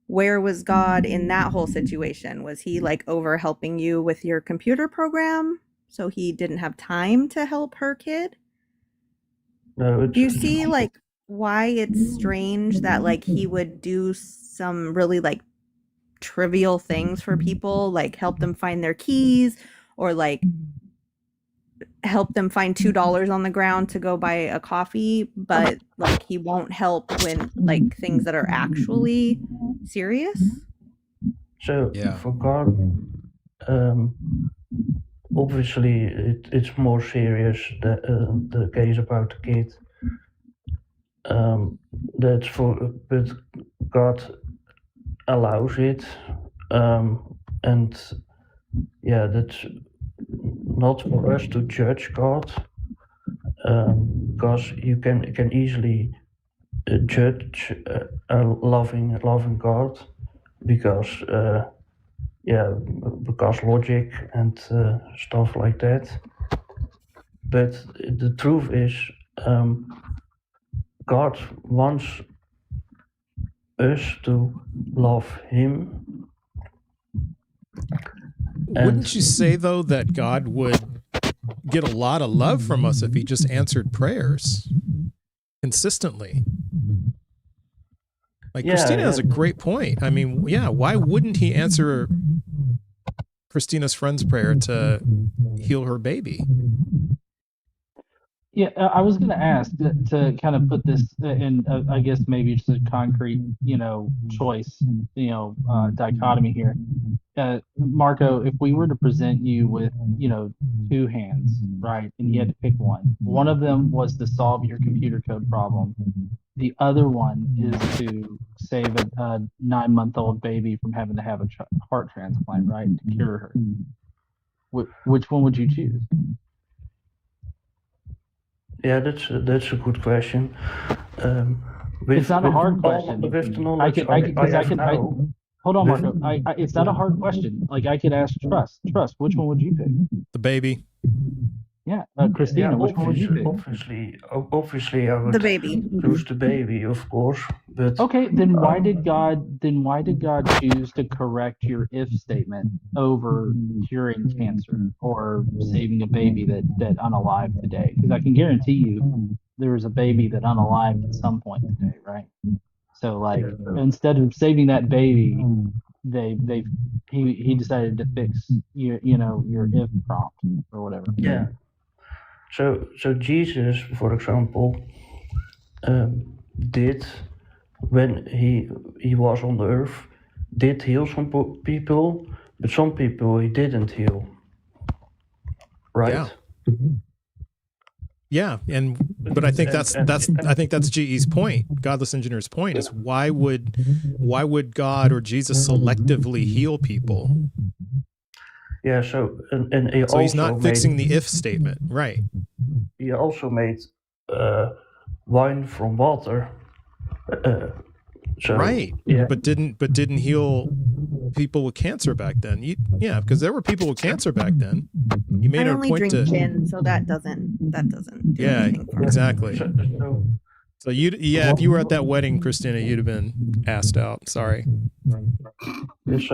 Where was God in that whole situation? Was he like over helping you with your computer program so he didn't have time to help her kid? No, do you see like why it's strange that like he would do some really like trivial things for people, like help them find their keys, or like help them find $2 on the ground to go buy a coffee, but like he won't help when like things that are actually serious? So for God, obviously it's more serious, the case about the kid. But God allows it, and that's not for us to judge God, because you can easily judge a loving God, because logic and stuff like that. But the truth is, God wants us to love him. Wouldn't you say, though, that God would get a lot of love from us if he just answered prayers consistently? Like, Christina has a great point. I mean, why wouldn't he answer Christina's friend's prayer to heal her baby? Yeah, I was going to ask to kind of put this in, I guess maybe just a concrete, choice, dichotomy here. Marco, if we were to present you with, 2 hands, right, and you had to pick one of them was to solve your computer code problem. The other one is to save a 9-month-old baby from having to have a heart transplant, right, to cure her. Which one would you choose? Yeah, that's a good question. It's not a hard question. Hold on, Marco. It's not a hard question. Like, I could ask Trust, which one would you pick? The baby. Yeah, Christina, which one would you pick? Obviously, I would choose the baby, of course. But okay, then why did God choose to correct your if statement over curing cancer or saving a baby that unalived today? Because I can guarantee you there was a baby that unalived at some point today, right? So like, instead of saving that baby, he decided to fix your if prompt or whatever. Yeah. So Jesus, for example, did, when he was on the earth, did heal some people, but some people he didn't heal. Right? Yeah, but I think that's GE's point. Godless Engineer's point is why would God or Jesus selectively heal people? Yeah, so he's not fixing the if statement, right? He also made wine from water. Right. Yeah. But didn't heal people with cancer back then. Because there were people with cancer back then. You made a point to drink gin, so that doesn't do anything for exactly. So if you were at that wedding, Christina, you'd have been asked out. Sorry. Yes,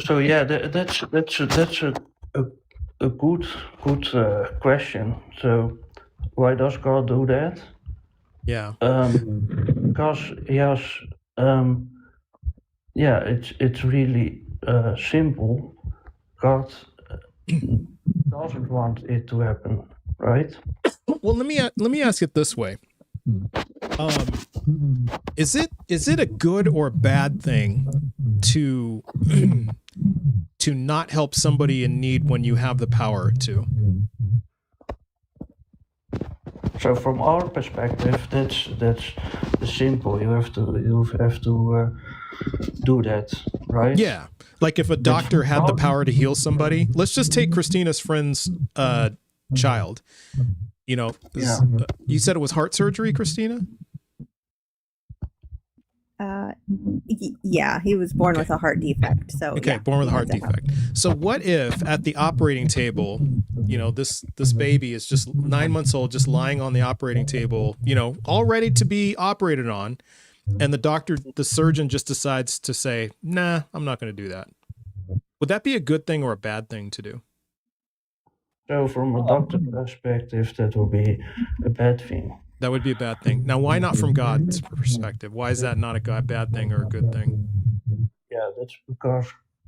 so yeah, that's a good question. So why does God do that? Yeah. Because he has it's really simple. God doesn't want it to happen, right? Well, let me ask it this way. Is it a good or bad thing to to not help somebody in need when you have the power to? So from our perspective, that's simple. You have to do that, right? Yeah. Like if a doctor had the power to heal somebody, let's just take Christina's friend's child. You know, you said it was heart surgery, Christina? Yeah, he was born with a heart defect. So born with a heart defect. So what if at the operating table, you know, this baby is just 9 months old, just lying on the operating table, you know, all ready to be operated on, and the surgeon just decides to say, nah, I'm not going to do that. Would that be a good thing or a bad thing to do? So from a doctor's perspective, that would be a bad thing. That would be a bad thing. Now, why not from God's perspective? Why is that not a bad thing or a good thing? Yeah, that's because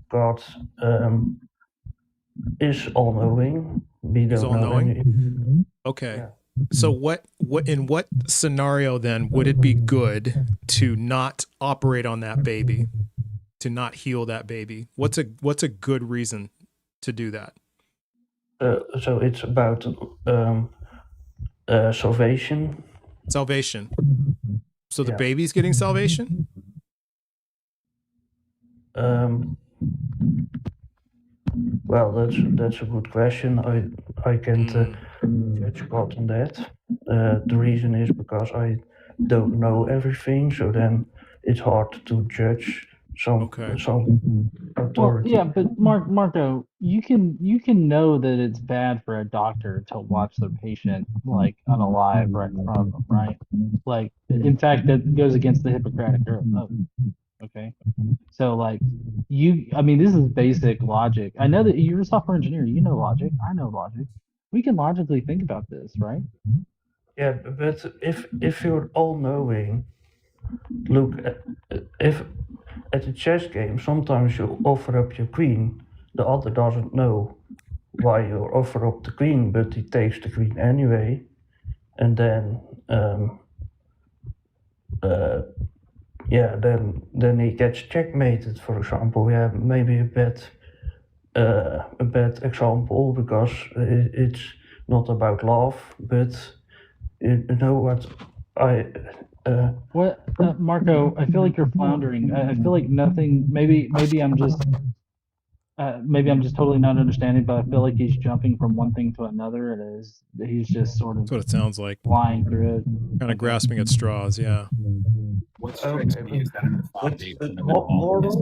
God is all-knowing. He's all-knowing? Okay. Yeah. So in what scenario then would it be good to not operate on that baby, to not heal that baby? What's a good reason to do that? So it's about salvation. Salvation. So the baby's getting salvation? Well, that's a good question. I can't judge God on that. The reason is because I don't know everything, so then it's hard to judge some authority. Well, yeah, but Marco, you can know that it's bad for a doctor to watch their patient like unalive right in front of them, right? Like, in fact, that goes against the Hippocratic oath. Okay, so like this is basic logic. I know that you're a software engineer. You know logic. I know logic. We can logically think about this, right? Yeah, but if you're all-knowing, look, if at a chess game, sometimes you offer up your queen, the other doesn't know why you offer up the queen, but he takes the queen anyway, and then then he gets checkmated, for example. Yeah, maybe a bad example because it's not about love, but you know what Marco, I feel like you're floundering. I feel like nothing. Maybe I'm just totally not understanding. But I feel like he's jumping from one thing to another, and he's just sort of. That's what it sounds like. Flying through it, kind of grasping at straws. Yeah. What strikes me is that the foundation of all this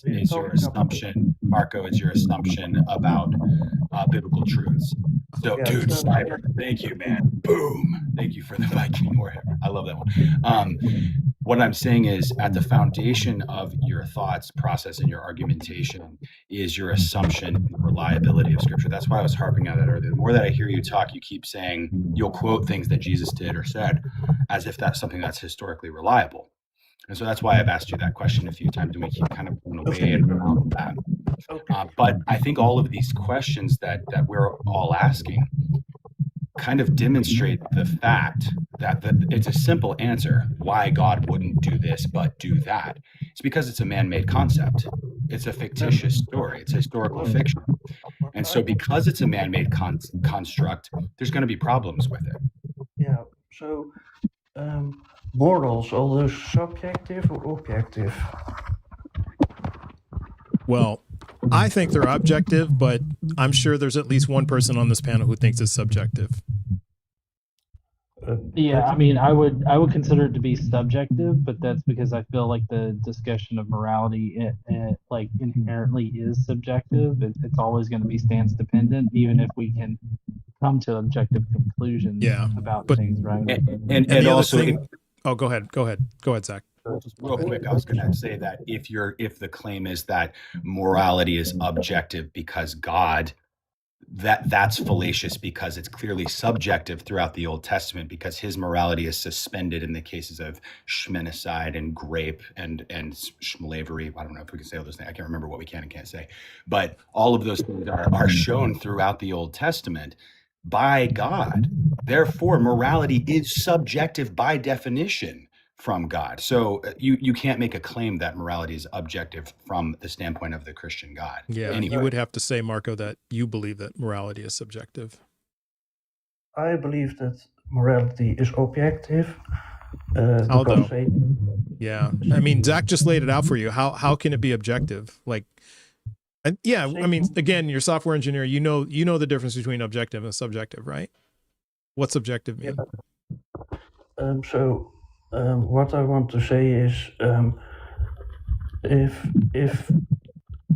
is your assumption, Marco. Is your assumption about biblical truths. So, dude, Sniper, thank you, man. Boom. Thank you for the Viking Warhammer. I love that one. What I'm saying is at the foundation of your thoughts process and your argumentation is your assumption and the reliability of Scripture. That's why I was harping on that earlier. The more that I hear you talk, you keep saying you'll quote things that Jesus did or said as if that's something that's historically reliable. And so that's why I've asked you that question a few times, and we keep kind of going away and around that. But I think all of these questions that we're all asking kind of demonstrate the fact that it's a simple answer why God wouldn't do this but do that. It's because it's a man-made concept. It's a fictitious story. It's historical fiction. And so because it's a man-made construct, there's going to be problems with it. Yeah. So morals, are those subjective or objective? Well, I think they're objective, but I'm sure there's at least one person on this panel who thinks it's subjective. Yeah, I mean, I would consider it to be subjective, but that's because I feel like the discussion of morality like inherently is subjective. It's always going to be stance dependent, even if we can come to objective conclusions about things, right? And the also, other thing, go ahead, Zach. just real quick, I was going to say that if the claim is that morality is objective because God, that's fallacious, because it's clearly subjective throughout the Old Testament, because his morality is suspended in the cases of shmenicide and grape and slavery. I don't know if we can say all those things. I can't remember what we can and can't say, but all of those things are shown throughout the Old Testament by God. Therefore, morality is subjective by definition from God. So you can't make a claim that morality is objective from the standpoint of the Christian God. Yeah, anyway. You would have to say, Marco, that you believe that morality is subjective. I believe that morality is objective. How though? Yeah, I mean, Zach just laid it out for you. How can it be objective? Like, yeah, I mean, again, you're a software engineer. You know the difference between objective and subjective, right? What's subjective mean? What I want to say is, if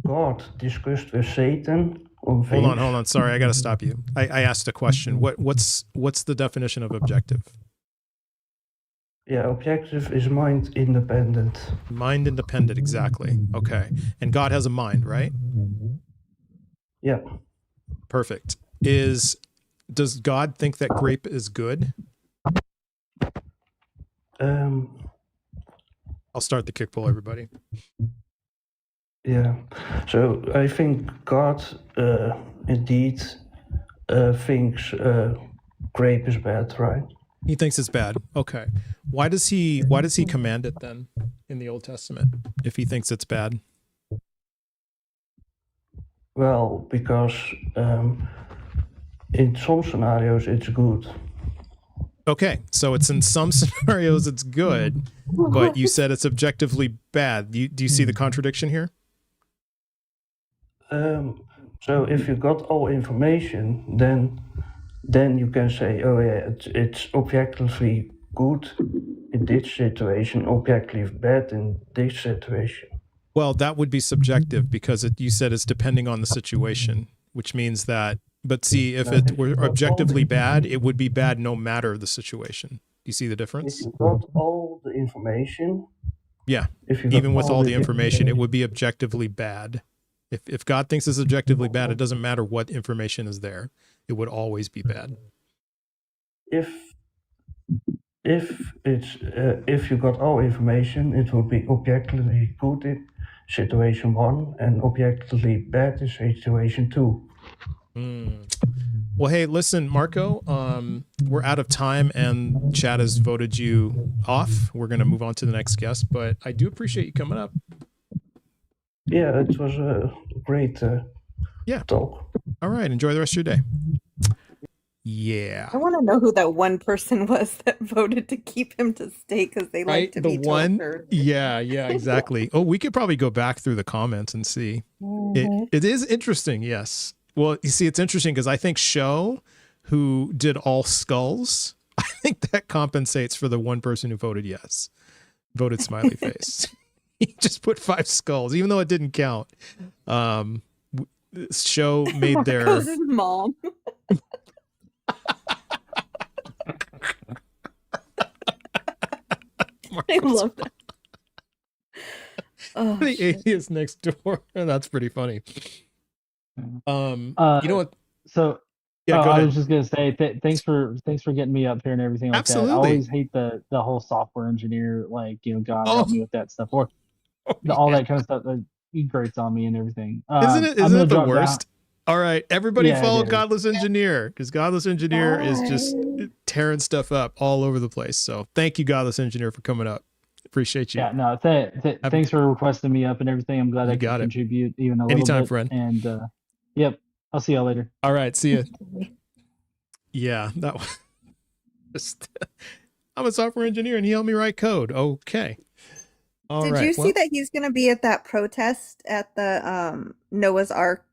God discussed with Satan on things, Hold on. Sorry, I got to stop you. I asked a question. What's the definition of objective? Yeah, objective is mind independent. Mind independent, exactly. Okay, and God has a mind, right? Yeah. Perfect. Does God think that grape is good? I'll start the kick pull, everybody. Yeah, so I think God indeed thinks grape is bad, right? He thinks it's bad. Okay. Why does he command it then in the Old Testament if he thinks it's bad? Well, because in some scenarios it's good. Okay, so it's in some scenarios it's good, but you said it's objectively bad. Do you see the contradiction here? So if you got all information, then you can say, oh yeah, it's objectively good in this situation, objectively bad in this situation. Well, that would be subjective because you said it's depending on the situation, which means that. But see, if it were objectively bad, it would be bad no matter the situation. Do you see the difference? If you got all the information. Yeah, even with all the information, it would be objectively bad. If God thinks it's objectively bad, it doesn't matter what information is there. It would always be bad. If you got all information, it would be objectively good in situation 1 and objectively bad in situation 2. Well, hey, listen, Marco, we're out of time and chat has voted you off. We're going to move on to the next guest, but I do appreciate you coming up. Yeah, it was a great talk. All right. Enjoy the rest of your day. Yeah. I want to know who that one person was that voted to keep him to stay because they like to be tortured. Yeah, exactly. Oh, we could probably go back through the comments and see. It is interesting, yes. Well, you see, it's interesting because I think Show, who did all skulls, I think that compensates for the one person who voted yes, voted smiley face. He just put 5 skulls, even though it didn't count. Show made their Marco's mom. I love that. Oh, the atheist next door. That's pretty funny. You know what? So yeah, I was just gonna say thanks for getting me up here and everything like Absolutely. that. I always hate the whole software engineer, like, God help me with that stuff, or all that kind of stuff that he grates on me and everything. Isn't it the worst? All right, everybody Yeah, follow it is. Godless Engineer, because Godless Engineer is just tearing stuff up all over the place. So thank you, Godless Engineer, for coming up. Appreciate you. Yeah, no, thanks for requesting me up and everything. I'm glad I could contribute even a little Anytime, bit. friend. And yep, I'll see y'all later. All right, see you. Yeah, that was just, I'm a software engineer and he helped me write code. Okay. All Did right, you see that he's going to be at that protest at the Noah's Ark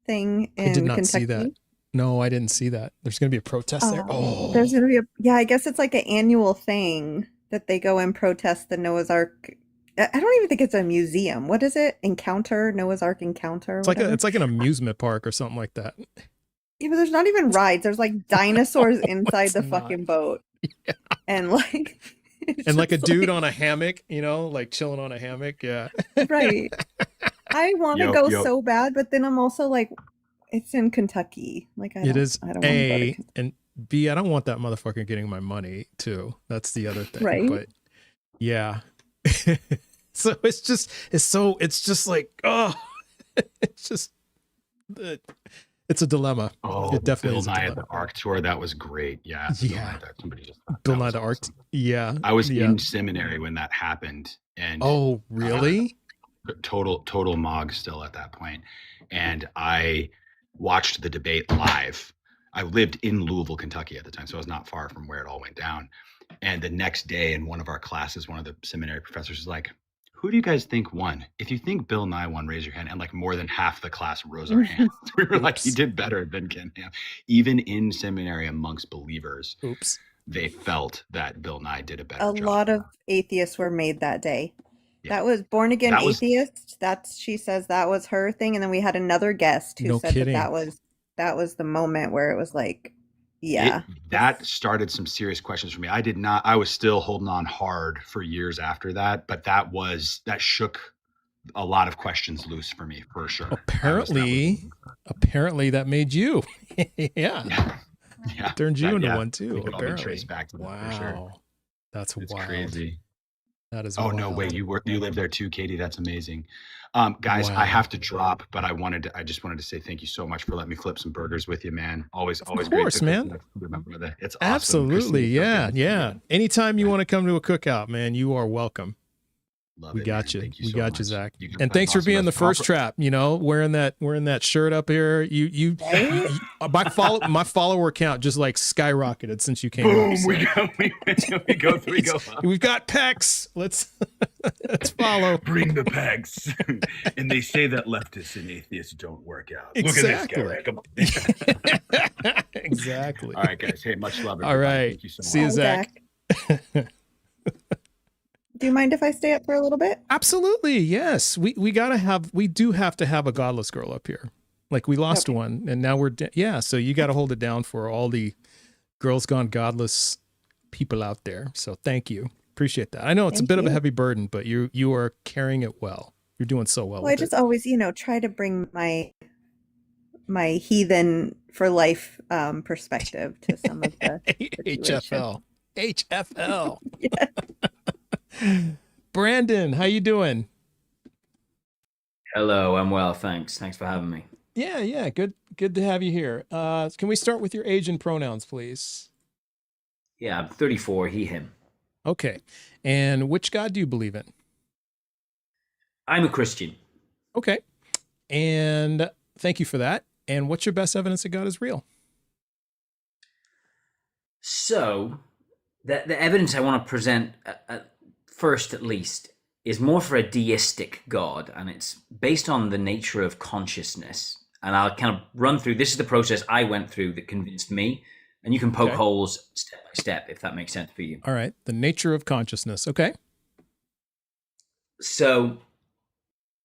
thing in I did not Kentucky? see that. No, I didn't see that. There's going to be a protest there. Oh, There's going to be I guess it's like an annual thing that they go and protest the Noah's Ark. I don't even think it's a museum. What is it? Encounter? Noah's Ark Encounter? It's like an amusement park or something like that. Yeah, but there's not even rides. There's like dinosaurs inside the not? fucking boat. Yeah. And like and like a dude on a hammock, like chilling on a hammock. Yeah. Right. I want to go so bad, but then I'm also like, it's in Kentucky. Like I don't want to go to Kentucky. And B, I don't want that motherfucker getting my money too. That's the other thing. Right. But yeah. So it's just like, oh, it's a dilemma. Oh, it definitely Bill is a Nye dilemma. at the Ark tour. That was great. Yeah. Yeah. Somebody just Bill Nye the Ark. Awesome. Yeah. I was in seminary when that happened. And oh, really? Total Mog still at that point. And I watched the debate live. I lived in Louisville, Kentucky at the time, so I was not far from where it all went down. And the next day in one of our classes, one of the seminary professors was like, who do you guys think won? If you think Bill Nye won, raise your hand. And like more than half the class rose our hands. We were like, he did better than Ken Ham. Even in seminary amongst believers, they felt that Bill Nye did a better job. A lot of atheists were made that day. Yeah. That was Born Again Atheist. She says that was her thing. And then we had another guest who said that was the moment where it was like, yeah. That started some serious questions for me. I was still holding on hard for years after that, but that shook a lot of questions loose for me, for sure. Apparently that made you. Yeah. Turned you into one too. Apparently. Back to that wow. For sure. That's it's wild. Crazy. That is. Oh wild. no way! You live there too, Katie. That's amazing. Guys, wow. I have to drop, but I just wanted to say thank you so much for letting me flip some burgers with you, man. Always of course, great man. Remember it's awesome. Absolutely, yeah. Anytime you want to come to a cookout, man, you are welcome. Love we it, got man. you. Thank you We so got much. you, Zach. And thanks for being the first trap. Wearing that shirt up here. You my follower count just like skyrocketed since you came. Boom! Up, so. We go. We've got pecs. Let's follow. Bring the pecs. And they say that leftists and atheists don't work out. Exactly. Look at this guy. Come on. Exactly. All right, guys. Hey, much love. All right. Thank you so much. See you, Zach. Do you mind if I stay up for a little bit? Absolutely. Yes. We do have to have a godless girl up here. Like we lost one and now so you got to hold it down for all the girls gone godless people out there. So thank you. Appreciate that. I know it's a bit of a heavy burden, but you are carrying it well. You're doing so well. Well, I just always, try to bring my heathen for life perspective to some of the HFL. Yeah. Brandon, how you doing? Hello, I'm well, thanks. Thanks for having me. Yeah, good to have you here. Can we start with your age and pronouns, please? Yeah, I'm 34, he, him. Okay. And which God do you believe in? I'm a Christian. Okay. And thank you for that. And what's your best evidence that God is real? So, the evidence I want to present first, at least, is more for a deistic God, and it's based on the nature of consciousness. And I'll kind of run through, this is the process I went through that convinced me, and you can poke holes step by step, if that makes sense for you. All right, the nature of consciousness, okay. So,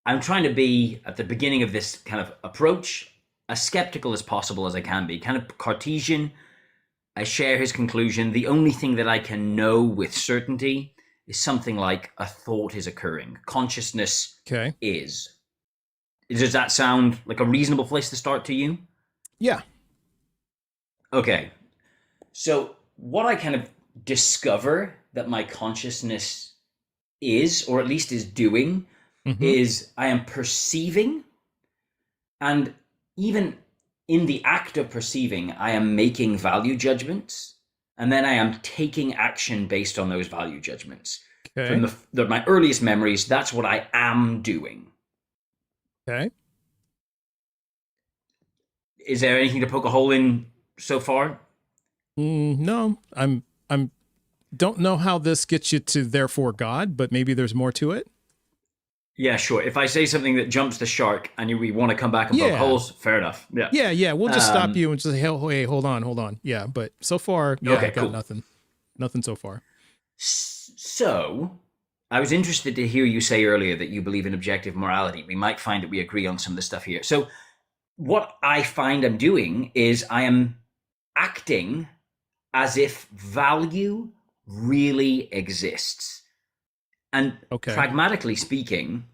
I'm trying to be, at the beginning of this kind of approach, as skeptical as possible as I can be, kind of Cartesian. I share his conclusion. The only thing that I can know with certainty is something like a thought is occurring. Consciousness is. Does that sound like a reasonable place to start to you? Yeah. Okay. So what I kind of discover that my consciousness is, or at least is doing, is I am perceiving, and even in the act of perceiving, I am making value judgments, and then I am taking action based on those value judgments. Okay. From my earliest memories, that's what I am doing. Okay. Is there anything to poke a hole in so far? No, I'm don't know how this gets you to therefore God, but maybe there's more to it. Yeah, sure. If I say something that jumps the shark and we want to come back and poke holes, fair enough. Yeah. We'll just stop you and just say, hey, hold on. Yeah, but so far, I got nothing. Nothing so far. So, I was interested to hear you say earlier that you believe in objective morality. We might find that we agree on some of the stuff here. So, what I find I'm doing is I am acting as if value really exists. And pragmatically speaking,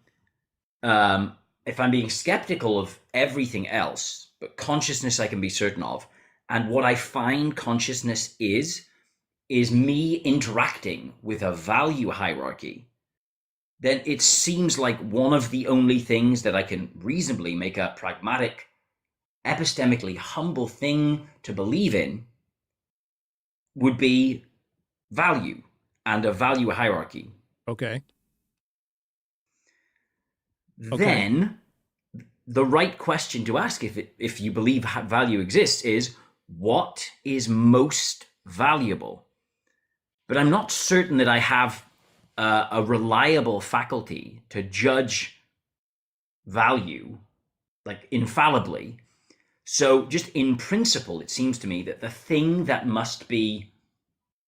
if I'm being skeptical of everything else, but consciousness I can be certain of, and what I find consciousness is me interacting with a value hierarchy, then it seems like one of the only things that I can reasonably make a pragmatic, epistemically humble thing to believe in would be value and a value hierarchy. Okay. Then the right question to ask if you believe value exists is, what is most valuable? But I'm not certain that I have a reliable faculty to judge value, like infallibly. So just in principle, it seems to me that the thing that must be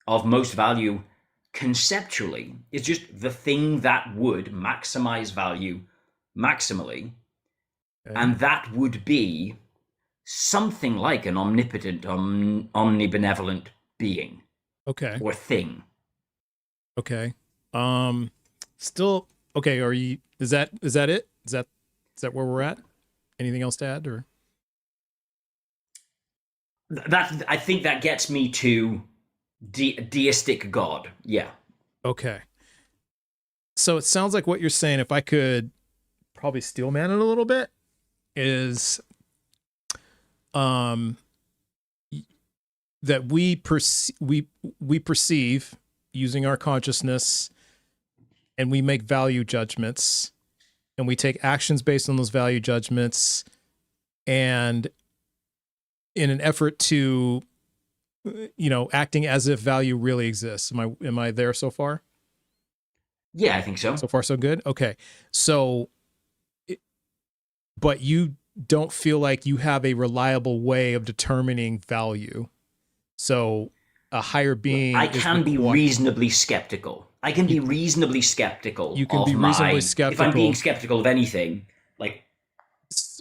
of most value conceptually is just the thing that would maximize value maximally. And that would be something like an omnipotent, omnibenevolent being. Okay. Or thing. Okay. Still okay, is that it? Is that where we're at? Anything else to add, or that I think that gets me to deistic God. Yeah. Okay. So it sounds like what you're saying, if I could probably steel man it a little bit, is that we perceive using our consciousness, and we make value judgments, and we take actions based on those value judgments, and in an effort to, acting as if value really exists. Am I there so far? Yeah, I think so. So far, so good. Okay. So, but you don't feel like you have a reliable way of determining value. So a higher being. I can be reasonably skeptical. I can be reasonably skeptical. You can be reasonably skeptical. If I'm being skeptical of anything, like.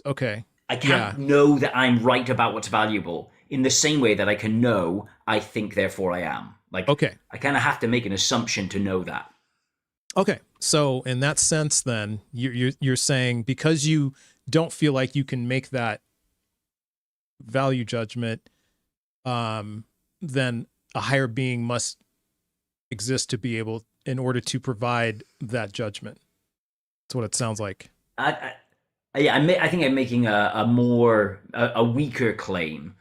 Okay. I can't know that I'm right about what's valuable in the same way that I can know I think, therefore I am. Like, okay. I kind of have to make an assumption to know that. Okay. So in that sense, then you're saying because you don't feel like you can make that value judgment, then a higher being must exist to be able, in order to provide that judgment. That's what it sounds like. I think I'm making a weaker claim.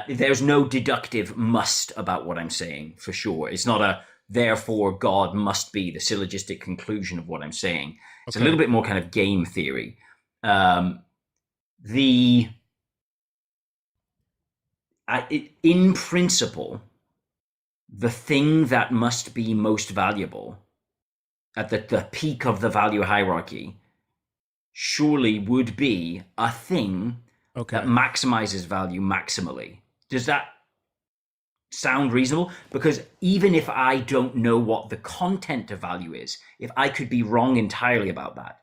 There's no deductive must about what I'm saying, for sure. It's not a therefore God must be the syllogistic conclusion of what I'm saying. It's a little bit more kind of game theory. In principle, the thing that must be most valuable at the peak of the value hierarchy surely would be a thing that maximizes value maximally. Does that sound reasonable? Because even if I don't know what the content of value is, if I could be wrong entirely about that,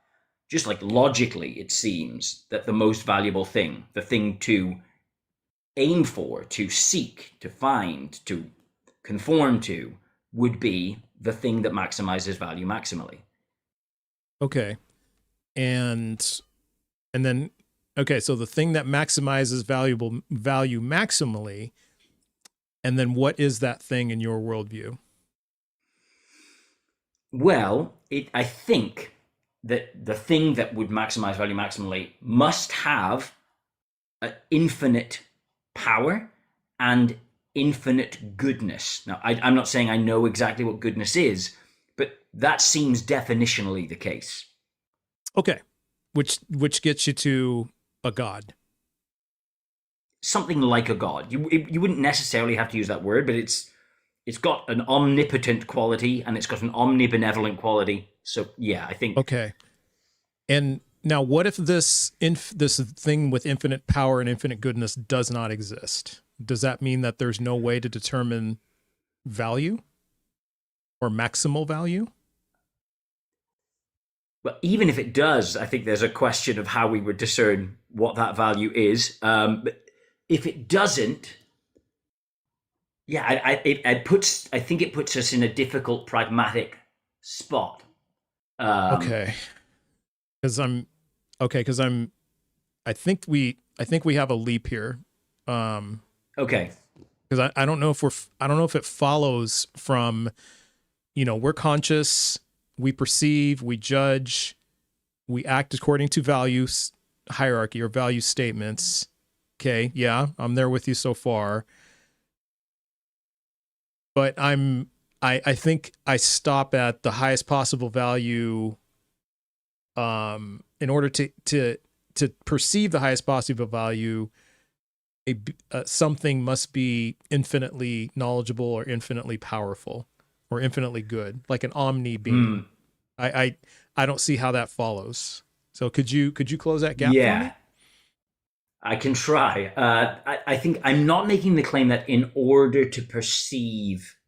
just like logically, it seems that the most valuable thing, the thing to aim for, to seek, to find, to conform to, would be the thing that maximizes value maximally. Okay. And then, okay, so the thing that maximizes value maximally, and then what is that thing in your worldview? Well, I think that the thing that would maximize value maximally must have infinite power and infinite goodness. Now, I'm not saying I know exactly what goodness is, but that seems definitionally the case. Okay, which gets you to a god. Something like a god. You wouldn't necessarily have to use that word, but it's got an omnipotent quality and it's got an omnibenevolent quality. So yeah, I think. Okay. And now, what if this thing with infinite power and infinite goodness does not exist? Does that mean that there's no way to determine value or maximal value? Well, even if it does, I think there's a question of how we would discern what that value is. But if it doesn't, yeah, I think it puts us in a difficult pragmatic spot. Okay, because I think we have a leap here. Okay, because I don't know if it follows from, we're conscious, we perceive, we judge, we act according to values hierarchy or value statements. Okay, yeah, I'm there with you so far. But I think I stop at the highest possible value in order to perceive the highest possible value. Something must be infinitely knowledgeable or infinitely powerful or infinitely good, like an omni being. I don't see how that follows. So could you close that gap for me? I can try. I think I'm not making the claim that in order to perceive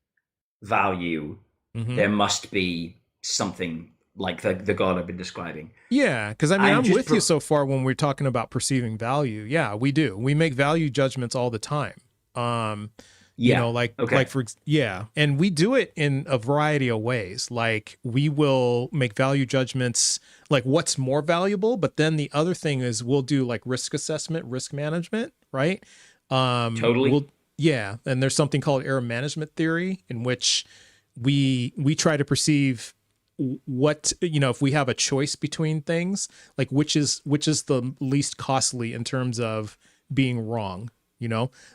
value, there must be something like the God I've been describing. Yeah, because I'm with you so far when we're talking about perceiving value. Yeah, we do. We make value judgments all the time. And we do it in a variety of ways. Like we will make value judgments, like what's more valuable, but then the other thing is we'll do like risk assessment, risk management, right? Totally. And there's something called error management theory in which we try to perceive what, if we have a choice between things, like which is the least costly in terms of being wrong.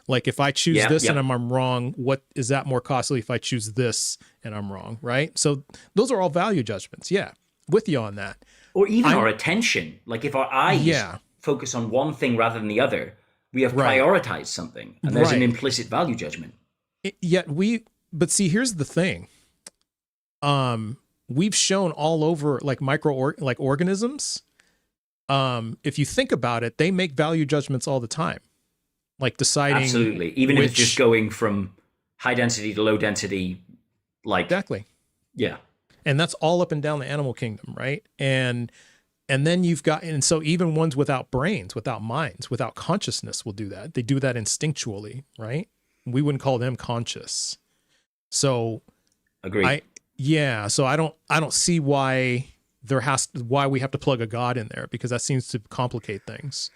Like if I choose this and I'm wrong, what is that more costly if I choose this and I'm wrong, right? So those are all value judgments. Yeah, with you on that. Or even our attention. Like if our eyes focus on one thing rather than the other, we have prioritized something, and there's an implicit value judgment. But see, here's the thing. We've shown all over, like organisms. If you think about it, they make value judgments all the time. Like deciding absolutely, even if it's just going from high density to low density, like exactly, yeah, and that's all up and down the animal kingdom, right? And then you've got, and so even ones without brains, without minds, without consciousness will do that. They do that instinctually, right? We wouldn't call them conscious. So, agree. So I don't see why why we have to plug a God in there, because that seems to complicate things.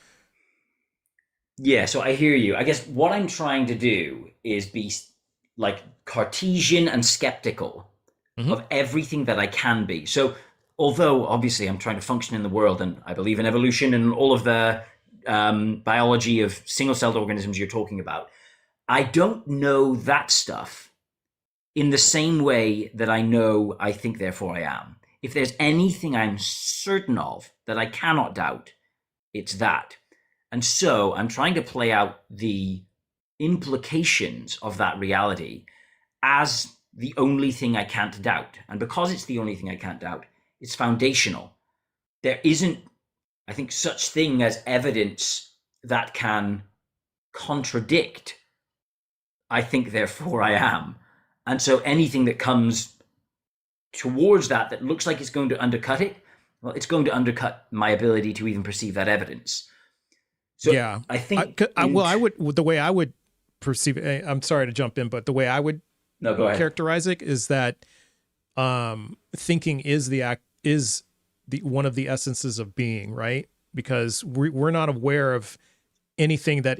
Yeah, so I hear you. I guess what I'm trying to do is be like Cartesian and skeptical of everything that I can be. So although obviously I'm trying to function in the world and I believe in evolution and all of the biology of single-celled organisms you're talking about, I don't know that stuff in the same way that I know I think, therefore I am. If there's anything I'm certain of that I cannot doubt, it's that. And so I'm trying to play out the implications of that reality as the only thing I can't doubt. And because it's the only thing I can't doubt, it's foundational. There isn't, I think, such thing as evidence that can contradict, I think, therefore I am. And so anything that comes towards that looks like it's going to undercut it, well, it's going to undercut my ability to even perceive that evidence. So yeah, I think the way I would perceive it, I'm sorry to jump in, but the way I would characterize it is that thinking is one of the essences of being, right? Because we're not aware of anything that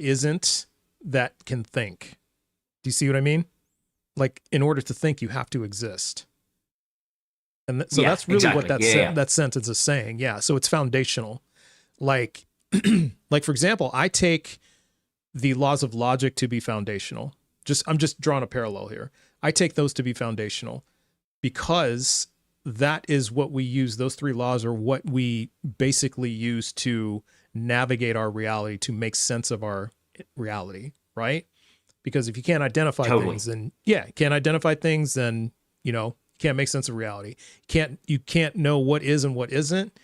can think. Do you see what I mean? Like in order to think, you have to exist. And so that's really what that sentence is saying. Yeah. So it's foundational. Like for example, I take the laws of logic to be foundational. I'm just drawing a parallel here. I take those to be foundational because that is what we use. Those three laws are what we basically use to navigate our reality, to make sense of our reality, right? Because if you can't identify things, then can't make sense of reality. You can't know what is and what isn't.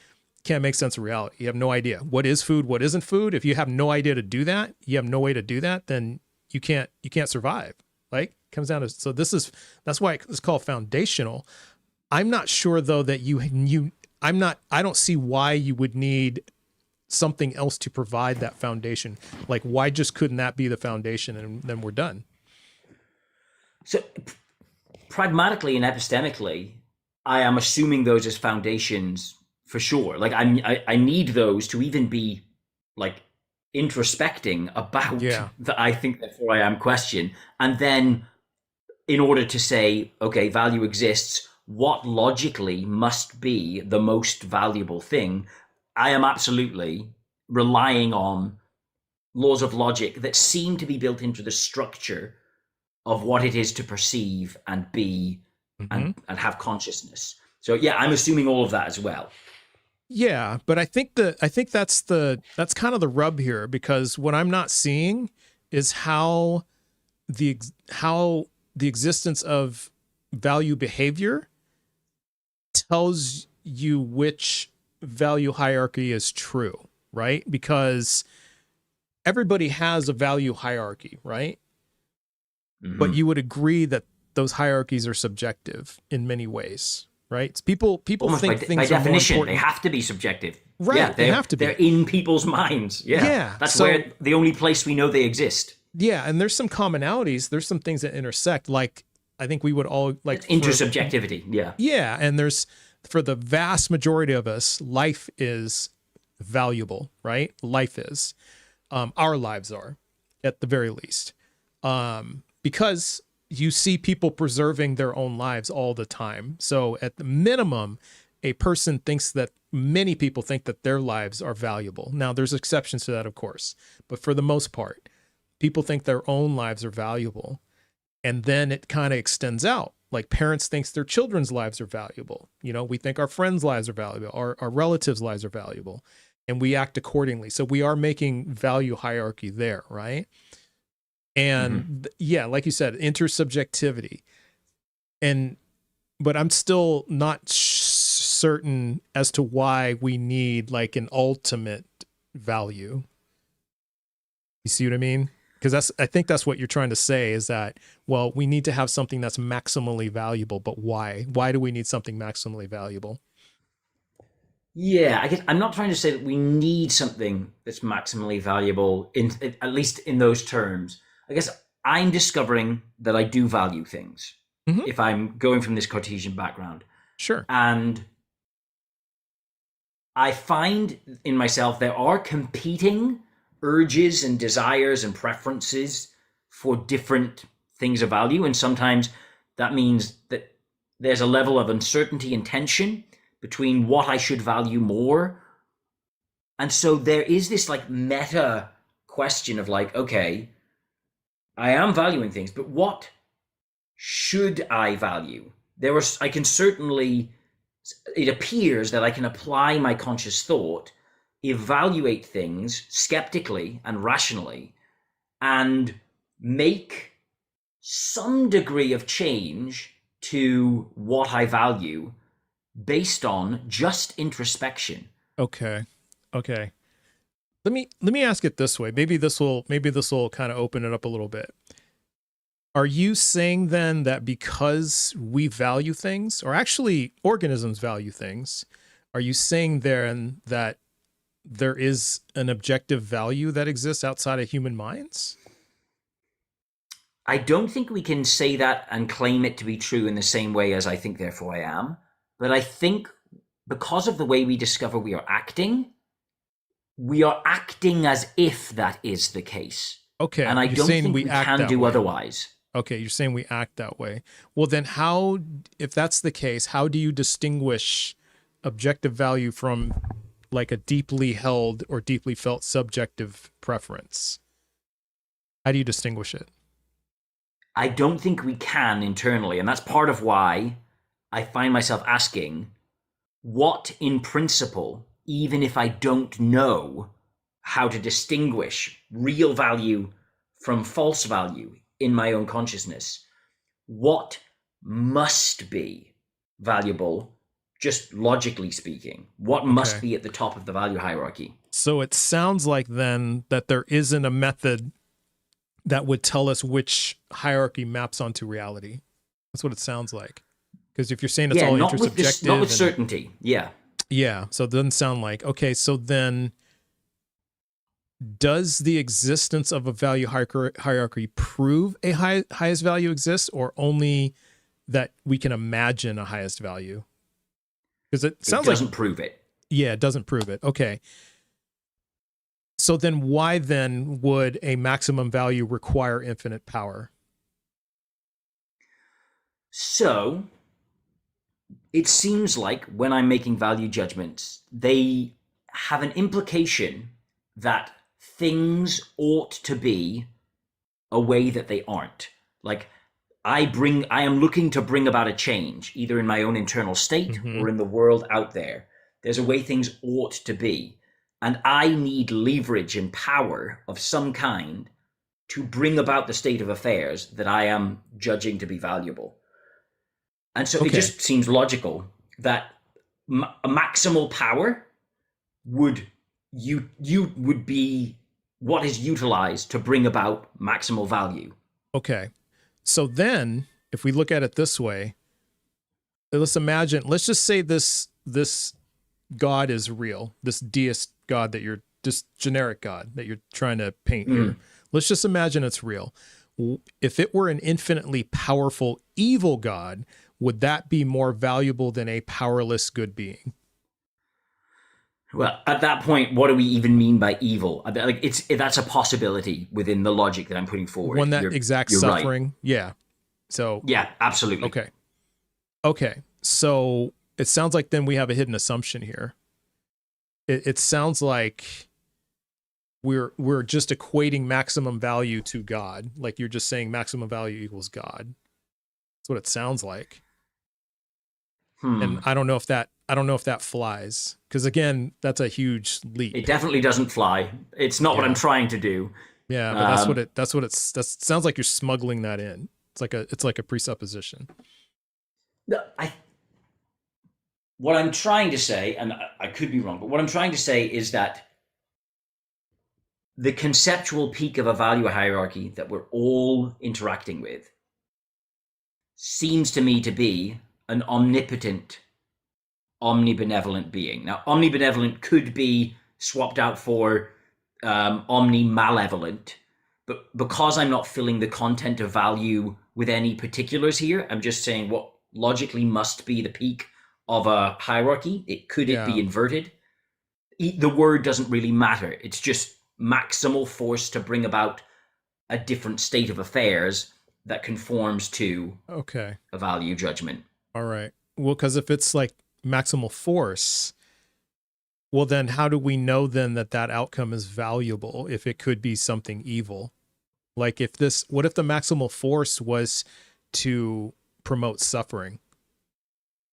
Can't make sense of reality. You have no idea what is food, what isn't food. If you have no idea to do that, you have no way to do that, then you can't survive. Like, comes down to, that's why it's called foundational. I'm not sure though that I don't see why you would need something else to provide that foundation. Like, why just couldn't that be the foundation and then we're done? So pragmatically and epistemically, I am assuming those as foundations for sure. Like I need those to even be like introspecting about the I think therefore I am question. And then in order to say, okay, value exists, what logically must be the most valuable thing? I am absolutely relying on laws of logic that seem to be built into the structure of what it is to perceive and be and have consciousness. So yeah, I'm assuming all of that as well. Yeah, but I think that's kind of the rub here, because what I'm not seeing is how the existence of value behavior tells you which value hierarchy is true, right? Because everybody has a value hierarchy, right? But you would agree that those hierarchies are subjective in many ways, right? It's people almost think by things definition, are more important. they have to be subjective. Right, Yeah, they have to be. They're in people's minds. Yeah. That's where the only place we know they exist. Yeah, and there's some commonalities. There's some things that intersect. Like, I think we would all like intersubjectivity. Yeah. Yeah, and there's, for the vast majority of us, life is valuable, right? Life is. Our lives are, at the very least. Because you see people preserving their own lives all the time. So at the minimum, many people think that their lives are valuable. Now, there's exceptions to that, of course, but for the most part, people think their own lives are valuable. And then it kind of extends out. Like, parents think their children's lives are valuable. You know, we think our friends' lives are valuable, our relatives' lives are valuable, and we act accordingly. So we are making value hierarchy there, right? And yeah, like you said, intersubjectivity. But I'm still not certain as to why we need like an ultimate value. You see what I mean? Because I think that's what you're trying to say, is that, well, we need to have something that's maximally valuable, but why? Why do we need something maximally valuable? Yeah, I guess I'm not trying to say that we need something that's maximally valuable, at least in those terms. I guess I'm discovering that I do value things if I'm going from this Cartesian background. Sure. And I find in myself there are competing urges and desires and preferences for different things of value. And sometimes that means that there's a level of uncertainty and tension between what I should value more. And so there is this like meta question of like, okay, I am valuing things, but what should I value? I can certainly, it appears that I can apply my conscious thought, evaluate things skeptically and rationally, and make some degree of change to what I value based on just introspection. Okay. Let me ask it this way. Maybe this will kind of open it up a little bit. Are you saying then that because we value things, or actually organisms value things, are you saying then that there is an objective value that exists outside of human minds? I don't think we can say that and claim it to be true in the same way as I think therefore I am. But I think because of the way we discover we are acting as if that is the case. Okay. And I don't think we can do otherwise. Okay, you're saying we act that way. Well, then if that's the case, how do you distinguish objective value from like a deeply held or deeply felt subjective preference? How do you distinguish it? I don't think we can internally. And that's part of why I find myself asking, what in principle, even if I don't know how to distinguish real value from false value in my own consciousness, what must be valuable, just logically speaking? What must be at the top of the value hierarchy? So it sounds like then that there isn't a method that would tell us which hierarchy maps onto reality. That's what it sounds like. Because if you're saying it's all intersubjective. Not with certainty. Yeah. Yeah. So it doesn't sound like, okay, so then does the existence of a value hierarchy prove a highest value exists, or only that we can imagine a highest value? Because it sounds like it doesn't prove it. Yeah, it doesn't prove it. Okay. So then why then would a maximum value require infinite power? So it seems like when I'm making value judgments, they have an implication that things ought to be a way that they aren't. Like I am looking to bring about a change, either in my own internal state or in the world out there. There's a way things ought to be. And I need leverage and power of some kind to bring about the state of affairs that I am judging to be valuable. And so it just seems logical that a maximal power would be what is utilized to bring about maximal value. Okay. So then if we look at it this way, let's just say this God is real, this deist God that this generic God that you're trying to paint here. Let's just imagine it's real. If it were an infinitely powerful evil God, would that be more valuable than a powerless good being? Well, at that point, what do we even mean by evil? Like that's a possibility within the logic that I'm putting forward. One that exacts suffering. Right. Yeah. So yeah, absolutely. Okay. So it sounds like then we have a hidden assumption here. It sounds like we're just equating maximum value to God. Like you're just saying maximum value equals God. That's what it sounds like. And I don't know if that flies, because again, that's a huge leap. It definitely doesn't fly. It's not what I'm trying to do. Yeah, but that sounds like you're smuggling that in. It's like a presupposition. What I'm trying to say, and I could be wrong, but what I'm trying to say is that the conceptual peak of a value hierarchy that we're all interacting with seems to me to be an omnipotent, omnibenevolent being. Now, omnibenevolent could be swapped out for omnimalevolent, but because I'm not filling the content of value with any particulars here, I'm just saying what logically must be the peak of a hierarchy. Could it be inverted? The word doesn't really matter. It's just maximal force to bring about a different state of affairs that conforms to a value judgment. All right. Well, because if it's like maximal force, well, then how do we know then that outcome is valuable if it could be something evil? Like what if the maximal force was to promote suffering?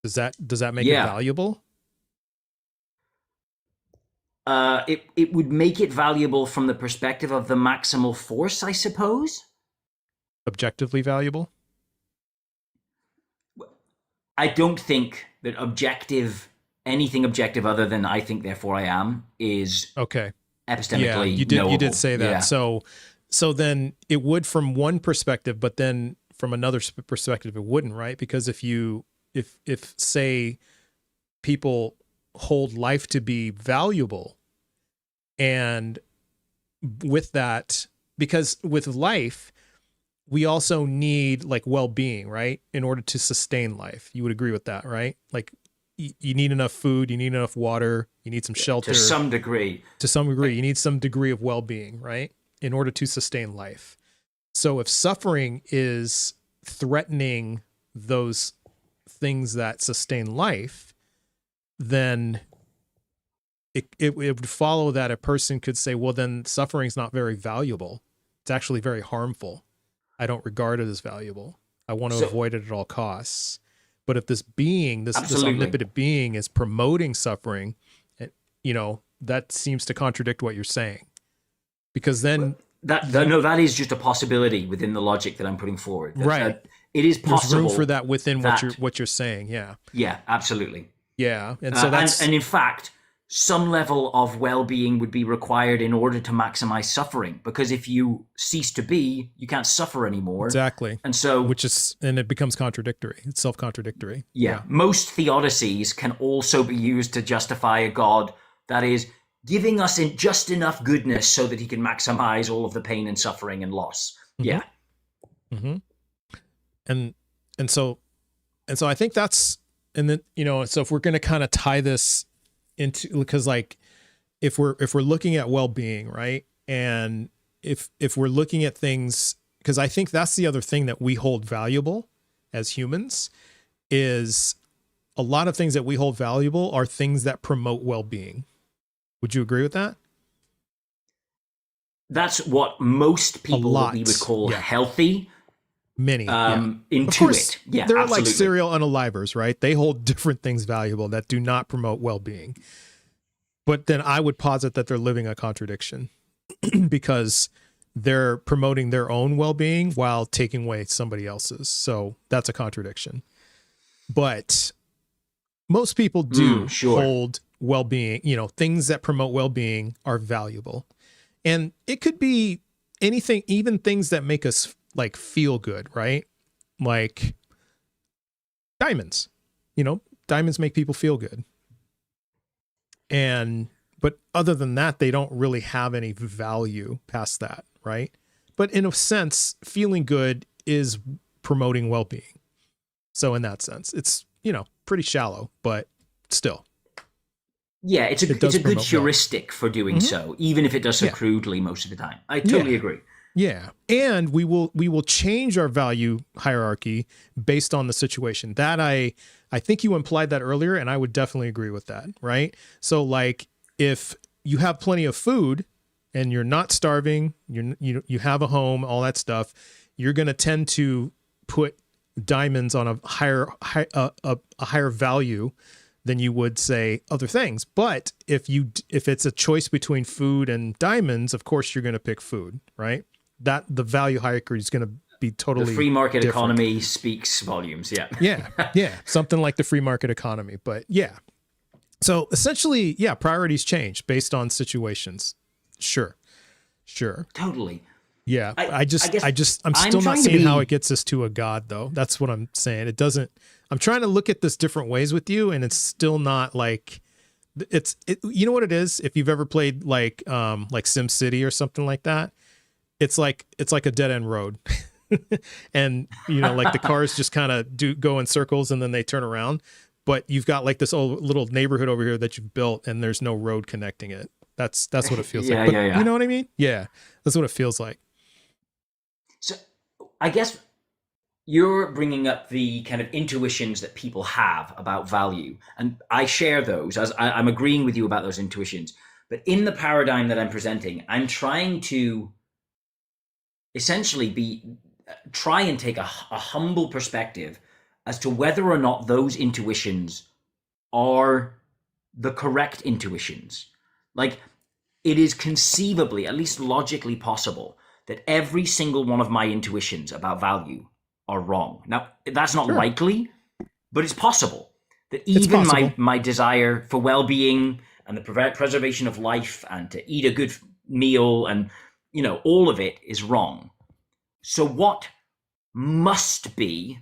Does that make it valuable? It would make it valuable from the perspective of the maximal force, I suppose. Objectively valuable? I don't think that anything objective other than I think, therefore I am, is epistemically knowable. You did say that. Yeah. So then it would from one perspective, but then from another perspective it wouldn't, right? Because if say people hold life to be valuable, and with that, because with life we also need like well-being, right? In order to sustain life. You would agree with that, right? Like you need enough food, you need enough water, you need some shelter. To some degree. You need some degree of well-being, right? In order to sustain life. So if suffering is threatening those things that sustain life, then it would follow that a person could say, well, then suffering's not very valuable. It's actually very harmful. I don't regard it as valuable. I want to avoid it at all costs. But if this being, this omnipotent being is promoting suffering, that seems to contradict what you're saying. Because then that is just a possibility within the logic that I'm putting forward. Right. It is possible. There's room for that within what you're saying. Yeah. Yeah, absolutely. Yeah. And so and in fact, some level of well-being would be required in order to maximize suffering, because if you cease to be, you can't suffer anymore. Exactly. And so, and it becomes contradictory. It's self-contradictory. Yeah. Most theodicies can also be used to justify a God that is giving us just enough goodness so that he can maximize all of the pain and suffering and loss. Yeah. Mm-hmm. And so I think that's, and then, so if we're going to kind of tie this into, because like, if we're looking at well-being, right? And if we're looking at things, because I think that's the other thing that we hold valuable as humans, is a lot of things that we hold valuable are things that promote well-being. Would you agree with that? That's what most people that we would call healthy. Many intuit. Of course, yeah, they're absolutely. like serial unalivers, right? They hold different things valuable that do not promote well-being. But then I would posit that they're living a contradiction because they're promoting their own well-being while taking away somebody else's. So that's a contradiction. But most people do hold well-being, things that promote well-being are valuable. And it could be anything, even things that make us like feel good, right? Like diamonds, diamonds make people feel good. But other than that, they don't really have any value past that, right? But in a sense, feeling good is promoting well-being. So in that sense, it's, pretty shallow, but still. Yeah, it's a good heuristic for doing so, even if it does so crudely most of the time. I totally agree. Yeah. And we will change our value hierarchy based on the situation. That I think you implied that earlier, and I would definitely agree with that, right? So like if you have plenty of food and you're not starving, you have a home, all that stuff, you're going to tend to put diamonds on a higher value than you would say other things. But if it's a choice between food and diamonds, of course you're going to pick food, right? That the value hierarchy is going to be totally the free market different. Economy speaks volumes. Yeah, something like the free market economy. But yeah, so essentially, priorities change based on situations. Sure, totally. Yeah, I'm still not seeing how it gets us to a God, though. That's what I'm saying. It doesn't. I'm trying to look at this different ways with you, and it's still not like you know what it is? If you've ever played like Sim City or something like that, it's like a dead end road. And like the cars just kind of go in circles and then they turn around, but you've got like this old little neighborhood over here that you've built and there's no road connecting it. That's what it feels like. But you know what I mean? Yeah, that's what it feels like. So I guess you're bringing up the kind of intuitions that people have about value, and I share those, as I'm agreeing with you about those intuitions. But in the paradigm that I'm presenting, I'm trying to essentially try and take a humble perspective as to whether or not those intuitions are the correct intuitions. Like, it is conceivably, at least logically possible, that every single one of my intuitions about value are wrong. Now, that's not likely, but it's possible that even my desire for well-being and the preservation of life and to eat a good meal and, all of it is wrong. So what must be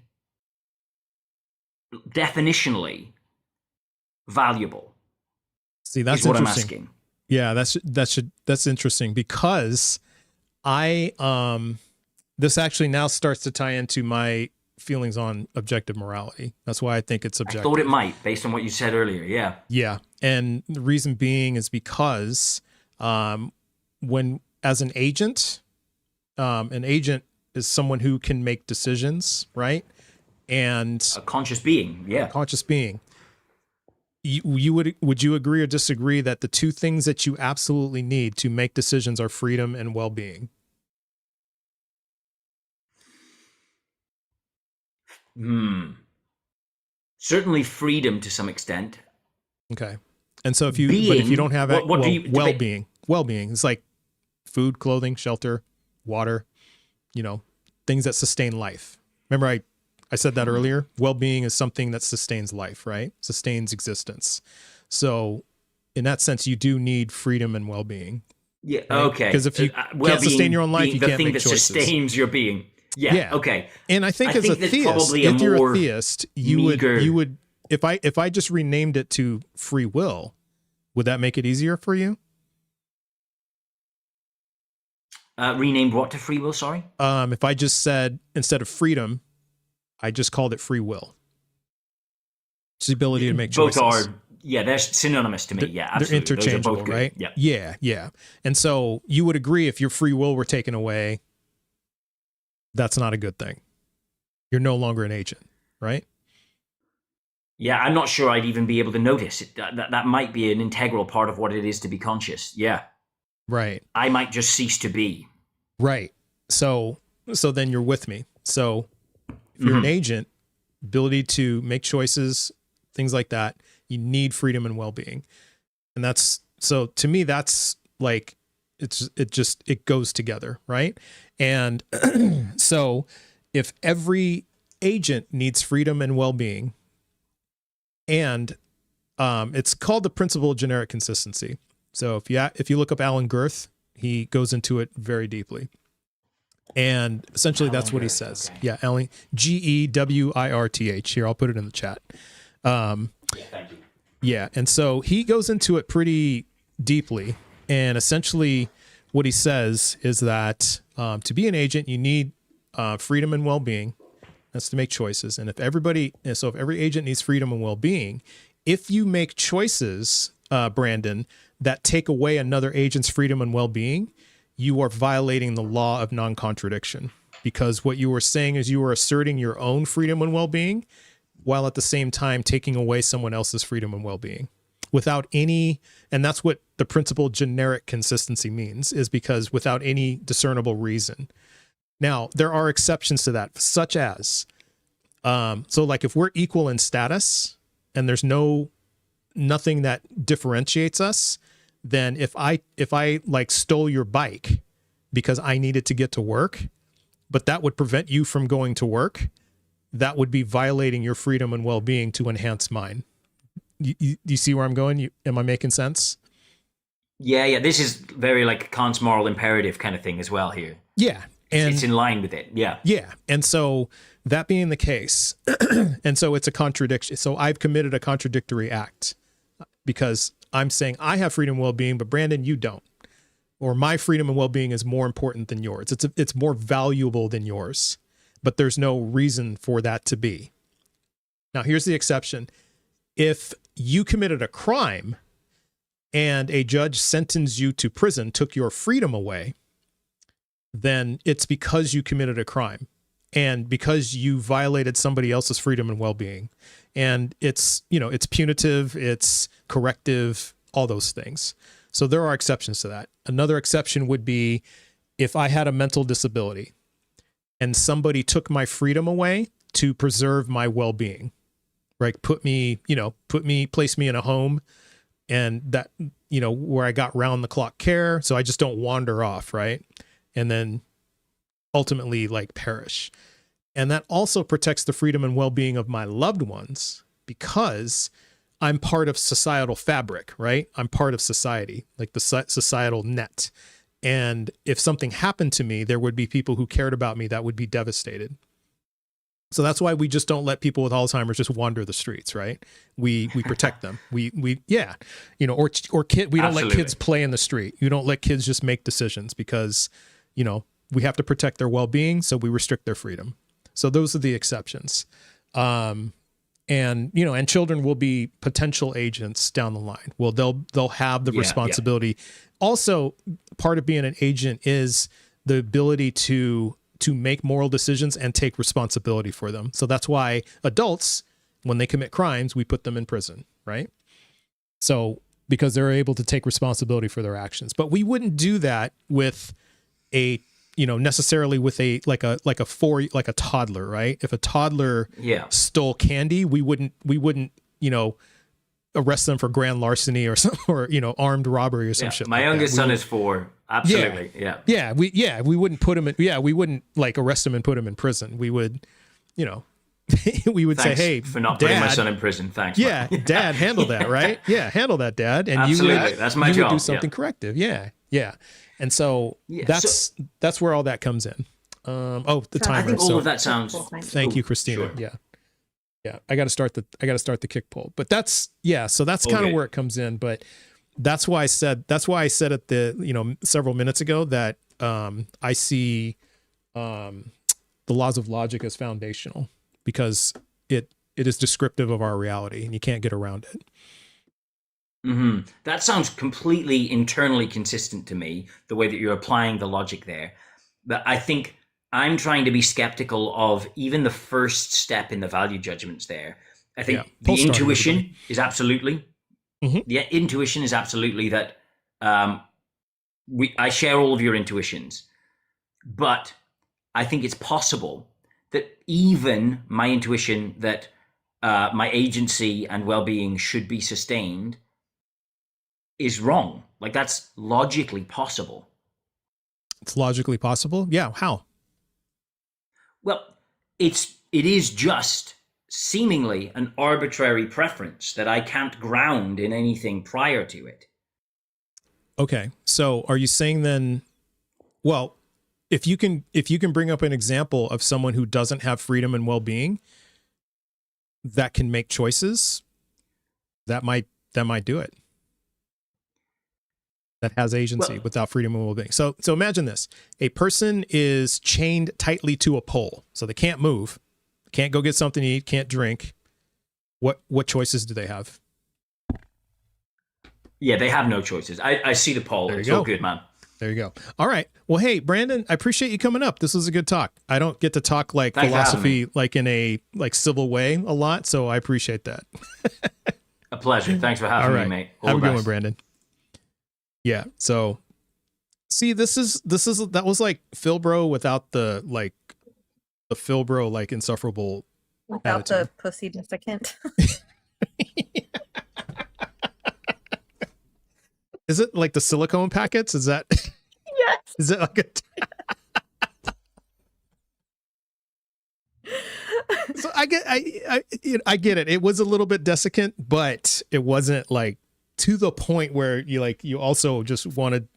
definitionally valuable? See, that's what interesting. I'm asking. Yeah, that's interesting because this actually now starts to tie into my feelings on objective morality. That's why I think it's objective. I thought it might, based on what you said earlier. Yeah. Yeah. And the reason being is because when as an agent is someone who can make decisions, right? And a conscious being. Yeah. A conscious being. Would you agree or disagree that the two things that you absolutely need to make decisions are freedom and well-being? Certainly freedom to some extent. Okay. And so if you don't have well-being, it's like food, clothing, shelter, water, things that sustain life. Remember I said that earlier. Well-being is something that sustains life, right? Sustains existence. So in that sense, you do need freedom and well-being. Yeah. Right? Okay. Because if you can't sustain your own life, you can't make choices. The thing that sustains your being. Yeah. Okay. And I think as a theist, if you're a theist, you would if I just renamed it to free will, would that make it easier for you? Renamed what to free will? Sorry. If I just said instead of freedom, I just called it free will. It's the ability to make choices. Both are, they're synonymous to me. Yeah, absolutely. They're interchangeable, right? Yeah. And so you would agree if your free will were taken away, that's not a good thing. You're no longer an agent, right? Yeah, I'm not sure I'd even be able to notice it. That might be an integral part of what it is to be conscious. Yeah. Right. I might just cease to be. Right. So then you're with me. So if you're an agent, ability to make choices, things like that, you need freedom and well-being. And that's, so to me, that's like, it goes together. Right. And so if every agent needs freedom and well-being, and it's called the principle of generic consistency. So if you look up Alan Girth, he goes into it very deeply. And essentially that's what he says. Okay. Yeah, Alan, Gewirth. Here, I'll put it in the chat. Thank you. Yeah, and so he goes into it pretty deeply. And essentially what he says is that to be an agent, you need freedom and well-being. That's to make choices. And if every agent needs freedom and well-being, if you make choices, Brandon, that take away another agent's freedom and well-being, you are violating the law of non-contradiction, because what you were saying is you were asserting your own freedom and well-being while at the same time taking away someone else's freedom and well-being without any, and that's what the principle generic consistency means, is because without any discernible reason. Now, there are exceptions to that, such as, so like if we're equal in status and there's nothing that differentiates us, then if I like stole your bike because I needed to get to work, but that would prevent you from going to work, that would be violating your freedom and well-being to enhance mine. You see where I'm going? Am I making sense? Yeah. This is very like Kant's moral imperative kind of thing as well here. Yeah. And it's in line with it. Yeah. Yeah. And so that being the case, and so it's a contradiction. So I've committed a contradictory act because I'm saying I have freedom and well-being, but Brandon, you don't. Or my freedom and well-being is more important than yours. It's more valuable than yours, but there's no reason for that to be. Now, here's the exception. If you committed a crime and a judge sentenced you to prison, took your freedom away, then it's because you committed a crime and because you violated somebody else's freedom and well-being. And it's punitive, it's corrective, all those things. So there are exceptions to that. Another exception would be if I had a mental disability and somebody took my freedom away to preserve my well-being, right? Place me in a home and that, where I got round the clock care. So I just don't wander off, right? And then ultimately like perish. And that also protects the freedom and well-being of my loved ones because I'm part of societal fabric, right? I'm part of society, like the societal net. And if something happened to me, there would be people who cared about me that would be devastated. So that's why we just don't let people with Alzheimer's just wander the streets, right? We protect them. Or kid, we don't let kids play in the street. You don't let kids just make decisions because, we have to protect their well-being. So we restrict their freedom. So those are the exceptions. And children will be potential agents down the line. Well, they'll have the responsibility. Yeah. Also, part of being an agent is the ability to make moral decisions and take responsibility for them. So that's why adults, when they commit crimes, we put them in prison, right? So because they're able to take responsibility for their actions. But we wouldn't do that with necessarily with a toddler, right? If a toddler stole candy, we wouldn't arrest them for grand larceny or armed robbery or some shit. My youngest son is 4. Absolutely. We wouldn't put him in, we wouldn't like arrest him and put him in prison. We would, we would Thanks say, hey, for not Dad, putting my son in prison. Thanks. yeah, Mike. Dad, handle that, right? Yeah, handle that, Dad. And Absolutely. That's my you job. would do something corrective. Yeah. And so Yeah, that's where all that comes in. The timer. I think all of that sounds. Thank you, Christina. Sure. Yeah. I got to start the kick poll. But that's so that's kind of where it comes in. But that's why I said at the several minutes ago that I see the laws of logic as foundational, because it is descriptive of our reality and you can't get around it. Mm-hmm. That sounds completely internally consistent to me, the way that you're applying the logic there. But I think I'm trying to be skeptical of even the first step in the value judgments there. I think the intuition is absolutely, the intuition is absolutely that I share all of your intuitions, but I think it's possible that even my intuition that my agency and well-being should be sustained is wrong. Like, that's logically possible. It's logically possible? Yeah. How? Well, it is just seemingly an arbitrary preference that I can't ground in anything prior to it. Okay. So are you saying then, well, if you can bring up an example of someone who doesn't have freedom and well-being that can make choices, that might do it. That has agency without freedom and well-being. So imagine this. A person is chained tightly to a pole, so they can't move, can't go get something to eat, can't drink. What choices do they have? Yeah, they have no choices. I see the poll. It's all good, man. There you go. All right. Well, hey, Brandon, I appreciate you coming up. This was a good talk. I don't get to talk like philosophy like in a civil way a lot, so I appreciate that. A pleasure. Thanks for having me, mate. Have a good one, Brandon. Yeah. So see, that was like Philbro without the Philbro like insufferable without attitude. the pussy desiccant. Is it like the silicone packets? Is that Yes. Is it like a So I get it. It was a little bit desiccant, but it wasn't like to the point where you also just wanted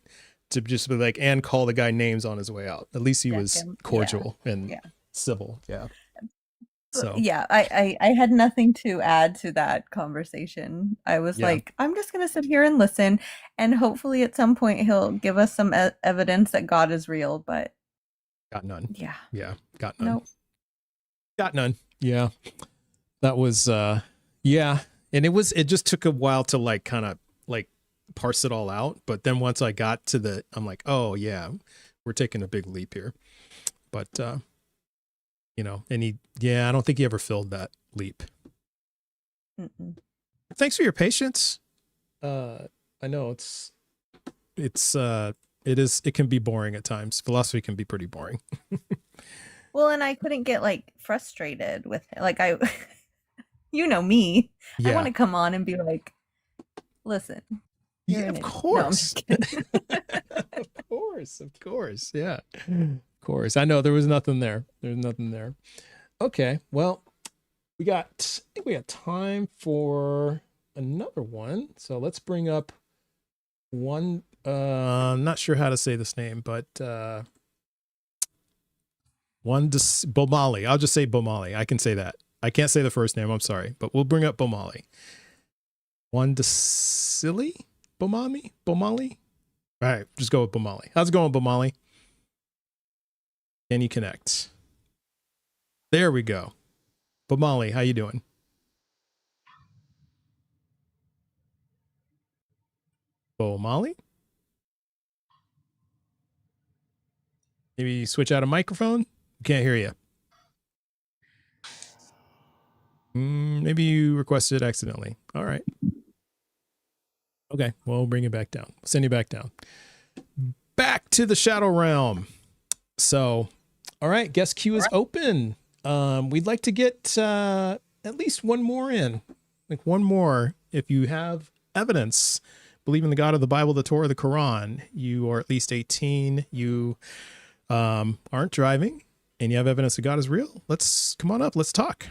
to just be like and call the guy names on his way out. At least he was cordial and civil. Yeah. So yeah, I had nothing to add to that conversation. I was like, I'm just gonna sit here and listen, and hopefully at some point he'll give us some evidence that God is real. But got none. Yeah. Got none. Nope. Got none. Yeah. That was and it just took a while to kind of parse it all out. But then once I got to I'm like, oh yeah, we're taking a big leap here. But and I don't think he ever filled that leap. Mm-mm. Thanks for your patience. I know it can be boring at times. Philosophy can be pretty boring. Well, and I couldn't get frustrated with it. You know me. I want to come on and be like, listen. Of course. No, of course. Yeah. Of course. I know there was nothing there. There's nothing there. Okay. Well, I think we got time for another one. So let's bring up one. I'm not sure how to say this name, but Bomali. I'll just say Bomali. I can say that. I can't say the first name. I'm sorry, but we'll bring up Bomali. Wandasili? Bomali? All right, just go with Bomali. How's it going, Bomali? Can you connect? There we go. Bomali, how you doing? Bomali? Maybe switch out a microphone? Can't hear you. Maybe you requested accidentally. All right. Okay, well, we'll bring it back down. Send you back down. Back to the Shadow Realm. So, all right, guest queue is open. We'd like to get at least one more in. One more. If you have evidence, believe in the God of the Bible, the Torah, the Quran, you are at least 18, you aren't driving, and you have evidence that God is real, come on up, let's talk.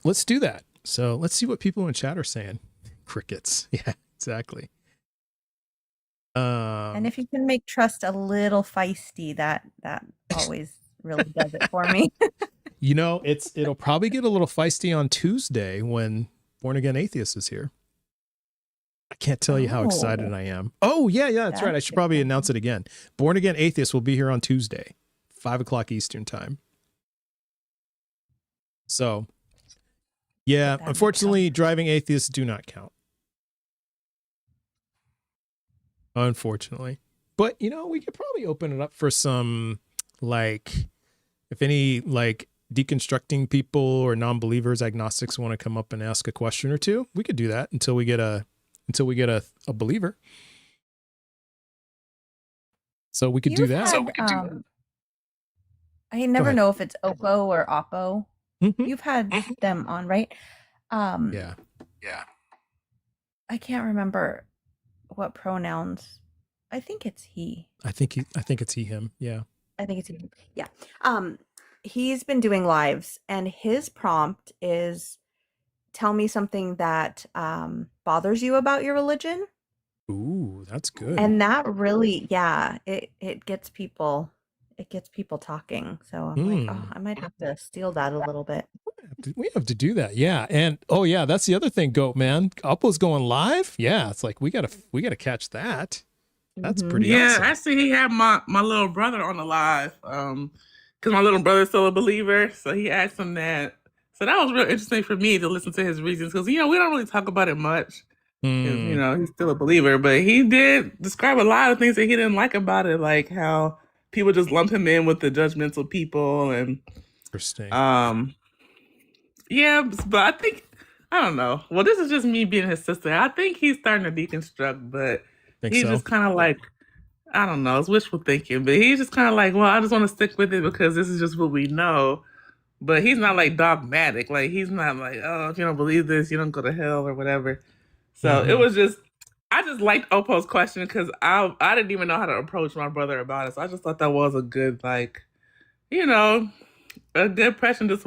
Let's do that. So let's see what people in chat are saying. Crickets. Yeah, exactly. And if you can make trust a little feisty, that always really does it for me. You know, it'll probably get a little feisty on Tuesday when Born Again Atheist is here. I can't tell you how excited I am. Oh, yeah, that's right. I should probably announce it again. Born Again Atheist will be here on Tuesday, 5:00 Eastern time. So, yeah, unfortunately, driving atheists do not count. Unfortunately. But, you know, we could probably open it up for some, like, if any, like, deconstructing people or non-believers, agnostics want to come up and ask a question or two. We could do that until we get a believer. So we could do that. I never know if it's Oppo or Oppo. You've had them on, right? Yeah. I can't remember what pronouns. I think it's he. I think it's he, him. Yeah. I think it's he. Yeah. He's been doing lives, and his prompt is, tell me something that bothers you about your religion. Ooh, that's good. And that really, it gets people talking. So I'm like, oh, I might have to steal that a little bit. We have to do that. Yeah. And that's the other thing, Goat Man. Oppo's going live. Yeah. It's like we gotta catch that. That's pretty awesome. Actually he had my little brother on the live. Because my little brother's still a believer. So he asked him that. So that was real interesting for me to listen to his reasons. Because, you know, we don't really talk about it much. You know, he's still a believer. But he did describe a lot of things that he didn't like about it. Like how people just lump him in with the judgmental people. And interesting. Yeah, but I think, I don't know. Well, this is just me being his sister. I think he's starting to deconstruct, but he's just kind of like, I don't know, it's wishful thinking, but he's just kind of like, well, I just want to stick with it because this is just what we know. But he's not like dogmatic. Like, he's not like, oh, if you don't believe this, you don't go to hell or whatever. So it was just, I just liked Oppo's question because I didn't even know how to approach my brother about it. So I just thought that was a good, like, you know, a good question just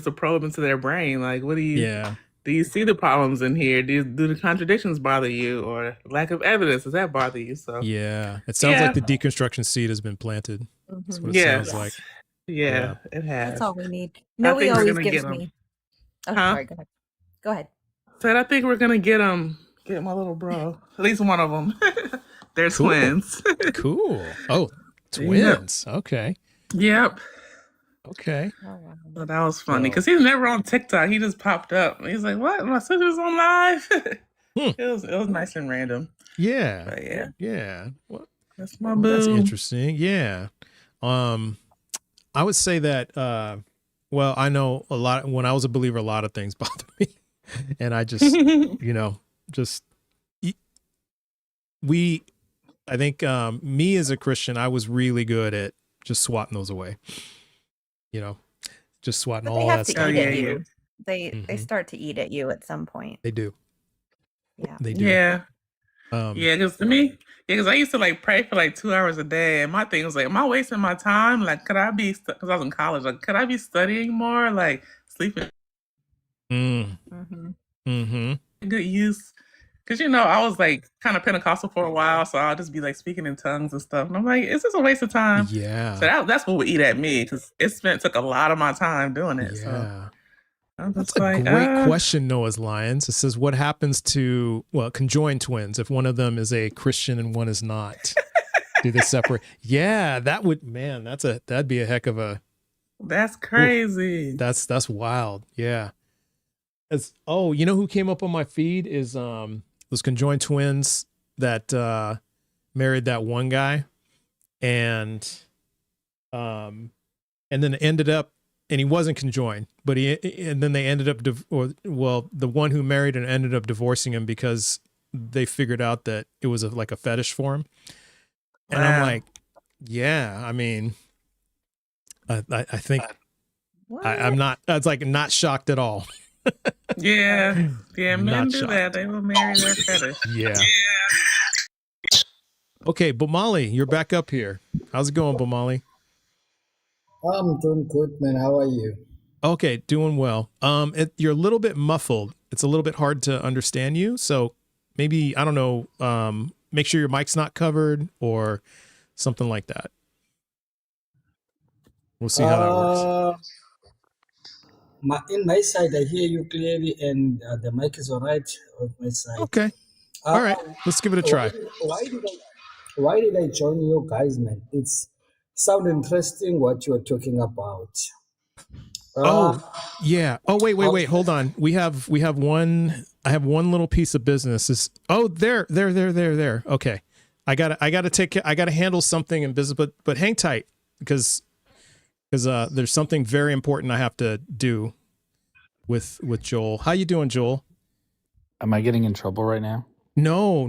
to probe into their brain. Like, what do you see the problems in here? Do the contradictions bother you, or lack of evidence, does that bother you? So yeah, it sounds like the deconstruction seed has been planted. That's what it sounds like. Yeah, it has. That's all we need. No, he always gives me. Oh, sorry, go ahead. So I think we're gonna get my little bro, at least one of them. They're twins. Cool. Oh, twins. Yep. Okay. Yep. Okay. Well, that was funny because he's never on TikTok. He just popped up. He's like, "What? My sister's on live." It was nice and random. Yeah. But yeah. Well, that's my boo. That's interesting. Yeah. I would say that. Well, I know a lot. When I was a believer, a lot of things bothered me, and I just, you know, I think me as a Christian, I was really good at just swatting those away. You know, just swatting all that stuff. They start to eat at you at some point. They do. Yeah. They do. Yeah. Because to me, because I used to like pray for like 2 hours a day, and my thing was like, am I wasting my time? Like, could I be? Because I was in college. Like, could I be studying more? Like, sleeping. Good use. Because, you know, I was like kind of Pentecostal for a while, so I'll just be like speaking in tongues and stuff. And I'm like, is this a waste of time? Yeah. So that's what would eat at me, because it took a lot of my time doing it. Yeah. So that's a great question, Noah's Lions. It says, what happens to, conjoined twins if one of them is a Christian and one is not? Do they separate? Yeah, that'd be a heck of a. That's crazy. That's wild. Yeah. You know who came up on my feed is those conjoined twins that married that one guy, and then it ended up, and he wasn't conjoined, but then they ended up the one who married and ended up divorcing him because they figured out that it was like a fetish for him. And I'm like, yeah, I mean, I think I'm not. That's like not shocked at all. Yeah, men do that. They will marry their fetish. Yeah. Okay, Bomali, you're back up here. How's it going, Bomali? I'm doing good, man. How are you? Okay, doing well. You're a little bit muffled. It's a little bit hard to understand you. So maybe, I don't know, make sure your mic's not covered or something like that. We'll see how that works. In my side, I hear you clearly, and the mic is all right on my side. Okay. All right. Let's give it a try. Why did I join you guys, man? It's sound interesting what you're talking about. Yeah. Oh, wait. Hold on. I have one little piece of business. There. Okay. I gotta handle something in business, but hang tight because there's something very important I have to do with Joel. How you doing, Joel? Am I getting in trouble right now? No.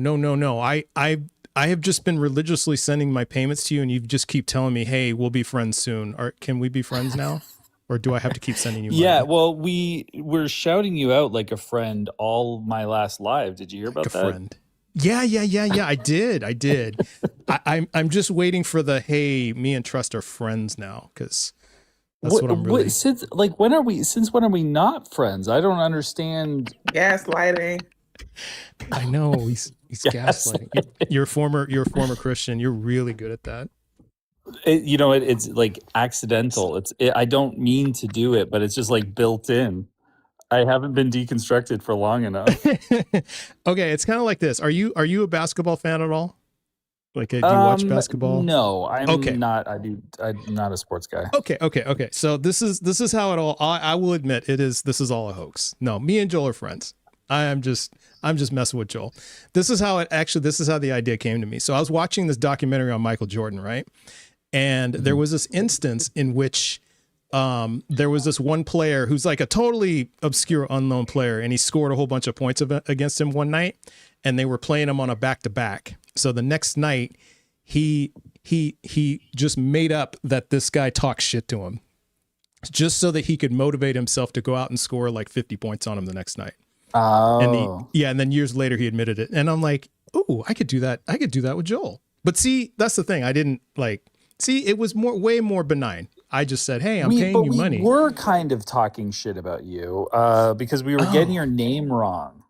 I have just been religiously sending my payments to you, and you just keep telling me, "Hey, we'll be friends soon." Can we be friends now? Or do I have to keep sending you money? Yeah, well, we were shouting you out like a friend all my last live. Did you hear about that? Friend. Yeah. I did. I'm just waiting for the, hey, me and Trust are friends now, because that's what I'm really. Since when are we not friends? I don't understand. Gaslighting. I know he's gaslighting. You're a former Christian. You're really good at that. It's like accidental. I don't mean to do it, but it's just like built in. I haven't been deconstructed for long enough. Okay, it's kind of like this. Are you a basketball fan at all? Like, do you watch basketball? No, I'm not. I'm not a sports guy. Okay. So this is how it all. I will admit this is all a hoax. No, me and Joel are friends. I'm just messing with Joel. This is how the idea came to me. So I was watching this documentary on Michael Jordan, right? And there was this instance in which there was this one player who's like a totally obscure, unknown player, and he scored a whole bunch of points against him one night, and they were playing him on a back-to-back. So the next night, he just made up that this guy talked shit to him, just so that he could motivate himself to go out and score like 50 points on him the next night. Oh. And then years later he admitted it, and I'm like, oh, I could do that. I could do that with Joel. But see, that's the thing. I didn't it was way more benign. I just said, hey, I'm paying you money. We were kind of talking shit about you because we were getting your name wrong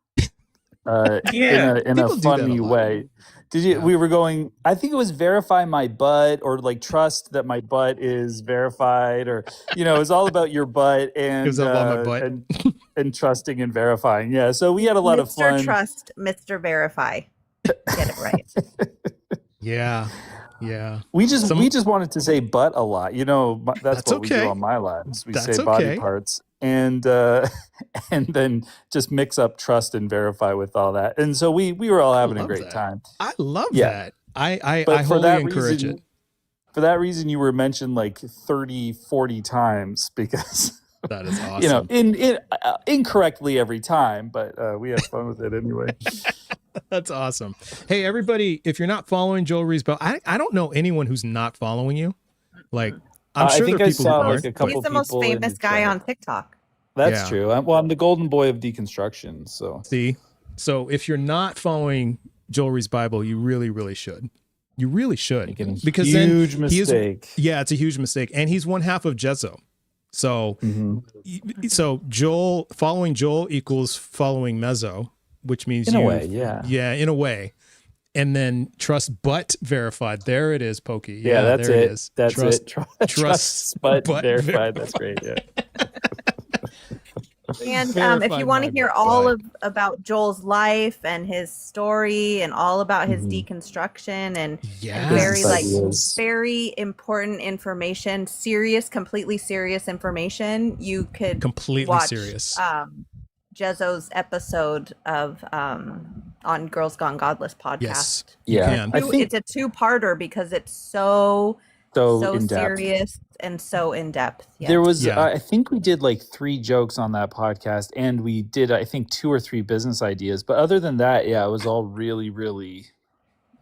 in a funny way. Did you? Yeah. We were going, I think it was verify my butt, or like trust that my butt is verified, or it was all about your butt, and it was all about my butt. and trusting and verifying. Yeah. So we had a lot of fun. Mr. Trust, Mr. Verify. Get it right. Yeah. We just wanted to say butt a lot. That's what we do on my lives. We say body parts, and then just mix up trust and verify with all that. And so we were all having a great time. I love that. I wholly encourage it. For that reason, you were mentioned like 30, 40 times because that is awesome. Incorrectly every time, but we had fun with it anyway. That's awesome. Hey, everybody, if you're not following Joel Riesbell, I don't know anyone who's not following you. Like, I'm sure there are people who aren't. He's the most famous guy on TikTok. That's true. I'm the golden boy of deconstruction. So see, if you're not following Joel Riesbell, you really, really should. You really should, because huge mistake. It's a huge mistake, and he's one half of Jezzo. So, so Joel following Joel equals following Mezzo, which means in a way, yeah, in a way. And then trust but verified. There it is, Pokey. Yeah, that's there it. It is. That's trust, it. Trust but verified. That's great. Yeah. And if you want to hear all about Joel's life and his story and all about his deconstruction and very important information, completely serious information, you could watch Jezzo's episode of on Girls Gone Godless podcast. Yes, yeah, I think it's a two-parter because it's so serious and so in depth. Yeah. There was, I think we did like 3 jokes on that podcast, and we did, I think, 2 or 3 business ideas. But other than that, it was all really, really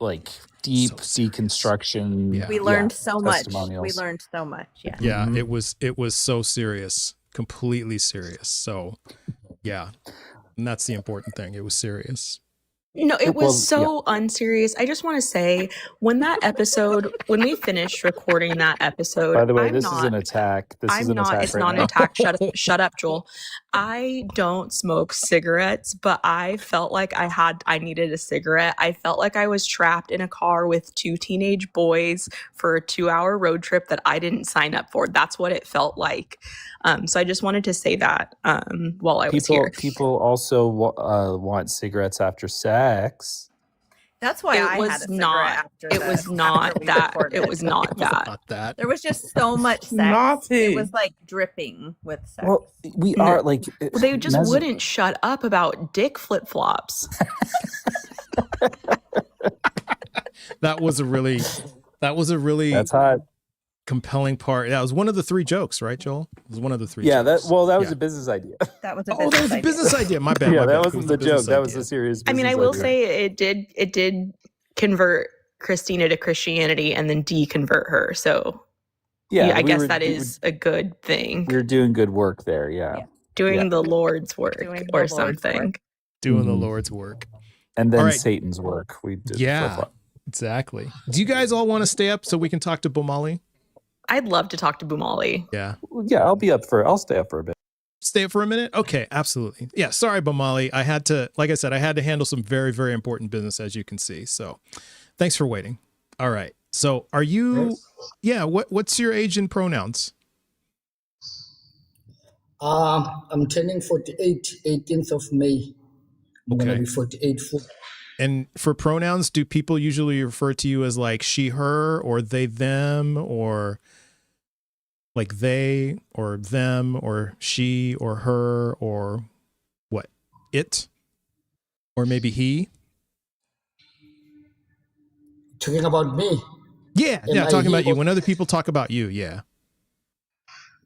like deep deconstruction. Yeah. We learned so much. We learned so much. Yeah. Yeah, it was so serious, completely serious. So, yeah, and that's the important thing. It was serious. No, it was so unserious. I just want to say when we finished recording that episode, By the way, this is an attack. It's not an attack. Shut up, Joel. I don't smoke cigarettes, but I felt like I needed a cigarette. I felt like I was trapped in a car with two teenage boys for a 2-hour road trip that I didn't sign up for. That's what it felt like. So I just wanted to say that while I was here. People also want cigarettes after sex. That's why I had a cigarette after It was not that. It was not that. There was just so much sex. Naughty. It was like dripping with sex. Well, we are like they just wouldn't shut up about dick flip flops. That was a really that's hot. compelling part. That was one of the 3 jokes, right, Joel? It was one of the 3 Yeah, jokes. that was a business idea. That was a that was a business idea. My bad. Yeah, my that bad. wasn't the joke. That was a serious business I mean, I will idea. say it did convert Christina to Christianity and then deconvert her. So I guess that is a good thing. We were doing good work there. Yeah. Doing the Lord's work or something. Doing the Lord's work. And then All right. Satan's work. We did. Yeah, exactly. Do you guys all want to stay up so we can talk to Bomali? I'd love to talk to Bumali. Yeah. Yeah, I'll stay up for a bit. Stay up for a minute? Okay, absolutely. Yeah, sorry, Bomali. I had to handle some very, very important business, as you can see. So thanks for waiting. All right. So are you, what's your age and pronouns? I'm turning 48, 18th of May. I'm going to be 48 full. And for pronouns, do people usually refer to you as like she, her, or they, them, or like they, or them, or she, or her, or what? It? Or maybe he? Talking about me? Yeah, Am I talking he about you. or- When other people talk about you, yeah.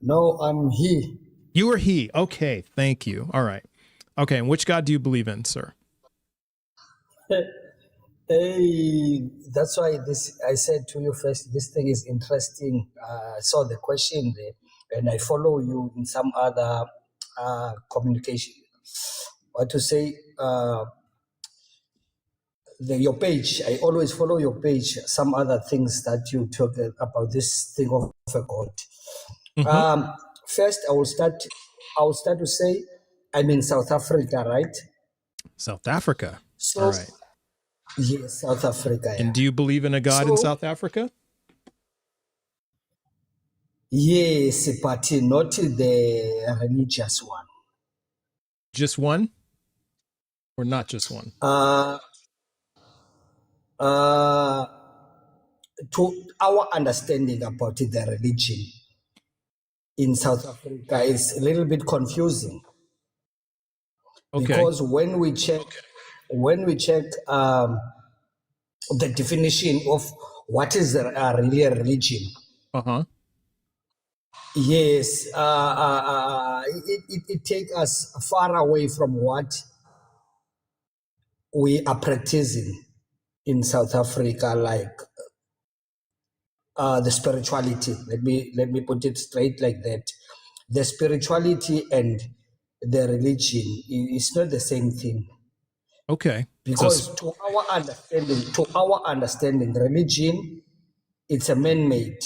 No, I'm he. You are he. Okay, thank you. All right. Okay, and which God do you believe in, sir? Hey, that's why I said to you first, this thing is interesting. I saw the question there, and I follow you in some other communication. What to say? Your page. I always follow your page. Some other things that you talk about this thing of a God. First, I will start to say, I'm in South Africa, right? South Africa. So, all right. Yes, South Africa. And do you believe in a God in South Africa? Yes, but not the religious one. Just one? Or not just one? To our understanding about the religion in South Africa is a little bit confusing. Okay. Because when we check the definition of what is really a religion, yes, it takes us far away from what we are practicing in South Africa, like the spirituality. Let me put it straight like that. The spirituality and the religion is not the same thing. Okay. Because to our understanding, religion, it's a man-made.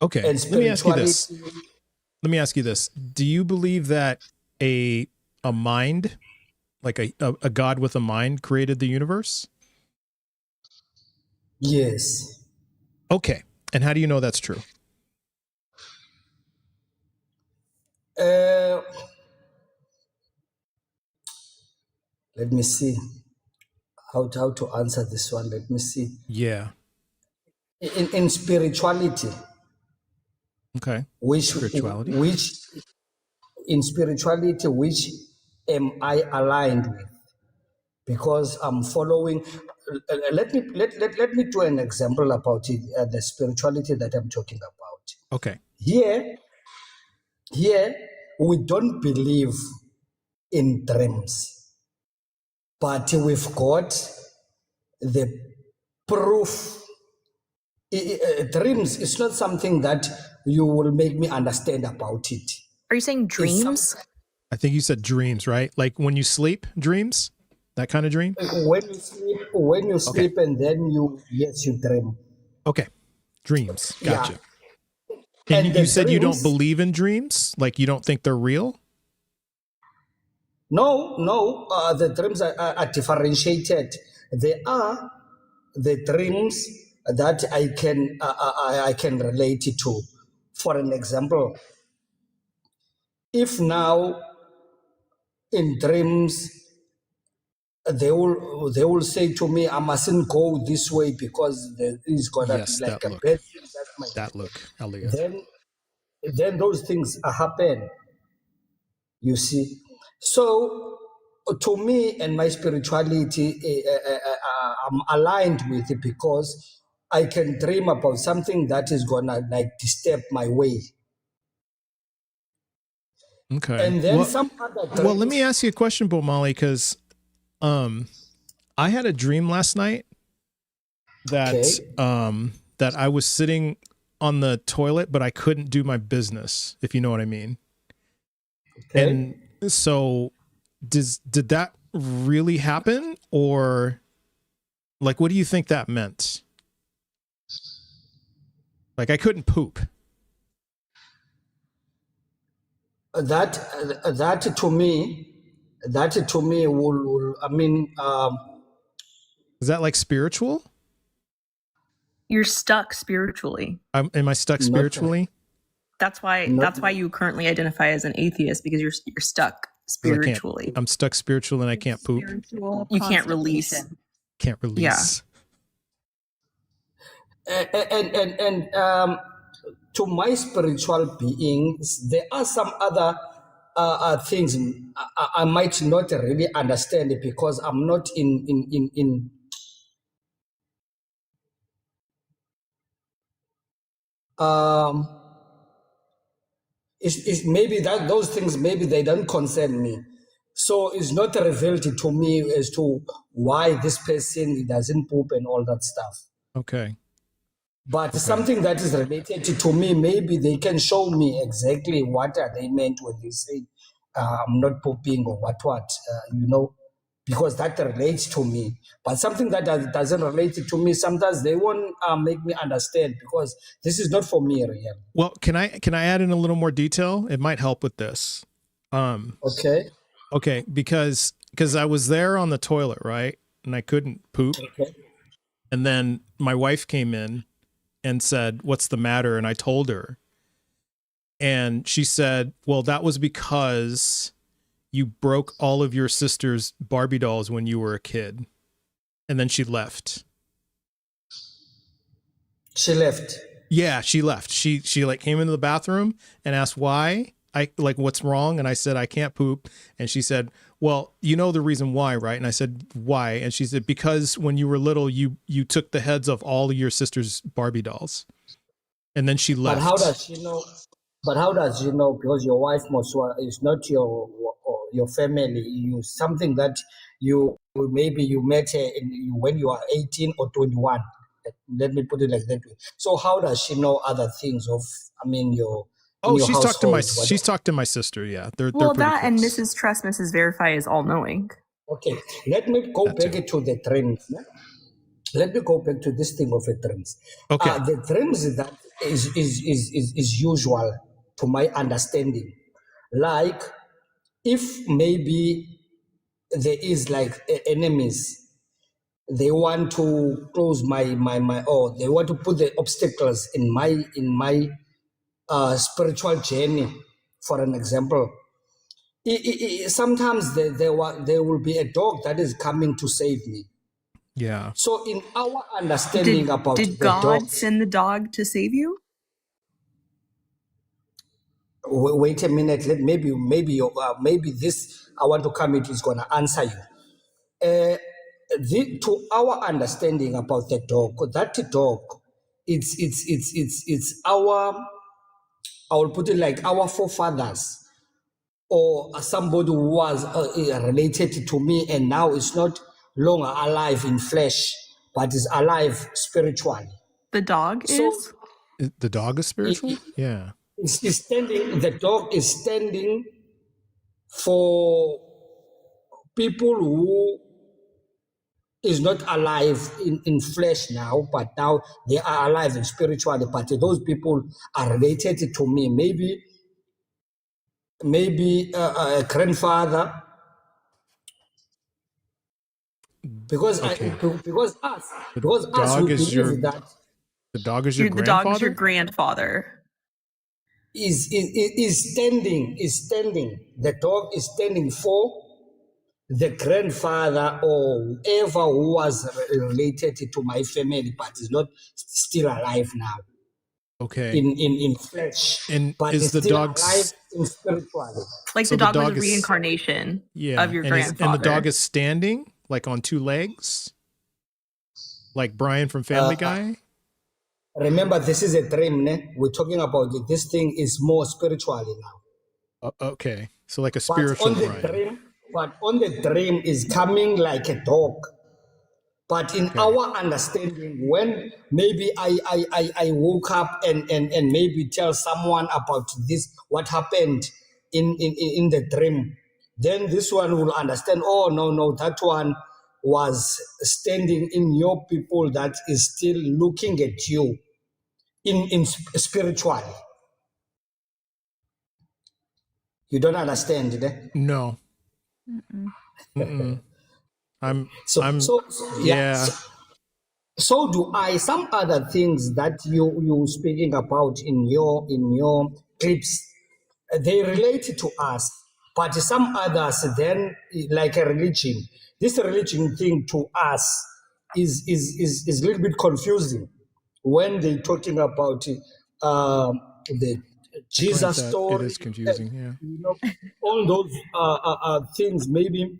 Okay. And Let me ask you this. spirituality. Do you believe that a mind, like a God with a mind, created the universe? Yes. Okay. And how do you know that's true? Let me see how to answer this one. Let me see. Yeah. In spirituality. Okay. Which am I aligned with? Because I'm following. Let me do an example about it. The spirituality that I'm talking about. Okay. Here, we don't believe in dreams, but we've got the proof. Dreams is not something that you will make me understand about it. Are you saying dreams? I think you said dreams, right? Like when you sleep, dreams? That kind of dream? When you sleep and then you dream. Okay. Dreams. Gotcha. Yeah. And you said you don't believe in dreams? Like you don't think they're real? No. The dreams are differentiated. They are the dreams that I can relate to. For an example, if now in dreams they will say to me, I mustn't go this way because there is gonna be like a bad thing that might that look, Elliot. Then those things happen. You see, so to me and my spirituality, I'm aligned with it because I can dream about something that is gonna like disturb my way. Okay. And then some other dreams. Well, let me ask you a question, Bomali, because I had a dream last night that that I was sitting on the toilet, but I couldn't do my business, if you know what I mean. Okay. And so did that really happen, or like what do you think that meant? Like I couldn't poop. That to me will I mean is that like spiritual? You're stuck spiritually. Am I stuck spiritually? That's why you currently identify as an atheist, because you're stuck spiritually. I'm stuck spiritually and I can't poop. You can't release. Can't release. Yeah. And to my spiritual beings, there are some other things I might not really understand because I'm not in it's maybe that those things maybe they don't concern me, so it's not revealed to me as to why this person doesn't poop and all that stuff. Okay. But something that is related to me, maybe they can show me exactly what are they meant when they say I'm not pooping or what, because that relates to me. But something that doesn't relate to me, sometimes they won't make me understand because this is not for me, really. Well, can I add in a little more detail? It might help with this. Okay, because I was there on the toilet, right? And I couldn't poop. Okay. And then my wife came in and said, "What's the matter?" And I told her. And she said, "Well, that was because you broke all of your sister's Barbie dolls when you were a kid." And then she left. She left. Yeah, she left. She like came into the bathroom and asked why. I like, what's wrong? And I said, I can't poop. And she said, well, you know the reason why, right? And I said, why? And she said, because when you were little, you took the heads of all of your sister's Barbie dolls. And then she left. But how does she know? Because your wife is not your family. You something that you met her when you are 18 or 21. Let me put it like that way. So how does she know other things your? She's talked to my sister. Yeah, they're that close. And Mrs. Trust, Mrs. Verify is all knowing. Okay, let me go back to the dreams. Let me go back to this thing of the dreams. Okay, the dreams that is usual to my understanding. Like if maybe there is like enemies. They want to close my they want to put the obstacles in my spiritual journey. For an example, sometimes there will be a dog that is coming to save me. Yeah. So in our understanding about did the God dog, send the dog to save you? Wait a minute. Maybe this I want to come into is going to answer you. To our understanding about the dog, that dog, it's our, I will put it like our forefathers or somebody who was related to me and now is not longer alive in flesh, but is alive spiritually. The dog is? The dog is spiritual? Yeah. The dog is standing for people who is not alive in flesh now, but now they are alive in spirituality. But those people are related to me. Maybe a grandfather, because because us we believe that the dog is your the dog is your grandfather. grandfather. Is standing. The dog is standing for the grandfather or whoever who was related to my family, but is not still alive now. Okay. In flesh, and but is is the still dog alive in spirituality. Like So the the dog was a dog is- reincarnation Yeah, of your and grandfather. and the dog is standing like on two legs, like Brian from Family Guy. Remember, this is a dream. Ne? We're talking about it. This thing is more spiritually now. Okay, so like a But spiritual on the Brian. dream, is coming like a dog. But in our understanding, when maybe I woke up and maybe tell someone about this, what happened in the dream, then this one will understand, oh, no, that one was standing in your people that is still looking at you in spiritually. You don't understand, eh? No. I'm yeah. So do I. Some other things that you speaking about in your clips, they relate to us, but some others then like a religion. This religion thing to us is a little bit confusing when they talking about the Jesus that story. it is confusing. Yeah. You know, all those things maybe.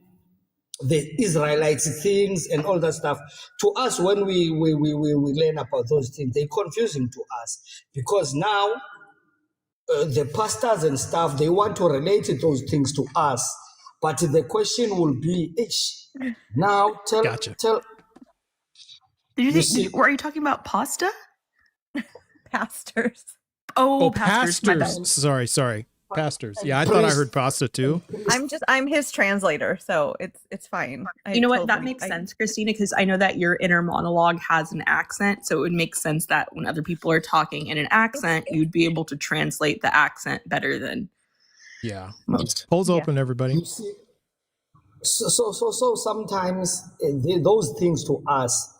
The Israelites things and all that stuff. To us, when we learn about those things, they're confusing to us because now the pastors and stuff, they want to relate those things to us. But the question will be, now tell. Did you You think? see- Were you talking about pasta? Pastors. Oh, pastors. My bad. Sorry. Pastors. Yeah, I thought I heard pasta too. I'm his translator, so it's fine. You know what? That makes sense, Christina, because I know that your inner monologue has an accent, so it would make sense that when other people are talking in an accent, you'd be able to translate the accent better than most. Polls open, everybody. You see, so sometimes those things to us,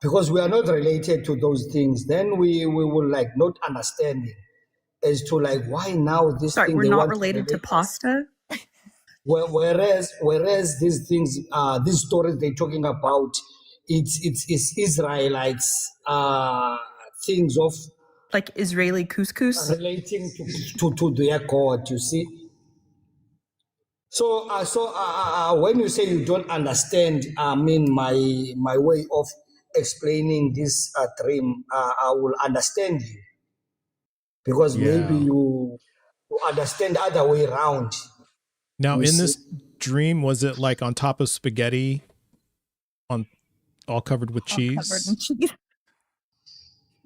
because we are not related to those things, then we will like not understanding as to like why now this Sorry, thing we're they not want related to relate us. pasta. Whereas these things, these stories they're talking about, it's Israelites things of like Israeli couscous relating to their God. You see. So when you say you don't understand, I mean my way of explaining this dream, I will understand you because maybe you understand the other way around. Now, You in see? this dream, was it like on top of spaghetti, all covered with cheese?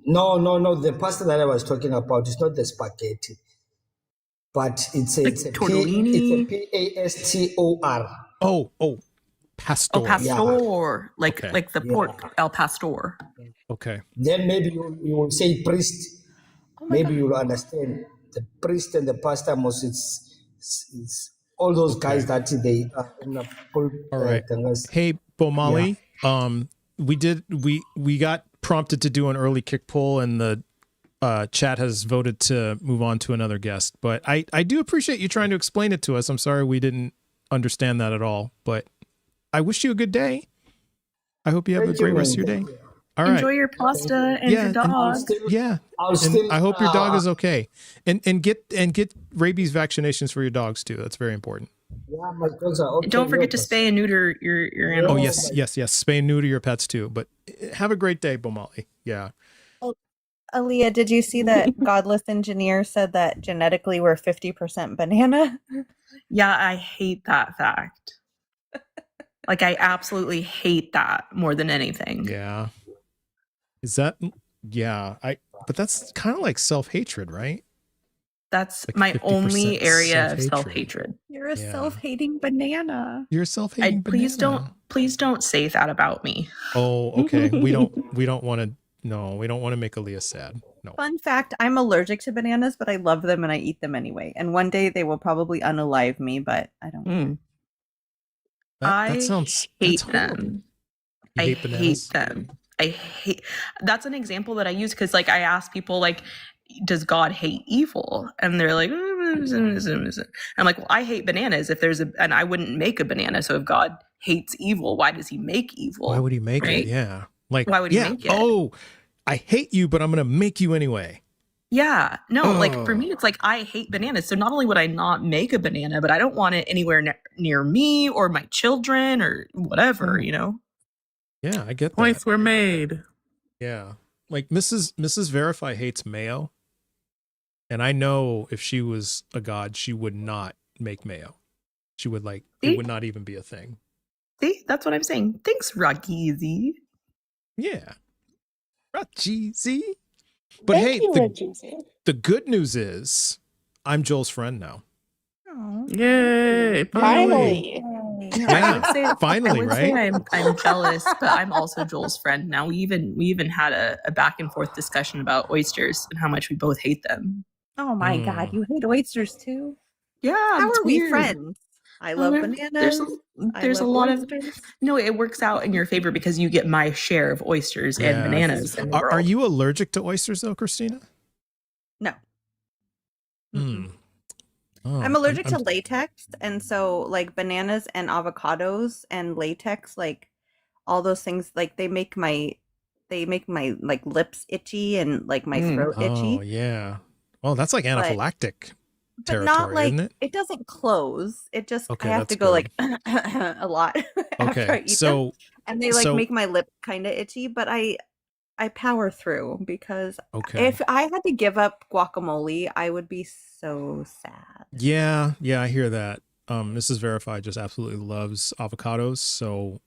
No. The pasta that I was talking about is not the spaghetti, but it's a tortellini. pastor. Oh, pastor. Oh, pastor, Yeah. like the pork El Pastor. Okay. Then maybe you will say priest. Maybe you'll understand the priest and the pastor. Most it's all those guys that they are in the All right. Hey, Bomali. We got prompted to do an early kick poll, and the chat has voted to move on to another guest. But I do appreciate you trying to explain it to us. I'm sorry we didn't understand that at all. But I wish you a good day. I hope you have a great rest of your day. All right. Enjoy your pasta and your dog. I hope your dog is okay. And get rabies vaccinations for your dogs too. That's very important. Yeah, my dogs are okay. Don't forget to spay and neuter your animals. Oh yes. Spay and neuter your pets too. But have a great day, Bomali. Yeah. Aaliyah, did you see that Godless Engineer said that genetically we're 50% banana? Yeah, I hate that fact. Like, I absolutely hate that more than anything. Yeah. Is that? Yeah. But that's kind of like self-hatred, right? That's Like my 50% only area of self-hatred. self-hatred. You're a Yeah. self-hating banana. You're a self-hating Please banana. don't say that about me. Oh, okay. We don't want to. No, we don't want to make Aaliyah sad. No. Fun fact, I'm allergic to bananas, but I love them and I eat them anyway. And one day they will probably unalive me, but I don't. That sounds. That's hate horrible. them. You I hate hate bananas? them. That's an example that I use because like I ask people like, does God hate evil? And they're like, I'm like, well, I hate bananas. And I wouldn't make a banana. So if God hates evil, why does he make evil? Why would he make right? it? Yeah. Like, why would he make it? Oh, I hate you, but I'm gonna make you anyway. Yeah, no, like for me, it's like I hate bananas. So not only would I not make a banana, but I don't want it anywhere near me or my children or whatever, you know? Yeah, I get that. Points were made. Yeah. Like Mrs. Verify hates mayo. And I know if she was a god, she would not make mayo. She would it would not even be a thing. See, that's what I'm saying. Thanks, Ragizi. Yeah. Ragizi. But hey, the good news is I'm Joel's friend now. Yay! Finally. Yeah, finally, I would right? say I'm jealous, but I'm also Joel's friend now. We even had a back and forth discussion about oysters and how much we both hate them. Oh my God, you hate oysters too? Yeah, How it's are we weird. friends? I love bananas. There's I a love lot oysters. of no. It works out in your favor because you get my share of oysters and Yeah. bananas. In the Are world. you allergic to oysters though, Christina? No. Oh, I'm allergic to latex, and so like bananas and avocados and latex, like all those things, like they make my like lips itchy and like my throat itchy. Oh yeah. Well, that's like anaphylactic But territory, not like isn't it? doesn't close. It just Okay, I have to that's go good. like a lot after I Okay, eat so them, and they like so- make my lip kind of itchy. But I power through because Okay. if I had to give up guacamole, I would be so sad. Yeah, I hear that. Mrs. Verify just absolutely loves avocados, so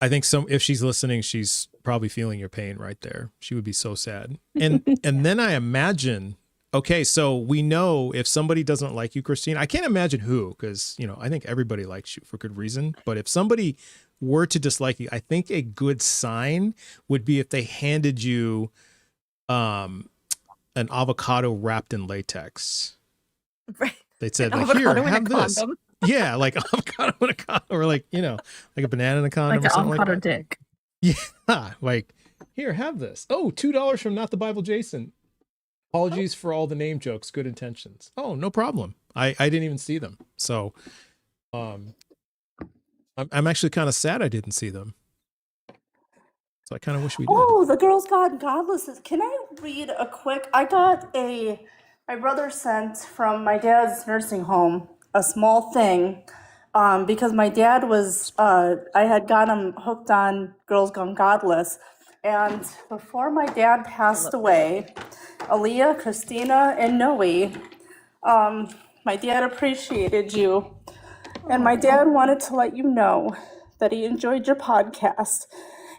I think if she's listening, she's probably feeling your pain right there. She would be so sad. And then I imagine, okay, so we know if somebody doesn't like you, Christine, I can't imagine who, because I think everybody likes you for good reason. But if somebody were to dislike you, I think a good sign would be if they handed you an avocado wrapped in latex. Right. They said, An like, here, avocado in a have this. condom. Yeah, like avocado in a condom, or like, like a banana in a condom Like or an something avocado like that. dick. Yeah, like, here, have this. Oh, $2 from Not the Bible Jason. Apologies for all the name jokes, good intentions. Oh, no problem. I didn't even see them. So I'm actually kind of sad I didn't see them. So I kind of wish we did. Oh, the Girls Gone Godless. Can I read a quick? I got my brother sent from my dad's nursing home a small thing because my dad was, I had got him hooked on Girls Gone Godless. And before my dad passed away, Aaliyah, Christina, and Noe, my dad appreciated you. And my dad wanted to let you know that he enjoyed your podcast.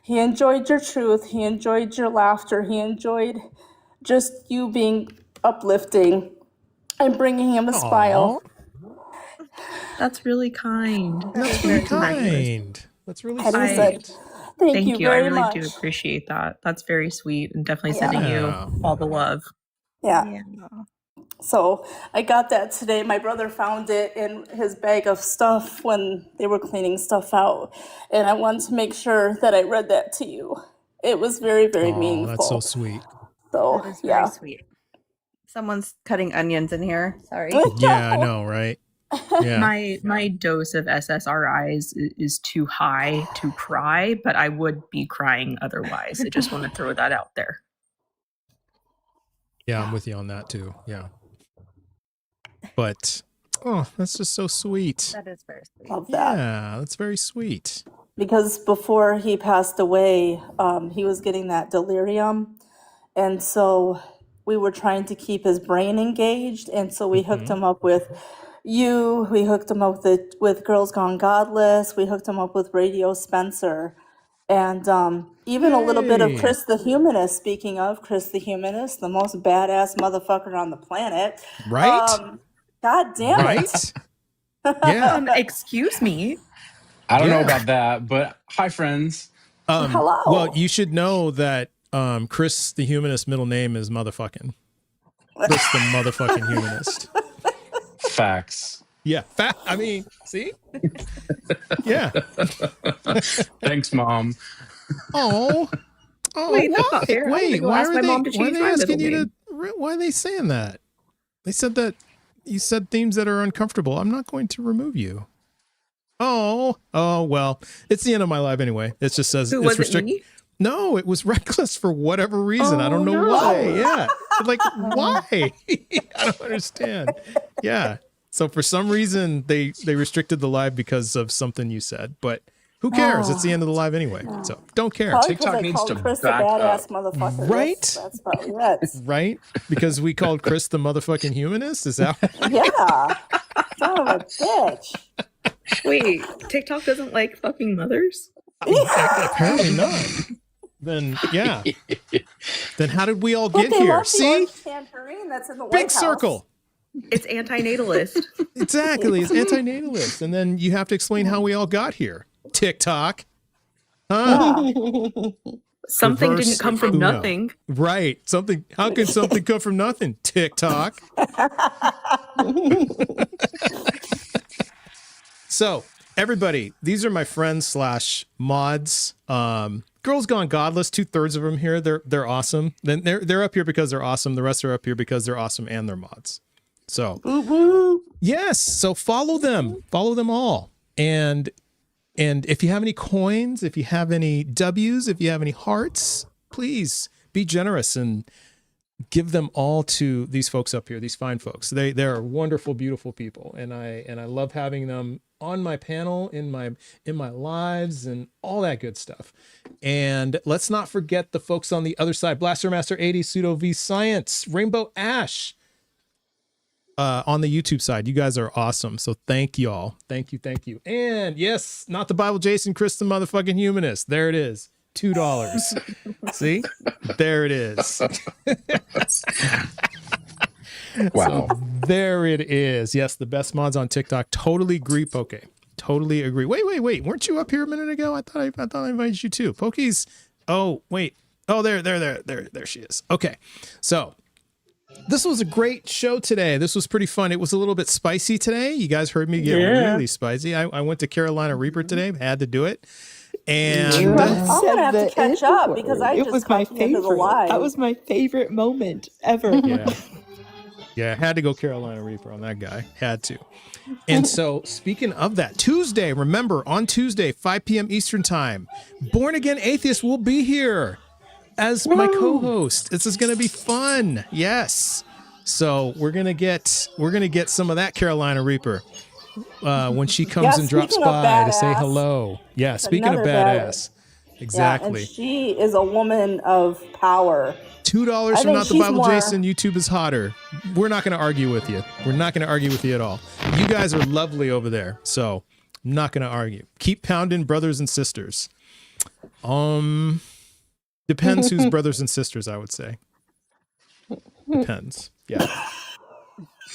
He enjoyed your truth. He enjoyed your laughter. He enjoyed just you being uplifting and bringing him a smile. That's really kind. That's really kind. That's really And he said, sweet. thank you I very really much. do appreciate that. That's very sweet and definitely Yeah. sending Yeah. you all the love. Yeah. So I got that today. My brother found it in his bag of stuff when they were cleaning stuff out. And I wanted to make sure that I read that to you. It was very, very Oh, meaningful. that's so sweet. So, That is yeah. very sweet. Someone's cutting onions in here. Sorry. Yeah, I know, right? Yeah. My dose of SSRIs is too high to cry, but I would be crying otherwise. I just want to throw that out there. Yeah, I'm with you on that too. Yeah. But that's just so sweet. That is very sweet. Love that. Yeah, that's very sweet. Because before he passed away, he was getting that delirium. And so we were trying to keep his brain engaged. And so we hooked him up with you. We hooked him up with Girls Gone Godless. We hooked him up with Radio Spencer. And even a little bit of Chris the Humanist. Speaking of Chris the Humanist, the most badass motherfucker on the planet. Right? God damn it. Right? Yeah. Excuse me. I don't know about that, but hi, friends. Hello. Well, you should know that Chris the Humanist middle name is motherfucking. Chris the motherfucking Humanist. Facts. Yeah. I mean, see? Yeah. Thanks, Mom. Oh. Wait, that's not fair. Why are they saying that? They said that you said themes that are uncomfortable. I'm not going to remove you. Oh, well, it's the end of my live anyway. It just says it's restricted. No, it was reckless for whatever reason. I don't know why. Yeah. Like, why? I don't understand. Yeah. So for some reason they restricted the live because of something you said, but who cares? It's the end of the live anyway. So don't care. Probably TikTok needs to Chris back up. Motherfucker. Right? That's probably it. Right? Because we called Chris the motherfucking humanist? Is that Yeah. Son of a bitch. Wait, TikTok doesn't like fucking mothers? Apparently not. Then yeah. Then how did we all get here? See? Tangerine that's in the Big White House. circle. It's antinatalist. Exactly. It's antinatalist. And then you have to explain how we all got here. TikTok. Huh? Something Reverse didn't come from Uno. nothing. Right. Something. How can something come from nothing? TikTok. So everybody, these are my friends / mods. Girls Gone Godless, 2/3 of them here. They're awesome. Then they're up here because they're awesome. The rest are up here because they're awesome and they're mods. So yes. So follow them all. And if you have any coins, if you have any W's, if you have any hearts, please be generous and give them all to these folks up here, these fine folks. They're wonderful, beautiful people. And I love having them on my panel, in my lives and all that good stuff. And let's not forget the folks on the other side, Blaster Master 80, Pseudo V Science, Rainbow Ash, on the YouTube side. You guys are awesome. So thank y'all. Thank you. And yes, not the Bible Jason, Chris the motherfucking humanist. There it is. $2. See? There it is. Wow. So there it is. Yes, the best mods on TikTok. Totally agree, Poke. Totally agree. Wait. Weren't you up here a minute ago? I thought I invited you too. Poke's. Oh, wait. Oh, there she is. Okay. So this was a great show today. This was pretty fun. It was a little bit spicy today. You guys heard me get really spicy. I went to Carolina Reaper today. Had to do it. And I'm gonna have to catch up because it was my favorite. That was my favorite moment ever. Yeah, had to go Carolina Reaper on that guy. Had to. And so, speaking of that, Tuesday, remember, on Tuesday, 5 p.m. Eastern Time, Born Again Atheist will be here as my co-host. This is going to be fun. Yes. So we're gonna get some of that Carolina Reaper when she comes and drops by to say hello. Yeah, speaking of badass. Exactly. Yeah, and she is a woman of power. $2 from Not the Bible Jason. YouTube is hotter. We're not going to argue with you. We're not going to argue with you at all. You guys are lovely over there, so I'm not going to argue. Keep pounding, brothers and sisters. Depends who's brothers and sisters, I would say. Depends. Yeah.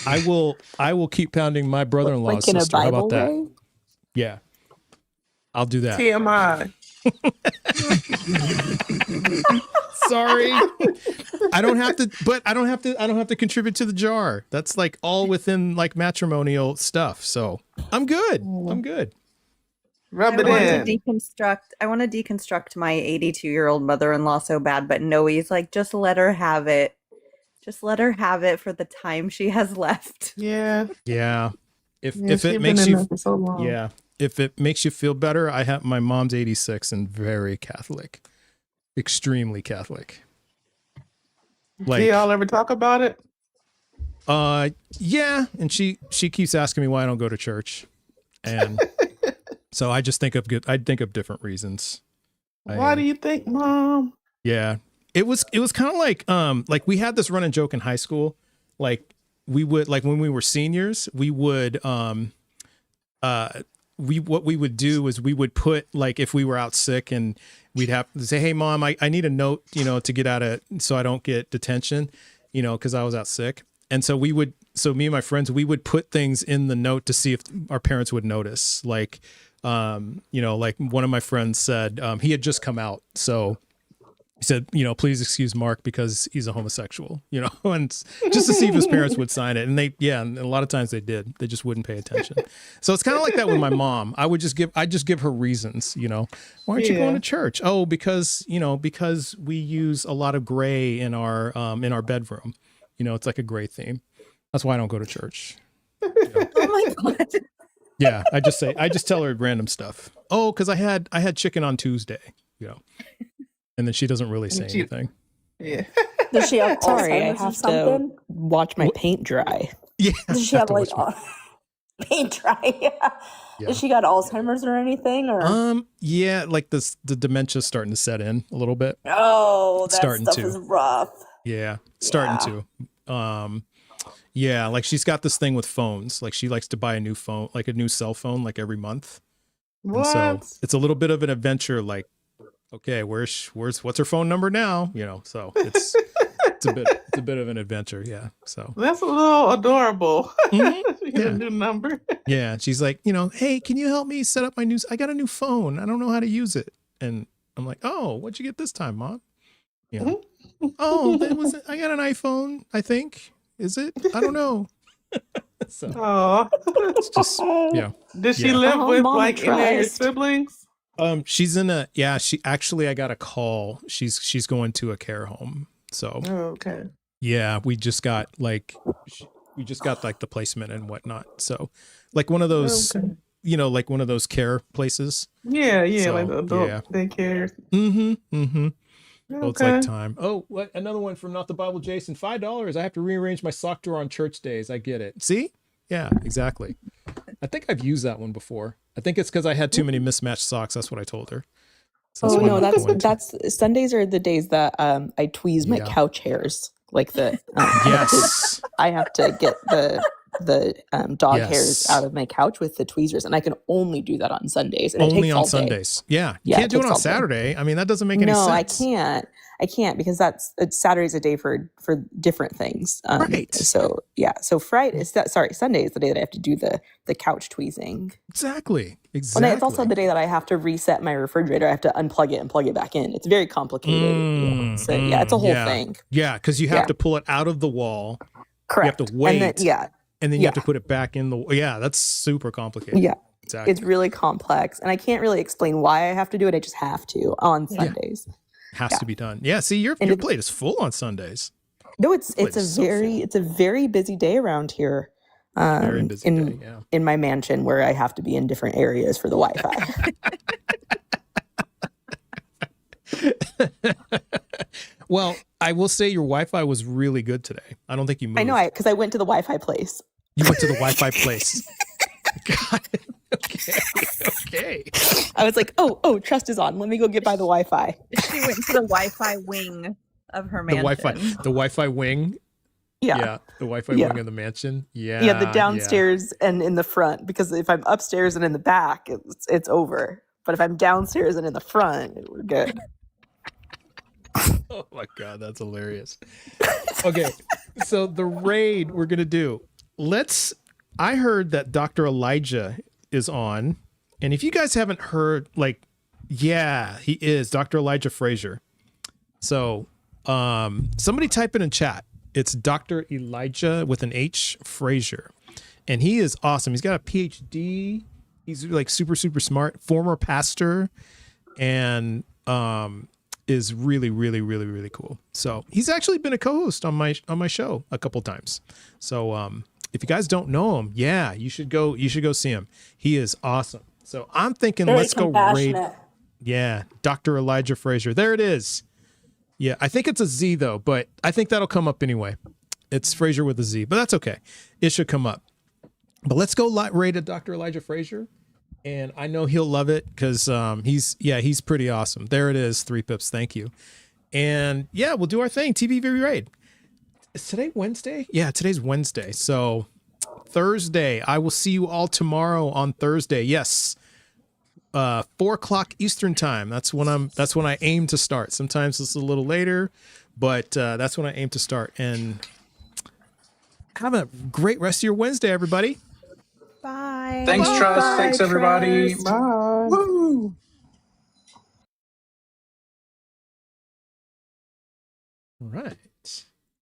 I will keep pounding my brother-in-law's sister. How about that? Way? Yeah. I'll do that. TMI. Sorry. I don't have to contribute to the jar. That's like all within like matrimonial stuff. So I'm good. Rub it in. I want to deconstruct my 82-year-old mother-in-law so bad, but Noe's like, just let her have it. Just let her have it for the time she has left. Yeah. Yeah. If it makes you if it makes you feel better, my mom's 86 and very Catholic. Extremely Catholic. Like, do y'all ever talk about it? Yeah, and she keeps asking me why I don't go to church. And so I just think of different reasons. Why do you think, Mom? Yeah. It was kind of like we had this running joke in high school. Like we would, like when we were seniors, we would what we would do is we would put, like, if we were out sick and we'd have to say, hey mom, I need a note, to get out of, so I don't get detention, cause I was out sick. And so me and my friends, we would put things in the note to see if our parents would notice. Like, like one of my friends said, he had just come out. So he said, please excuse Mark because he's a homosexual, and just to see if his parents would sign it. And and a lot of times they did. They just wouldn't pay attention. So it's kind of like that with my mom. I just give her reasons, why aren't you going to church? Oh, because we use a lot of gray in our bedroom. It's like a gray theme. That's why I don't go to church. Oh my God. Yeah. I just tell her random stuff. Oh, cause I had chicken on Tuesday, and then she doesn't really say anything. Yeah. Does she have Sorry, I Alzheimer's or have something? to watch my paint dry. Yeah. Does she have like paint dry? Yeah. Does she got Alzheimer's or anything? Or yeah, like the dementia's starting to set in a little bit. oh, that starting stuff to. is rough. Yeah, starting to. Yeah, like she's got this thing with phones. Like she likes to buy a new phone, like a new cell phone, like every month. What? And so it's a little bit of an adventure. Like, okay, what's her phone number now? So it's a bit of an adventure. Yeah. So That's a little adorable. Mhm. She got Yeah. a new number. yeah, and she's like, hey, can you help me set up I got a new phone. I don't know how to use it. And I'm like, oh, what'd you get this time, Mom? Oh, I got an iPhone, I think. Is it? I don't know. So Oh. it's just, yeah. Did she Yeah. live Oh, with Mama like any of your trust. siblings? She's in she actually, I got a call. She's going to a care home. So Oh, okay. yeah, we just got like the placement and whatnot. So like one of those, Okay. like one of those care places. Yeah, So, like the adult yeah. daycare. Mm-hmm. So it's like Okay. time. Oh, what? Another one from Not the Bible Jason. $5. I have to rearrange my sock drawer on church days. I get it. See? Yeah, exactly. I think I've used that one before. I think it's because I had too many mismatched socks. That's what I told her. So Oh what no, I'm going to. that's Sundays are the days that I tweeze my Yeah. couch hairs. Like the Yes. I have to get the dog hairs Yes. out of my couch with the tweezers, and I can only do that on Sundays. And it Only takes on all day. Sundays. Yeah. You Yeah, can't do it takes on all day. Saturday. I mean, that doesn't make any No, sense. I can't because Saturday's a day for different things. Right. So yeah. So Sunday is the day that I have to do the couch tweezing. Exactly. And it's also Exactly. the day that I have to reset my refrigerator. I have to unplug it and plug it back in. It's very complicated. So yeah, it's a whole yeah. thing. Yeah, because you have Yeah. to pull it out of the wall. Correct. You have to wait. And then you have to put it back in the. Yeah, that's super complicated. Yeah. Exactly. It's really complex, and I can't really explain why I have to do it. I just have to on Sundays. Has to be done. Yeah. See, your plate is full on Sundays. No, it's plate a is so very busy day around here. Very busy day. Yeah. In my mansion where I have to be in different areas for the Wi-Fi. Well, I will say your Wi-Fi was really good today. I don't think you moved. I know, because I went to the Wi-Fi place. You went to the Wi-Fi place. Got it. Okay. I was like, oh, trust is on. Let me go get by the Wi-Fi. She went to the Wi-Fi wing of her The mansion. Wi-Fi wing. Yeah. Yeah. The Wi-Fi Yeah. wing of the mansion. Yeah. Yeah, the downstairs and in the front. Because if I'm upstairs and in the back, it's over. But if I'm downstairs and in the front, we're good. Oh my God, that's hilarious. Okay, so the raid we're gonna do. I heard that Dr. Elijah is on, and if you guys haven't heard, yeah, he is Dr. Elijah Frazier. So, somebody type it in chat. It's Dr. Elijah with an H Frazier, and he is awesome. He's got a PhD. He's like super smart, former pastor, and is really, really, really, really cool. So he's actually been a co-host on my show a couple times. So if you guys don't know him, yeah, you should go see him. He is awesome. So I'm thinking Very let's go raid. compassionate. Yeah, Dr. Elijah Frazier. There it is. Yeah, I think it's a Z though, but I think that'll come up anyway. It's Frazier with a Z, but that's okay. It should come up. But let's go raid a Dr. Elijah Frazier. And I know he'll love it because he's pretty awesome. There it is, 3 pips. Thank you. And yeah, we'll do our thing. TBV raid. Is today Wednesday? Yeah, today's Wednesday. So Thursday. I will see you all tomorrow on Thursday. Yes. 4:00 Eastern time. That's when I aim to start. Sometimes it's a little later, but that's when I aim to start. And have a great rest of your Wednesday, everybody. Bye. Thanks, Trust. Bye, Thanks, everybody. Trust. Bye. Woo. All right.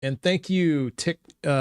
And thank you, you